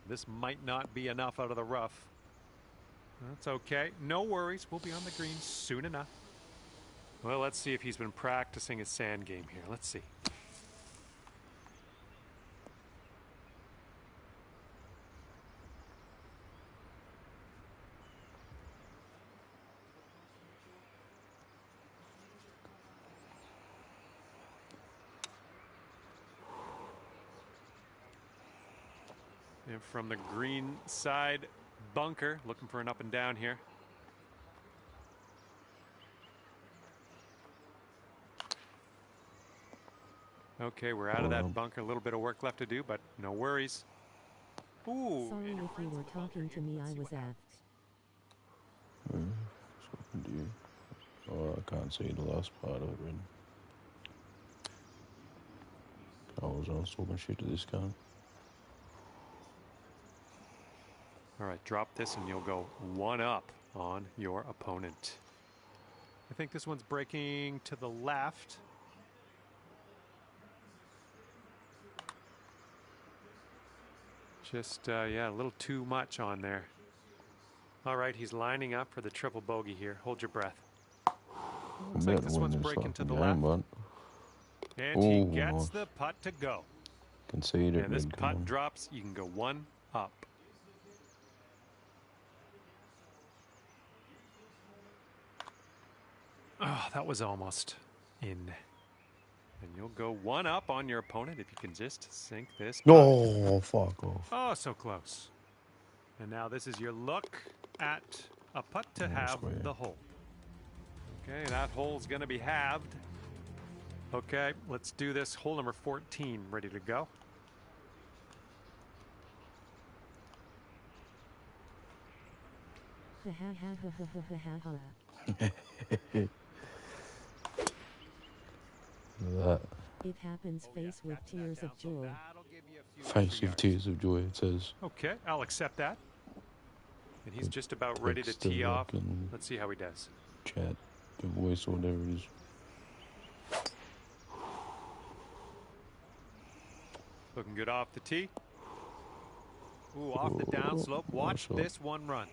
This might not be enough out of the rough. That's okay. No worries. We'll be on the green soon enough. Well, let's see if he's been practicing his sand game here. Let's see. And from the green side bunker, looking for an up and down here. Okay, we're out of that bunker. A little bit of work left to do, but no worries. Ooh. Sorry if you were talking to me, I was aft. Talking to you. Oh, I can't see the last part of it, Red. I was talking shit to this guy. All right, drop this and you'll go one up on your opponent. I think this one's breaking to the left. Just, yeah, a little too much on there. All right, he's lining up for the triple bogey here. Hold your breath. Looks like this one's breaking to the left. And he gets the putt to go. Concede it, and this putt drops, you can go one up. Oh, that was almost in. And you'll go one up on your opponent if you can just sink this putt. Oh, fuck off. Oh, so close. And now this is your look at a putt to have the hole. Okay, that hole's going to be halved. Okay, let's do this. Hole number 14, ready to go. That. It happens face with tears of joy. Face of tears of joy, it says. Okay, I'll accept that. And he's Good just about ready to text to tee off. fucking Let's see how he does. Chat, the voice, or whatever it is. Looking good off the tee. Ooh, off the downslope. Watch this one run.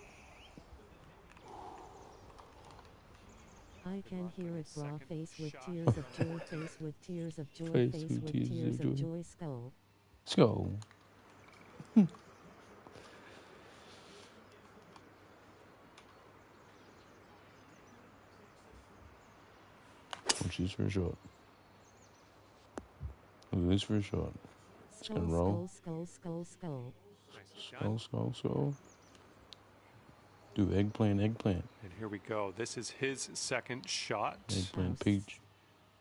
I can hear it, raw face with tears of joy, face with tears of joy, face with tears of joy, skull. Skull. Watch this for a shot. Look at this for a shot. It's gonna roll. Skull, skull, skull. Skull, skull, skull. Do eggplant, eggplant. And here we go. This is his second shot. Eggplant peach.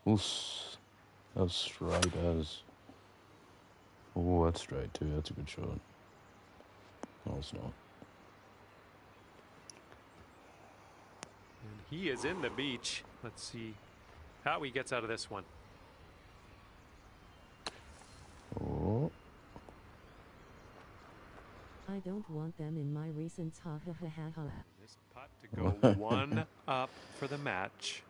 Oof. That's straight as. Oh, that's straight too. That's a good shot. No, it's not. And he is in the beach. Let's see how he gets out of this one. Oh. I don't want them in my recent ha ha ha ha ha. This putt to go one up for the match.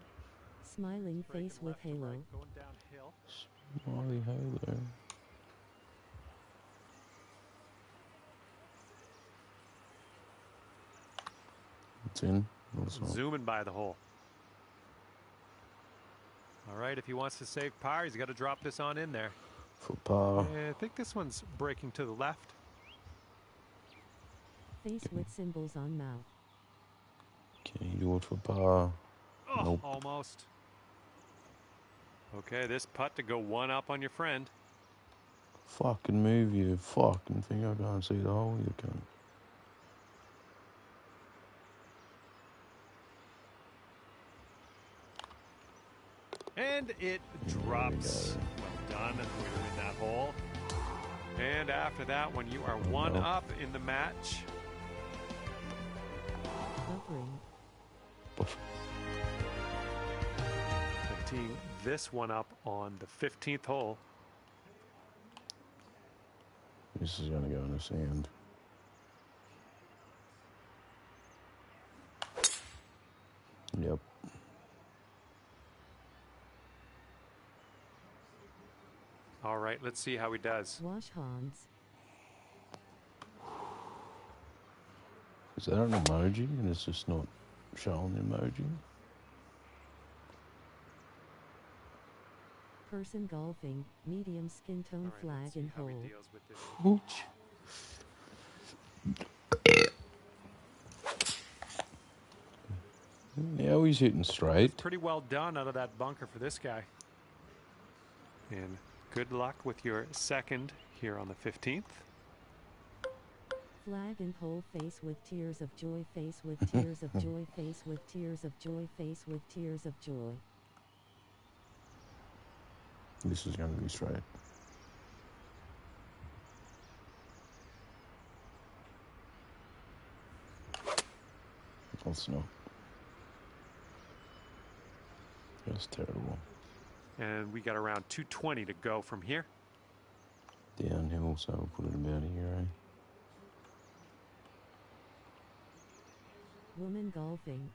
Smiling face with halo. Right, going downhill. Smiley halo. It's in. No, it's not. Zooming by the hole. All right, if he wants to save par, he's got to drop this on in there. For par. I think this one's breaking to the left. Face with symbols on mouth. Can you do it for par? Oh, Nope. almost. Okay, this putt to go one up on your friend. Fucking move, you fucking thing. I can't see the hole, you can. And it drops. Well done. We're in that hole. And after that, when you are one up in the match, Buffering. teeing this one up on the 15th hole. This is gonna go in the sand. Yep. All right, let's see how he does. Wash Hans. Is that an emoji and it's just not showing the emoji? Person golfing. Medium skin tone All right, flag let's see in how he hole. deals with this beach. Now he's hitting straight. Pretty well done out of that bunker for this guy. And good luck with your second here on the 15th. Flag in hole, face with tears of joy, face with tears of joy, face with tears of joy, face with tears of joy. This is going to be straight. It's not. That's terrible. And we got around 220 to go from here. Downhill, so we'll put it about here, eh? Woman golfing.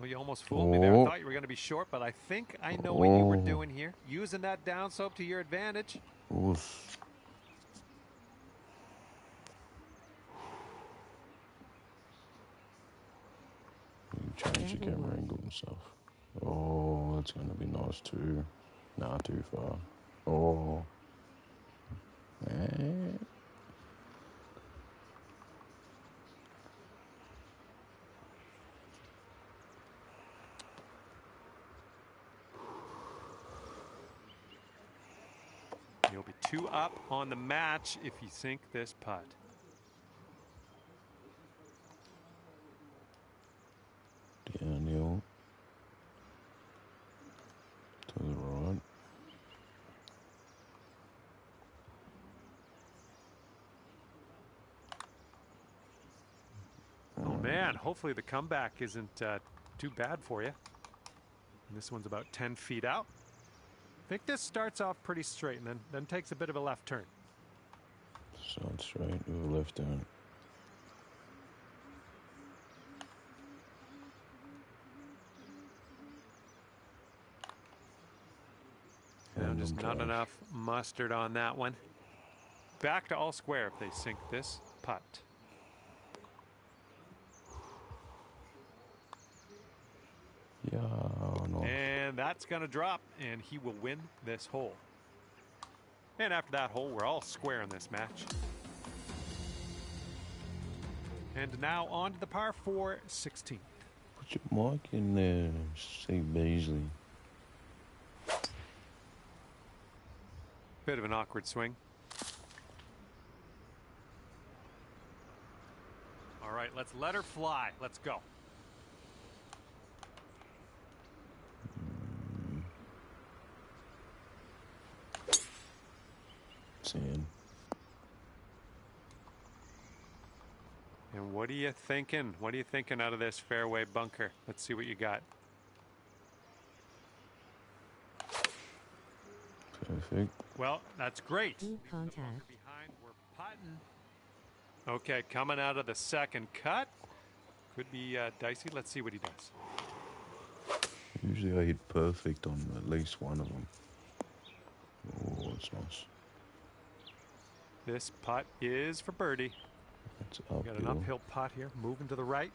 Well, you almost fooled me there. I thought you were going to be short, but I think I know what you were doing here. Using that downslope to your advantage. Oof. Change the camera angle and stuff. Oh, that's going to be nice too. Nah, too far. Oh. You'll be 2 up on the match if you sink this putt. Downhill. To the right. Oh man, hopefully the comeback isn't too bad for you. And this one's about 10 feet out. think this starts off pretty straight and then takes a bit of a left turn. So straight with a left turn. Now just not enough mustard on that one. Back to all square if they sink this putt. Yeah, no. And that's going to drop, and he will win this hole. And after that hole, we're all square in this match. And now on to the par 4 16th. Put your mark in there, say Beasley. Bit of an awkward swing. All right, let's let her fly. Let's go. Sand. And what are you thinking? What are you thinking out of this fairway bunker? Let's see what you got. Perfect. Well, that's great. Contact. Behind, we're putting. Okay, coming out of the second cut. Could be dicey. Let's see what he does. Usually I hit perfect on at least one of them. Oh, it's nice. This putt is for birdie. It's Got an uphill putt here, moving to the right.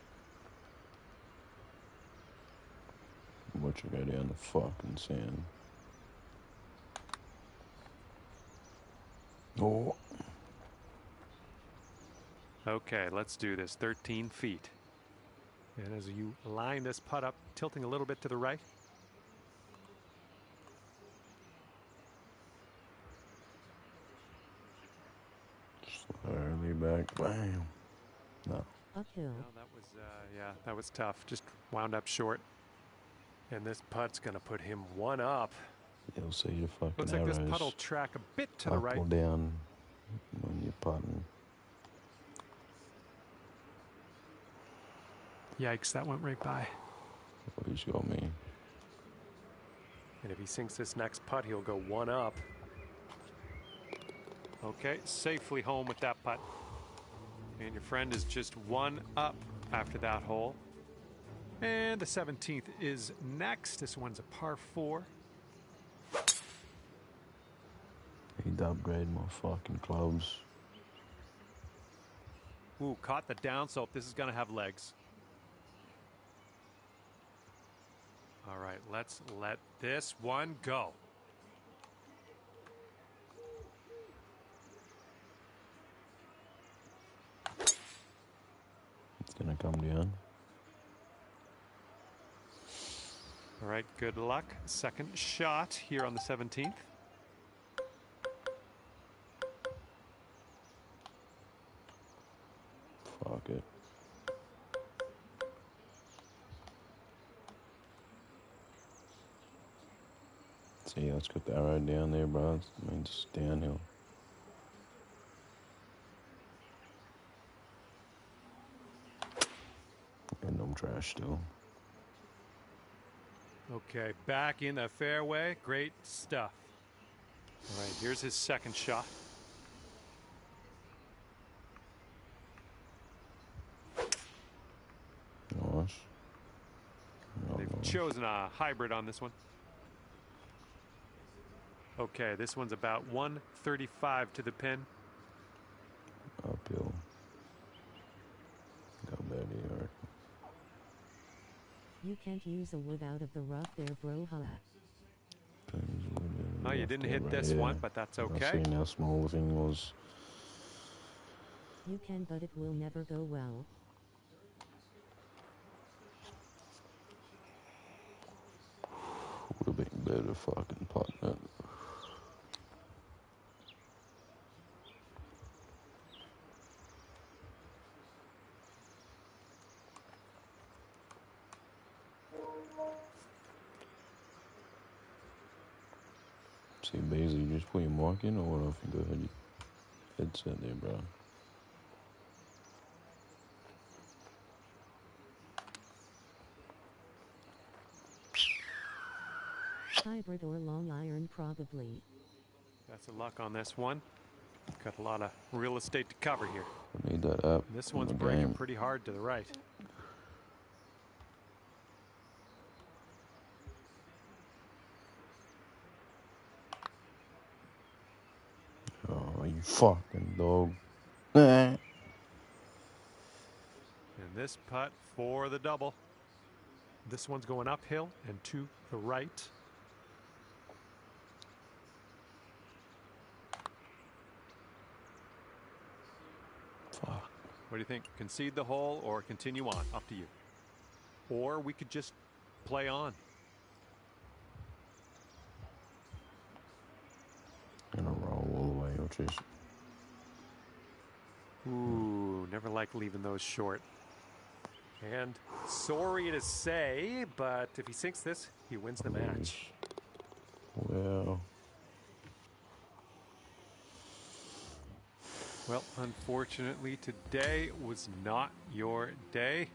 Watch it go down the fucking sand. Oh. Okay, let's do this. 13 feet. And as you line this putt up, tilting a little bit to the right. Slowly back, bam. No. Uphill. No, that was, yeah, that was tough. Just wound up short. And this putt's going to put him one up. You'll see your fucking Looks like arrows this putt will track a bit to the up right. or down when you're putting. Yikes, that went right by. Oh, he's got me. And if he sinks this next putt, he'll go one up. Okay, safely home with that putt. And your friend is just one up after that hole. And the 17th is next. This one's a par 4. He'd upgrade my fucking clubs. Ooh, caught the downslope. This is going to have legs. All right, let's let this one go. It's gonna come down. All right, good luck. Second shot here on the 17th. Fuck it. See, let's got the arrow down there, bro. It means it's downhill. And I'm trash still. Okay, back in the fairway. Great stuff. All right, here's his second shot. Nice. They've chosen a hybrid on this one. Okay, this one's about 135 to the pin. Uphill. Go better, I reckon. You can't use a wood out of the rough there, bro. Huh? Oh, you didn't hit this one, but that's okay. I seen how small the thing was. You can, but it will never go well. Would have been better fucking putting it. See, Beasley, you just put your mic in, or what? I think I heard your headset there, bro. Hi hybrid or long iron probably. Best of luck on this one. Got a lot of real estate to cover here. I need that up. This in one's the breaking game. pretty hard to the right. Oh, you fucking dog. And this putt for the double. This one's going uphill and to the right. Fuck. What do you think? Concede the hole or continue on? Up to you. Or we could just play on. Gonna roll all the way, which is. Ooh, never like leaving those short. And sorry to say, but if he sinks this, he wins the match. Well. Well, unfortunately, today was not your day.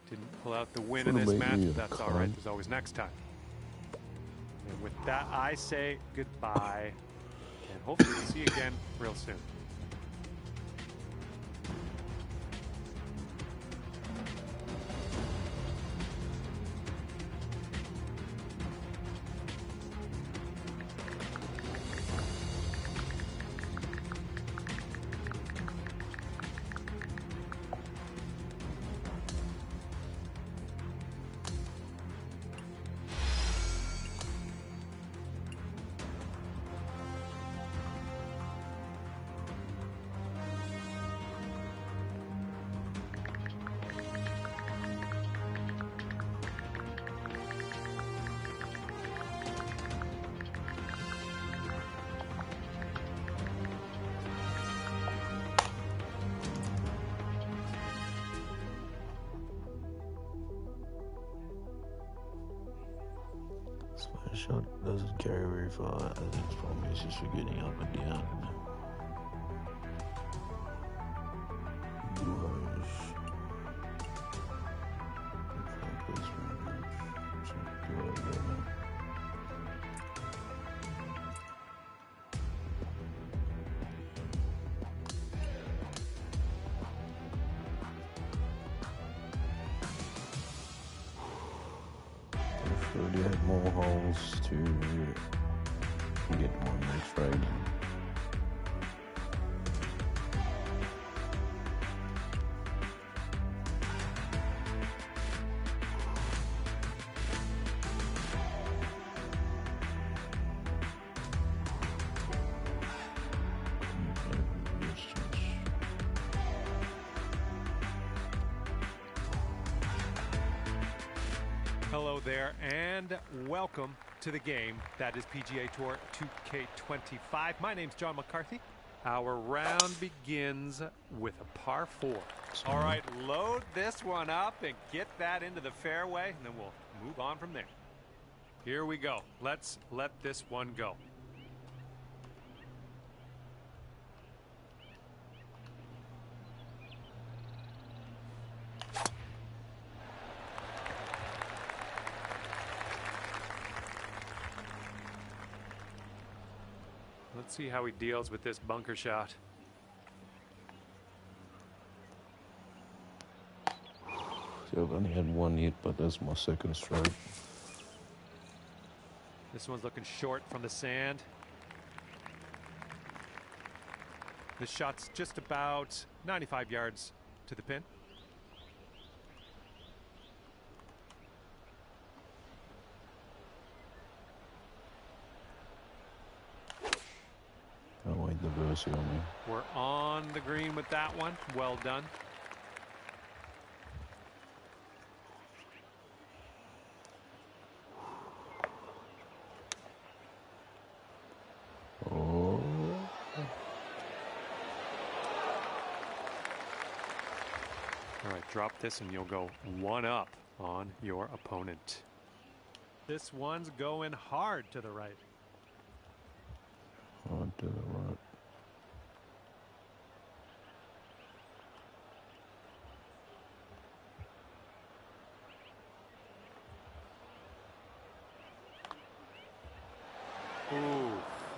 Didn't pull out the win in this match, but that's all right. There's always next time. And with that, I say goodbye. And hopefully we'll see you again real soon. My shot doesn't carry very far. I think it's probably just for getting up and down. They had more holes to get one next right. Hello there, and welcome to the game that is PGA Tour 2K25. My name's John McCarthy. Our round begins with a par 4. All right, load this one up and get that into the fairway, and then we'll move on from there. Here we go. Let's let this one go. Let's see how he deals with this bunker shot. So I've only had one hit, but that's my second stroke. This one's looking short from the sand. This shot's just about 95 yards to the pin. Oh wait, the Versi on me. We're on the green with that one. Well done. Oh. All right, drop this and you'll go one up on your opponent. This one's going hard to the right. On to the right.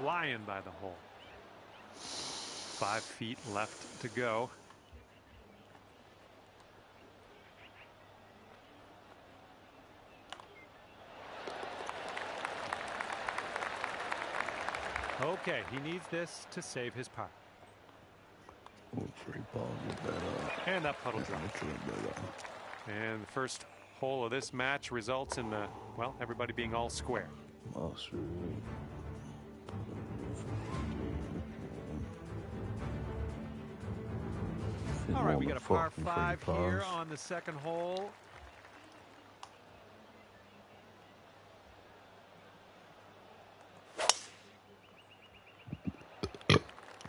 flying by the hole. 5 feet left to go. Okay, he needs this to save his par. And that puddle dropped. And the first hole of this match results in the, well, everybody being all square. All right, we got a par 5 here on the second hole.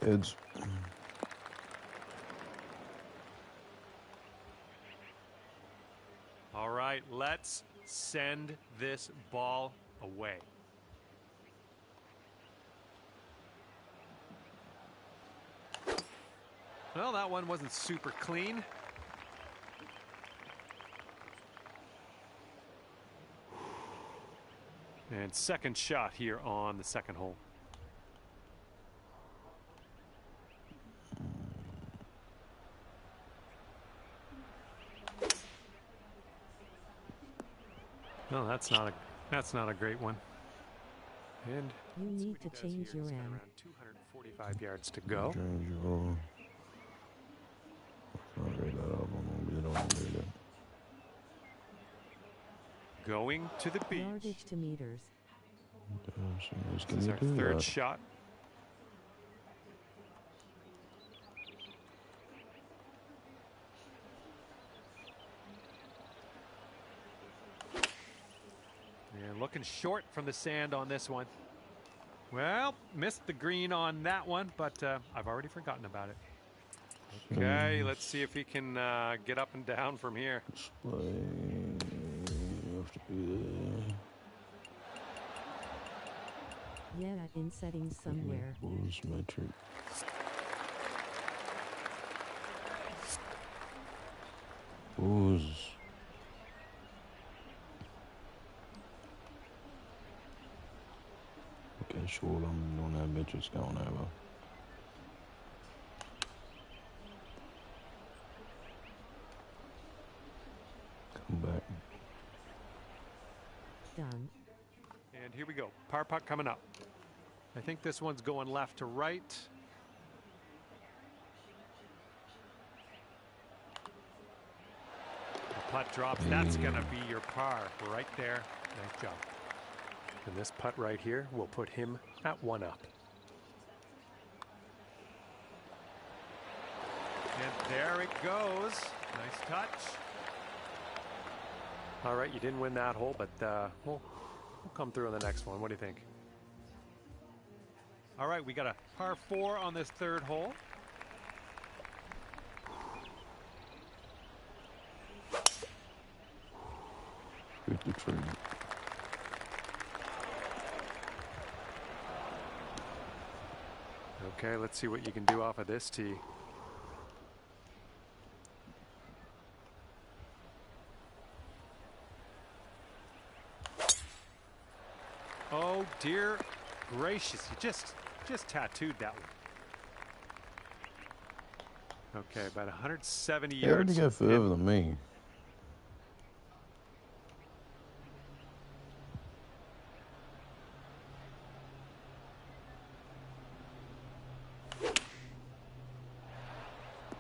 Heads. All right, let's send this ball away. Well, that one wasn't super clean. And second shot here on the second hole. No, that's not a great one. And you need to change your around 245 yards to go. Going to the beach. Yardage to meters. This is our third shot. And looking short from the sand on this one. Well, missed the green on that one, but I've already forgotten about it. Okay, let's see if he can get up and down from here. Yeah, in settings somewhere. metric. Booze. Okay, sure, I'm doing that metrics going over. Come back. Done. And here we go. Par putt coming up. I think this one's going left to right. The putt drops. That's going to be your par right there. Nice job. And this putt right here will put him at 1 up. And there it goes. Nice touch. All right, you didn't win that hole, but we'll come through on the next one. What do you think? All right, we got a par 4 on this third hole. Hit the tree. Okay, let's see what you can do off of this tee. Oh dear gracious, you just tattooed that one. Okay, about 170 yards. You already go further than me.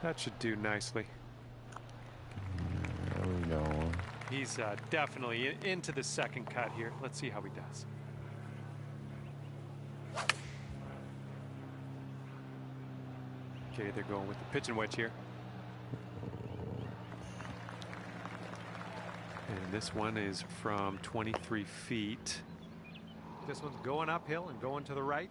That should do nicely. There we go. He's definitely into the second cut here. Let's see how he does. Okay, they're going with the pitching wedge here. And this one is from 23 feet. This one's going uphill and going to the right.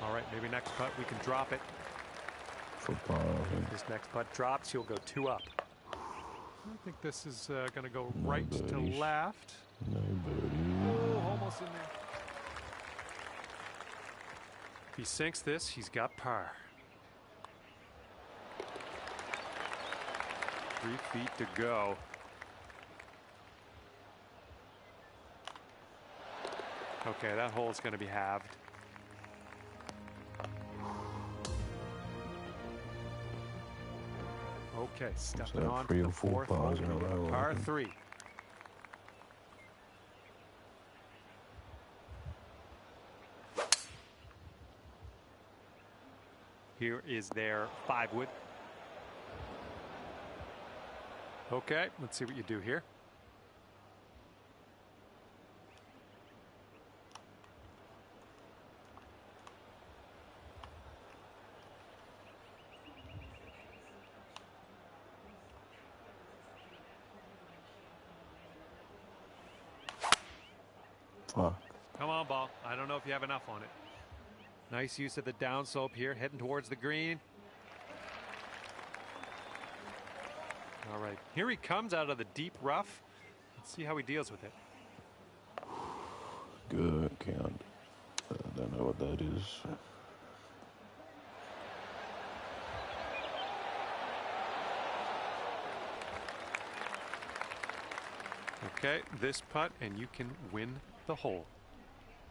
All right, maybe next putt we can drop it. If this next putt drops, he'll go 2 up. I think this is going to go right to left. No birdie. Oh, almost in there. If he sinks this, he's got par. 3 feet to go. Okay, that hole's going to be halved. Okay, stepping that on 3 to or the 4 fourth hole, bars in a row, I par reckon. 3. Here is their 5-wood. Okay, let's see what you do here. Fuck. Come on, ball. I don't know if you have enough on it. Nice use of the downslope here, heading towards the green. All right, here he comes out of the deep rough. Let's see how he deals with it. Good, can't. I don't know what that is. Okay, this putt, and you can win the hole.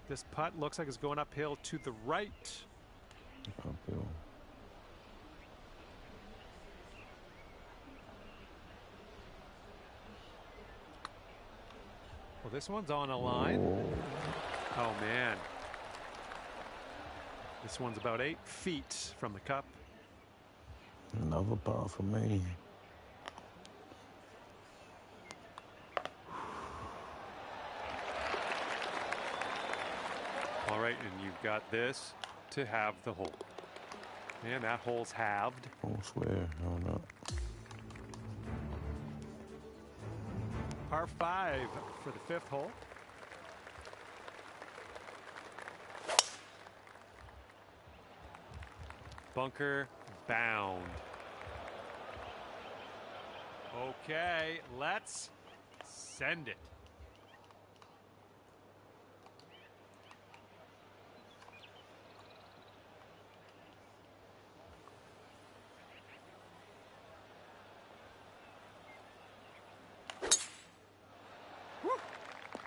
This putt looks like it's going uphill to the right. Uphill. Well, this one's on a line. Oh, man. This one's about 8 feet from the cup. Another par for me. All right, and you've got this to have the hole. And that hole's halved. I swear, oh no. Par 5 for the 5th hole. Bunker bound. Okay, let's send it.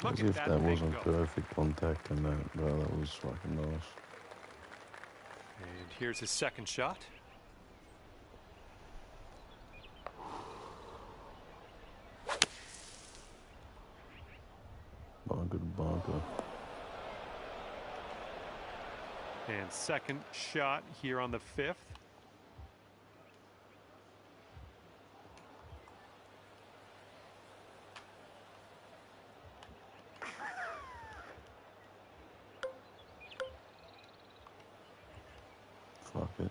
Look As at if that thing wasn't go. perfect contact and that, well, that was fucking nice. And here's his second shot. Bunker to bunker. And second shot here on the 5th. Fuck it.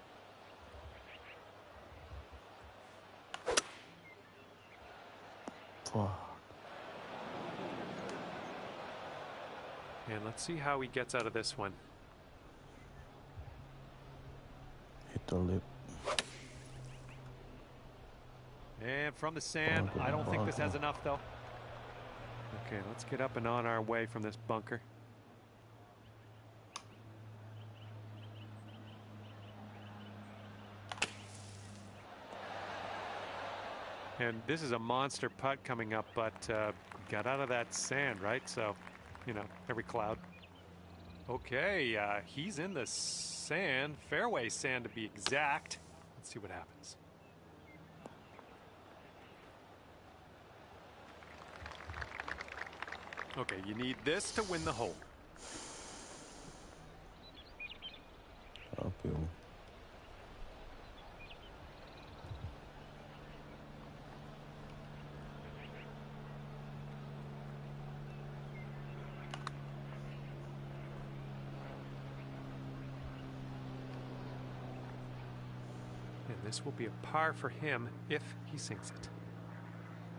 Fuck. And let's see how he gets out of this one. Hit the lip. And from the sand, I don't think this has enough though. Okay, let's get up and on our way from this bunker. And this is a monster putt coming up, but got out of that sand, right? So, you know, every cloud. Okay, he's in the sand, fairway sand to be exact. Let's see what happens. Okay, you need this to win the hole. Uphill. And this will be a par for him if he sinks it.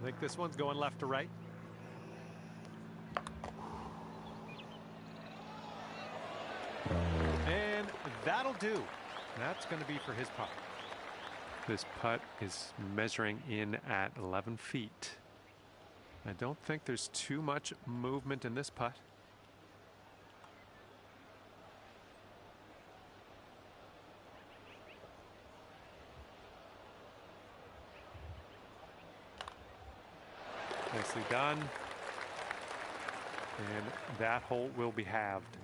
I think this one's going left to right. And that'll do. That's going to be for his putt. This putt is measuring in at 11 feet. I don't think there's too much movement in this putt. Nicely done. And that hole will be halved.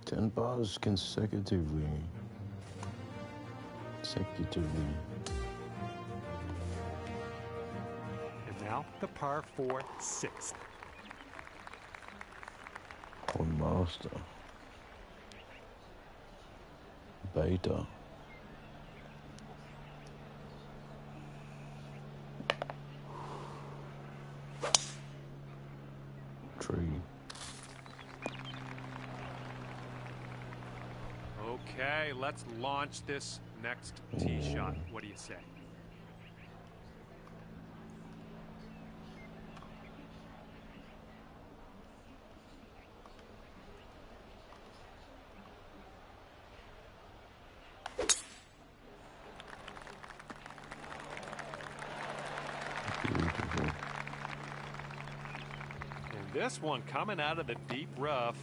10 bars consecutively. And now the par 4 sixth. On master. Beta. Tree. Okay, let's launch this next tee shot. What do you say? Beautiful. And this one coming out of the deep rough.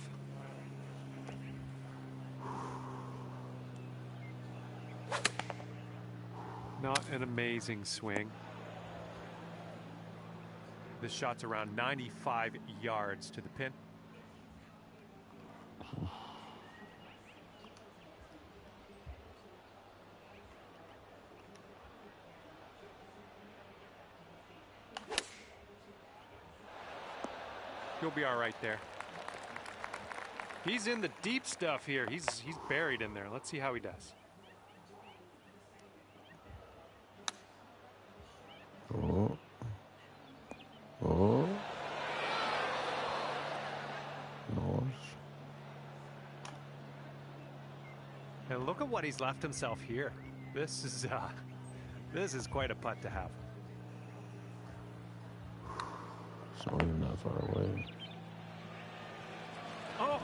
Not an amazing swing. This shot's around 95 yards to the pin. He'll be all right there. He's in the deep stuff here. He's buried in there. Let's see how he does. Oh. Oh. Nice. And look at what he's left himself here. This is quite a putt to have. It's not even that far away. Oh!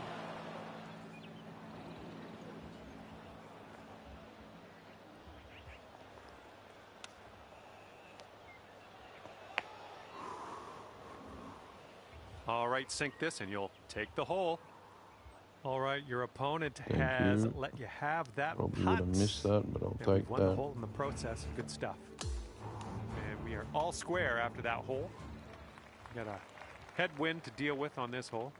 All right, sink this and you'll take the hole. All right, your opponent has let you have that Probably putt. would have missed that, but I'll And take we won the that. hole in the process. Good stuff. And we are all square after that hole. Got a headwind to deal with on this hole.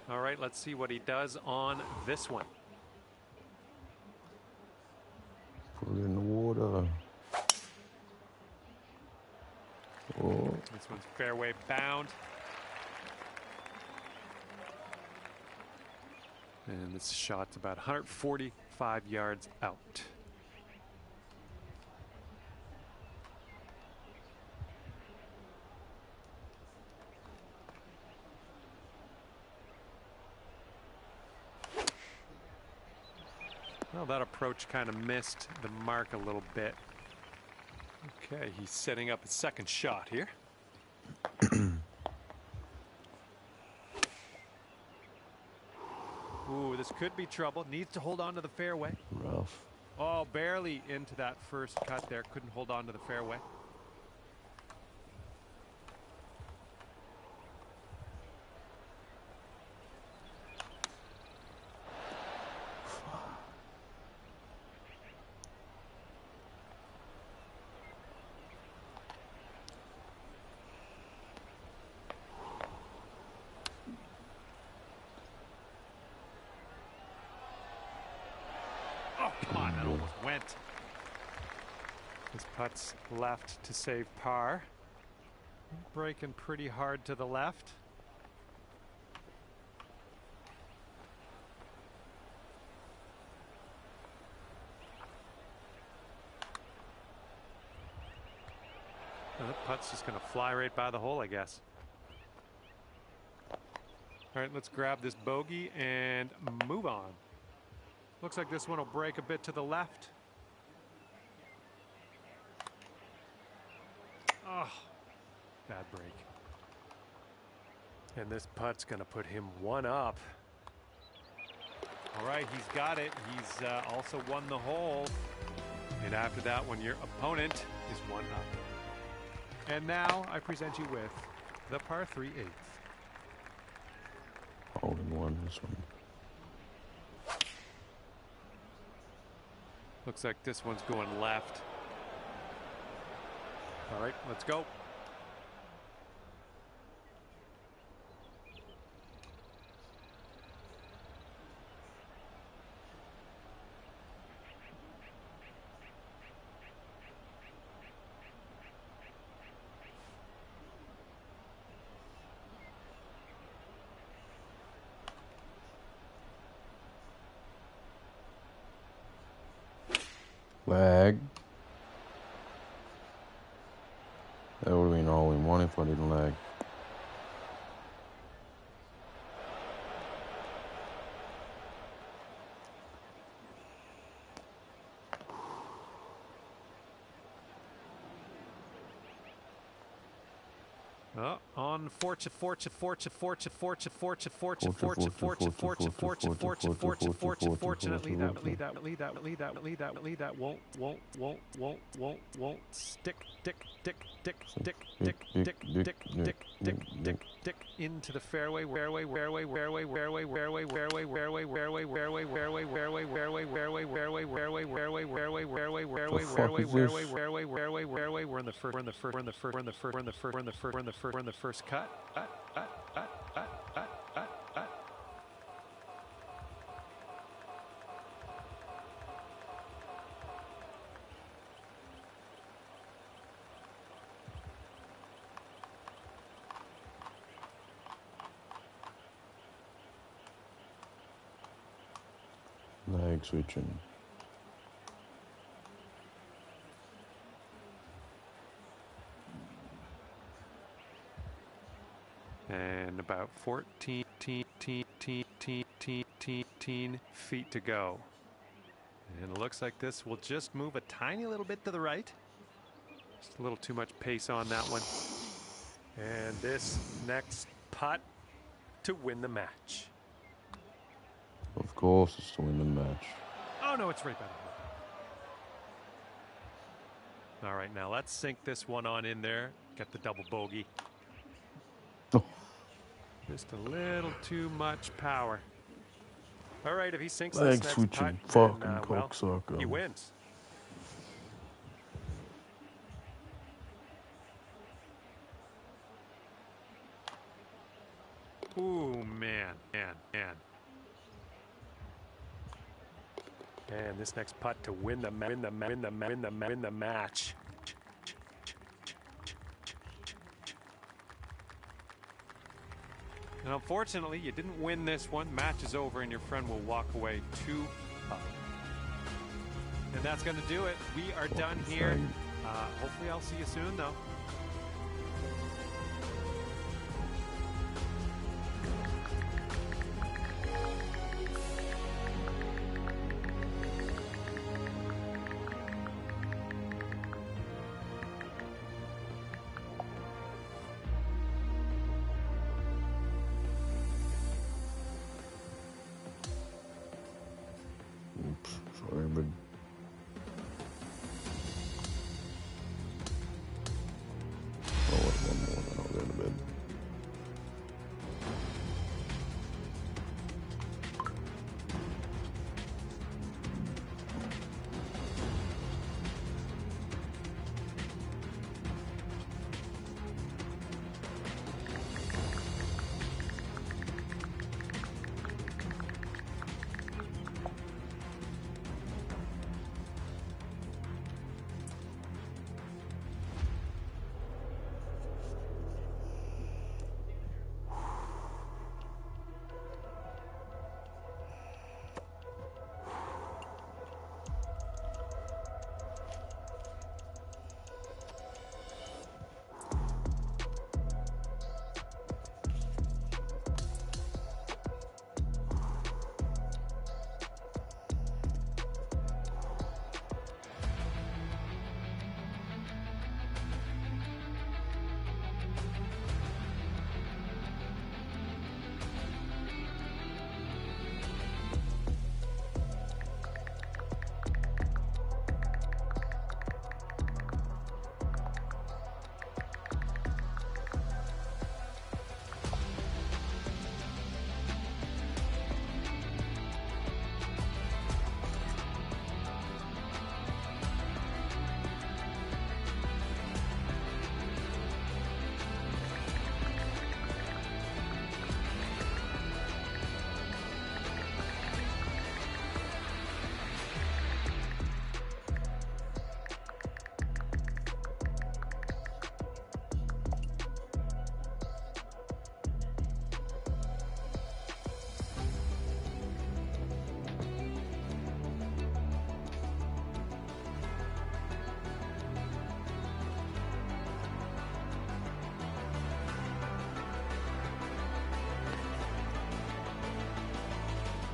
All right, let's see what he does on this one. Put it in the water. Oh. This one's fairway bound. And this shot's about 145 yards out. Well, that approach kind of missed the mark a little bit. Okay, he's setting up his second shot here. Ooh, this could be trouble. Needs to hold on to the fairway. Rough. Oh, barely into that first cut there. Couldn't hold on to the fairway. Oh, come on, that almost went. His putt's left to save par. Breaking pretty hard to the left. Well, that putt's just going to fly right by the hole, I guess. All right, let's grab this bogey and move on. Looks like this one will break a bit to the left. Oh, bad break. And this putt's going to put him one up. All right, he's got it. He's also won the hole. And after that one, your opponent is 1 up. And now I present you with the par 3 eighth. Hole in one, this one. Looks like this one's going left. All right, let's go. Lag. That would have been all in one if I didn't lag. On unfortunately that won't stick into the fairway we're in the first cut. Lag switching. And about 14 feet to go. And it looks like this will just move a tiny little bit to the right. Just a little too much pace on that one. And this next putt to win the match. Of course, it's to win the match. Oh, no, it's right by the hole. All right, now let's sink this one on in there. Get the double bogey. Oh. Just a little too much power. All right, if he sinks Lag this next switching, putt, fucking cocksucker. he wins. Ooh, man. And this next putt to win the match. And unfortunately, you didn't win this one. Match is over, and your friend will walk away 2 up. And that's going to do it. We are done here. Hopefully, I'll see you soon, though. Sorry, but one more, then I'll go to bed.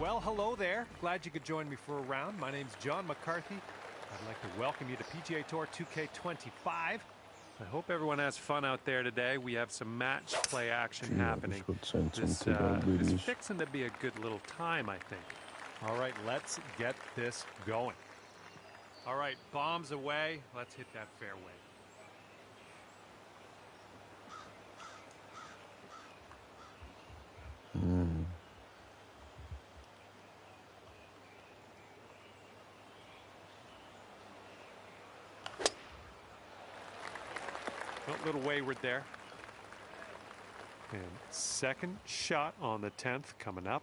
Well, hello there. Glad you could join me for a round. My name's John McCarthy. I'd like to welcome you to PGA Tour 2K25. I hope everyone has fun out there today. We have some match play action happening. This is fixing to be a good little time, I think. All right, let's get this going. All right, bombs away. Let's hit that fairway. A little wayward there. And second shot on the 10th coming up.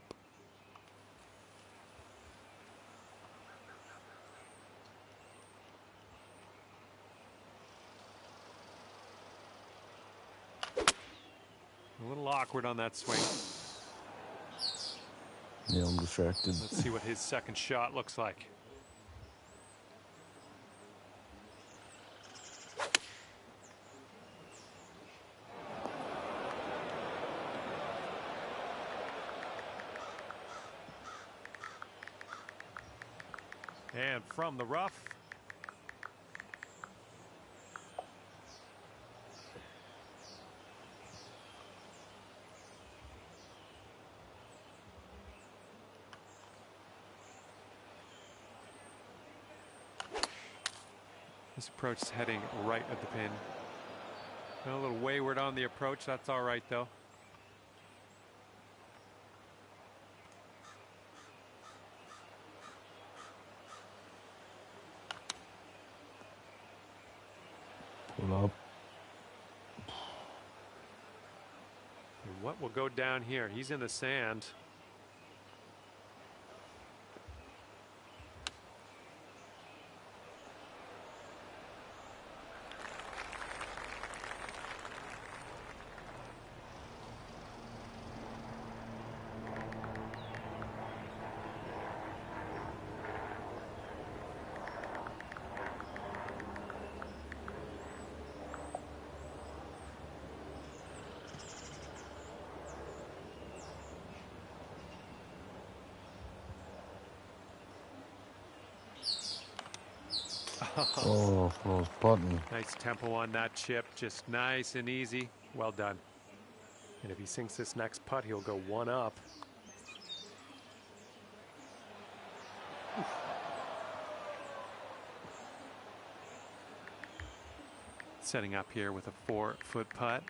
A little awkward on that swing. Yeah, I'm distracted. Let's see what his second shot looks like. And from the rough. This approach is heading right at the pin. A little wayward on the approach. That's all right, though. Pull up. And what will go down here? He's in the sand. Oh, close button. Nice tempo on that chip, just nice and easy. Well done. And if he sinks this next putt, he'll go one up. Setting up here with a 4-foot putt.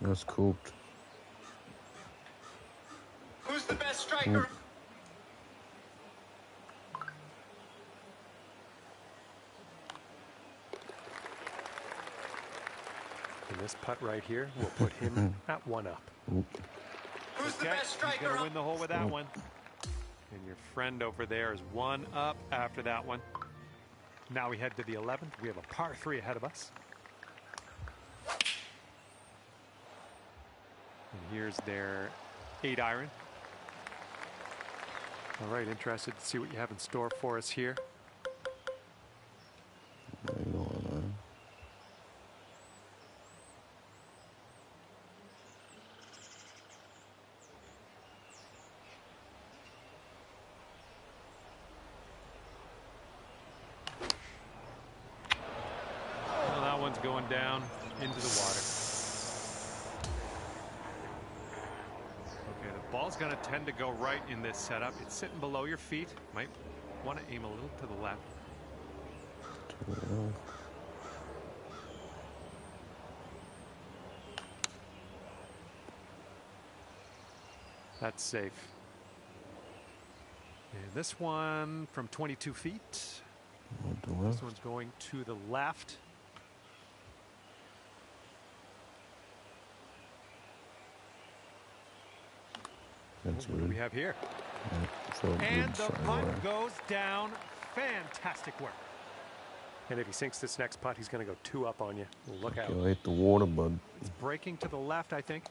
That's cooked. Who's the best striker? And this putt right here will put him at one up. Who's the best striker? He's gonna win the hole with that one. And your friend over there is one up after that one. Now we head to the 11th. We have a par 3 ahead of us. And here's their 8-iron. All right, interested to see what you have in store for us here. Hang on, man. Well, that one's going down into the water. Okay, the ball's going to tend to go right in this setup. It's sitting below your feet. Might want to aim a little to the left. That's safe. And this one from 22 feet. This one's going to the left. That's What do good. we have here? Yeah, And the putt goes down. Fantastic work. And if he sinks this next putt, he's going to go 2 up on you. Look out. He'll hit the water, bud. It's breaking to the left, I think.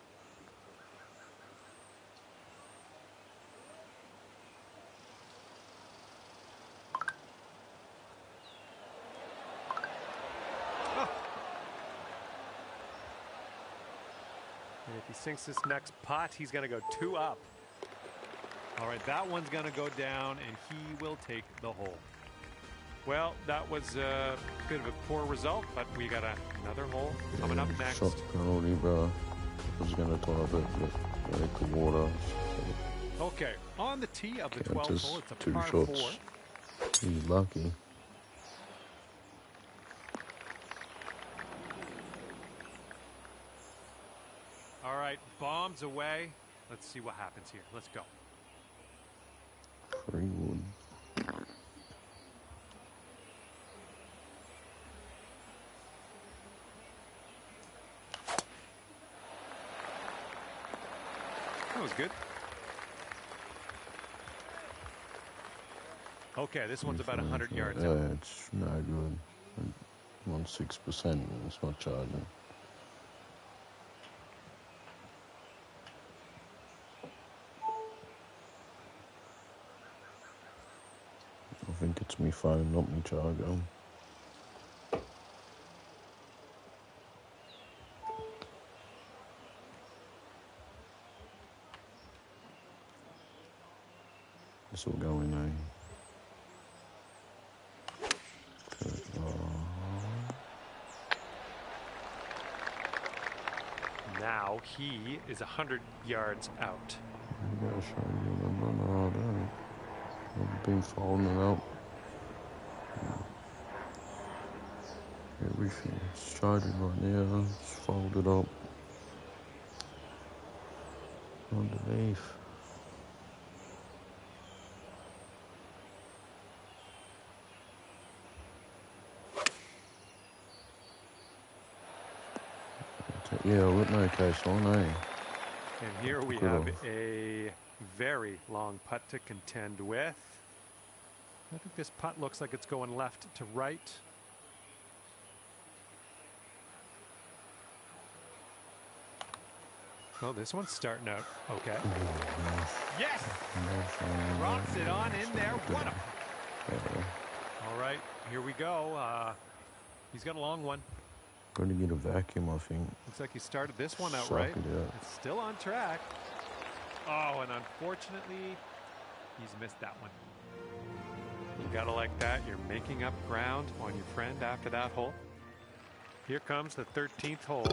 sinks this next putt, he's going to go 2 up. All right, that one's going to go down, and he will take the hole. Well, that was a bit of a poor result, but we got another hole coming up next. Shot penalty, bro. I was going to drive it, but hit the water. So Okay, on the tee of the 12th hole, it's a 2 par shots. 4. He's lucky. All right, bombs away. Let's see what happens here. Let's go. 3 wood. That was good. Okay, this one's about 100 yards out. Yeah, it's no good. On 6%, and it's not charging. I think it's me phone, not me charger. This will go in, eh? Now he is 100 yards out. I'm gonna show you. No, I don't. I've been folding it up. Everything's charging right now. It's folded up underneath. Yeah, with no case on, eh? And here we Good have off. a very long putt to contend with. I think this putt looks like it's going left to right. Oh, this one's starting out okay. Yes! Rocks it on in there. What a putt. All right, here we go. He's got a long one. Going to get a vacuum, I think. Looks like he started this one out Suck right. it out. It's still on track. Oh, and unfortunately, he's missed that one. You gotta like that. You're making up ground on your friend after that hole. Here comes the 13th hole.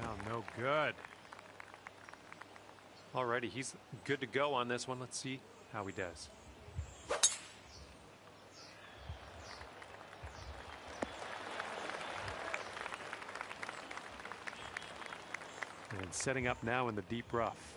Oh, no good. Alrighty, he's good to go on this one. Let's see how he does. And setting up now in the deep rough.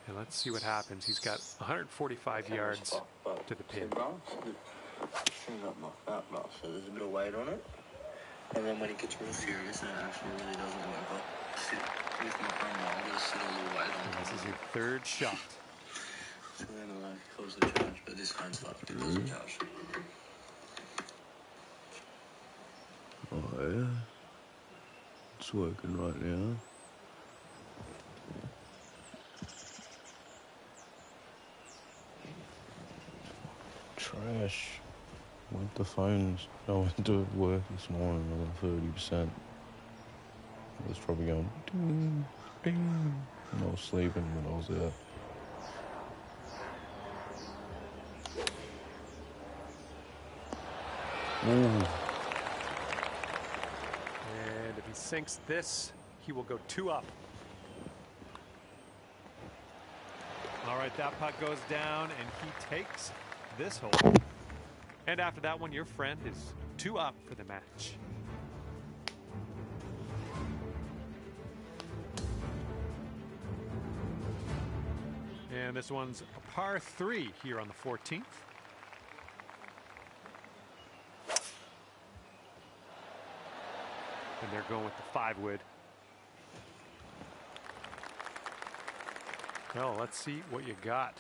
And let's see what happens. He's got 145 yards to the pin. So there's a bit of weight on it. And then when it gets real serious, it actually really doesn't work. I'll sit with my thumb, I'm going to sit a little weight on it. This is your third shot. So then it feels the charge, but this phone's like it doesn't charge. Oh, yeah. It's working right now. Trash. Went the phones. I went to work this morning. I got 30%. I was probably going ding, ding. And I was sleeping when I was there. Ooh. And if he sinks this, he will go 2 up. All right, that putt goes down, and he takes this hole. And after that one, your friend is 2 up for the match. And this one's a par 3 here on the 14th. And they're going with the 5 wood. Well, let's see what you got.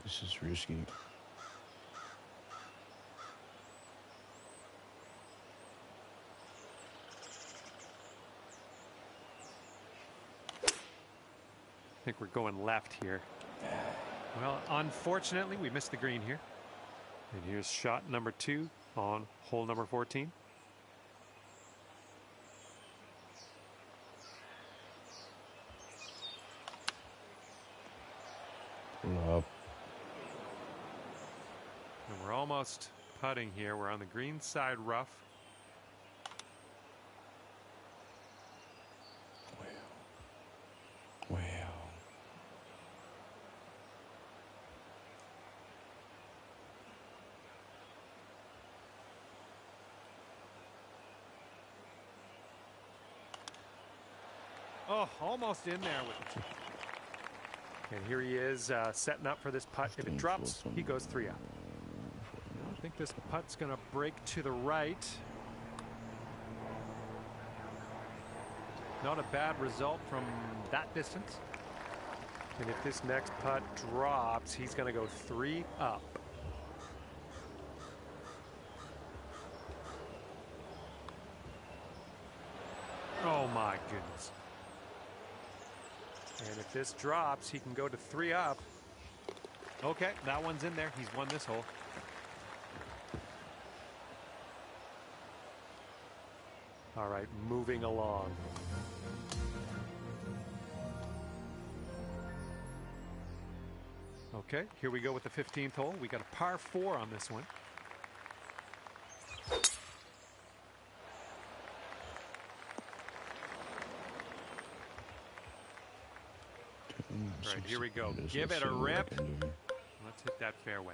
This is risky. I think we're going left here. Well, unfortunately, we missed the green here. And here's shot number 2 on hole number 14. Pull up. And we're almost putting here. We're on the green side rough. Wow. Oh, almost in there with it. And here he is setting up for this putt. If it drops, he goes 3 up. I think this putt's going to break to the right. Not a bad result from that distance. And if this next putt drops, he's going to go 3 up. Oh my goodness. And if this drops, he can go to 3 up. Okay, that one's in there. He's won this hole. All right, moving along. Okay, here we go with the 15th hole. We got a par 4 on this one. All right, here we go. Give it a rip. Let's hit that fairway.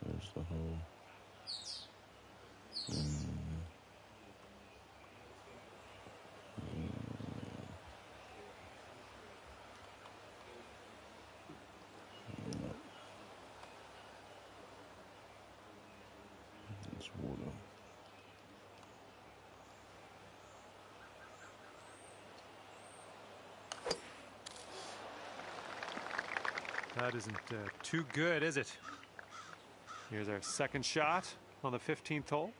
There's the hole. It's water. That isn't too good, is it? Here's our second shot on the 15th hole.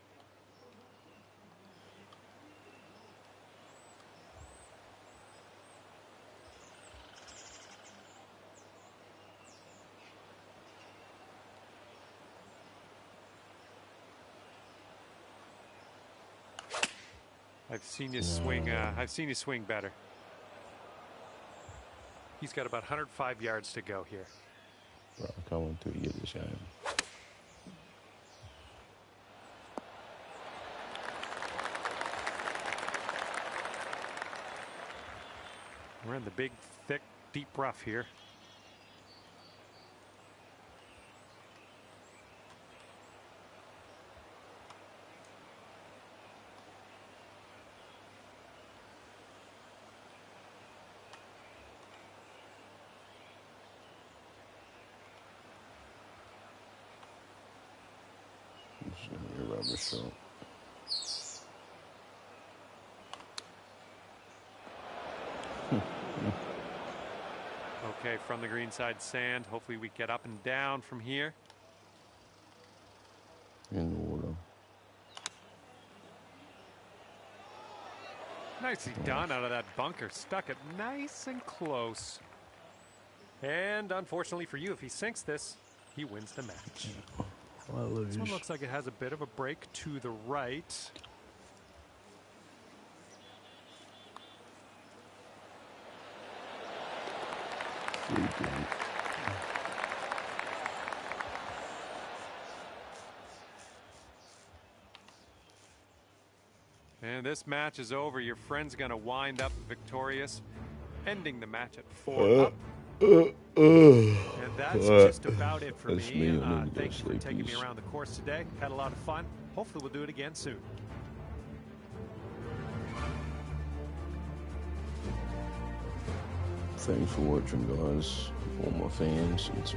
I've seen you swing. I've seen you swing better. He's got about 105 yards to go here. Bro, coming to you this game. We're in the big, thick, deep rough here. Your rubber shot. Okay, from the green side sand. Hopefully we get up and down from here. In the water. Nicely done out of that bunker. Stuck it nice and close. And unfortunately for you, if he sinks this, he wins the match. This one looks like it has a bit of a break to the right. And this match is over. Your friend's going to wind up victorious, ending the match at 4 up. And that's just about it for me. Thank you for taking me around the course today. Had a lot of fun. Hopefully we'll do it again soon. Thanks for watching, guys. All my fans and subscribers.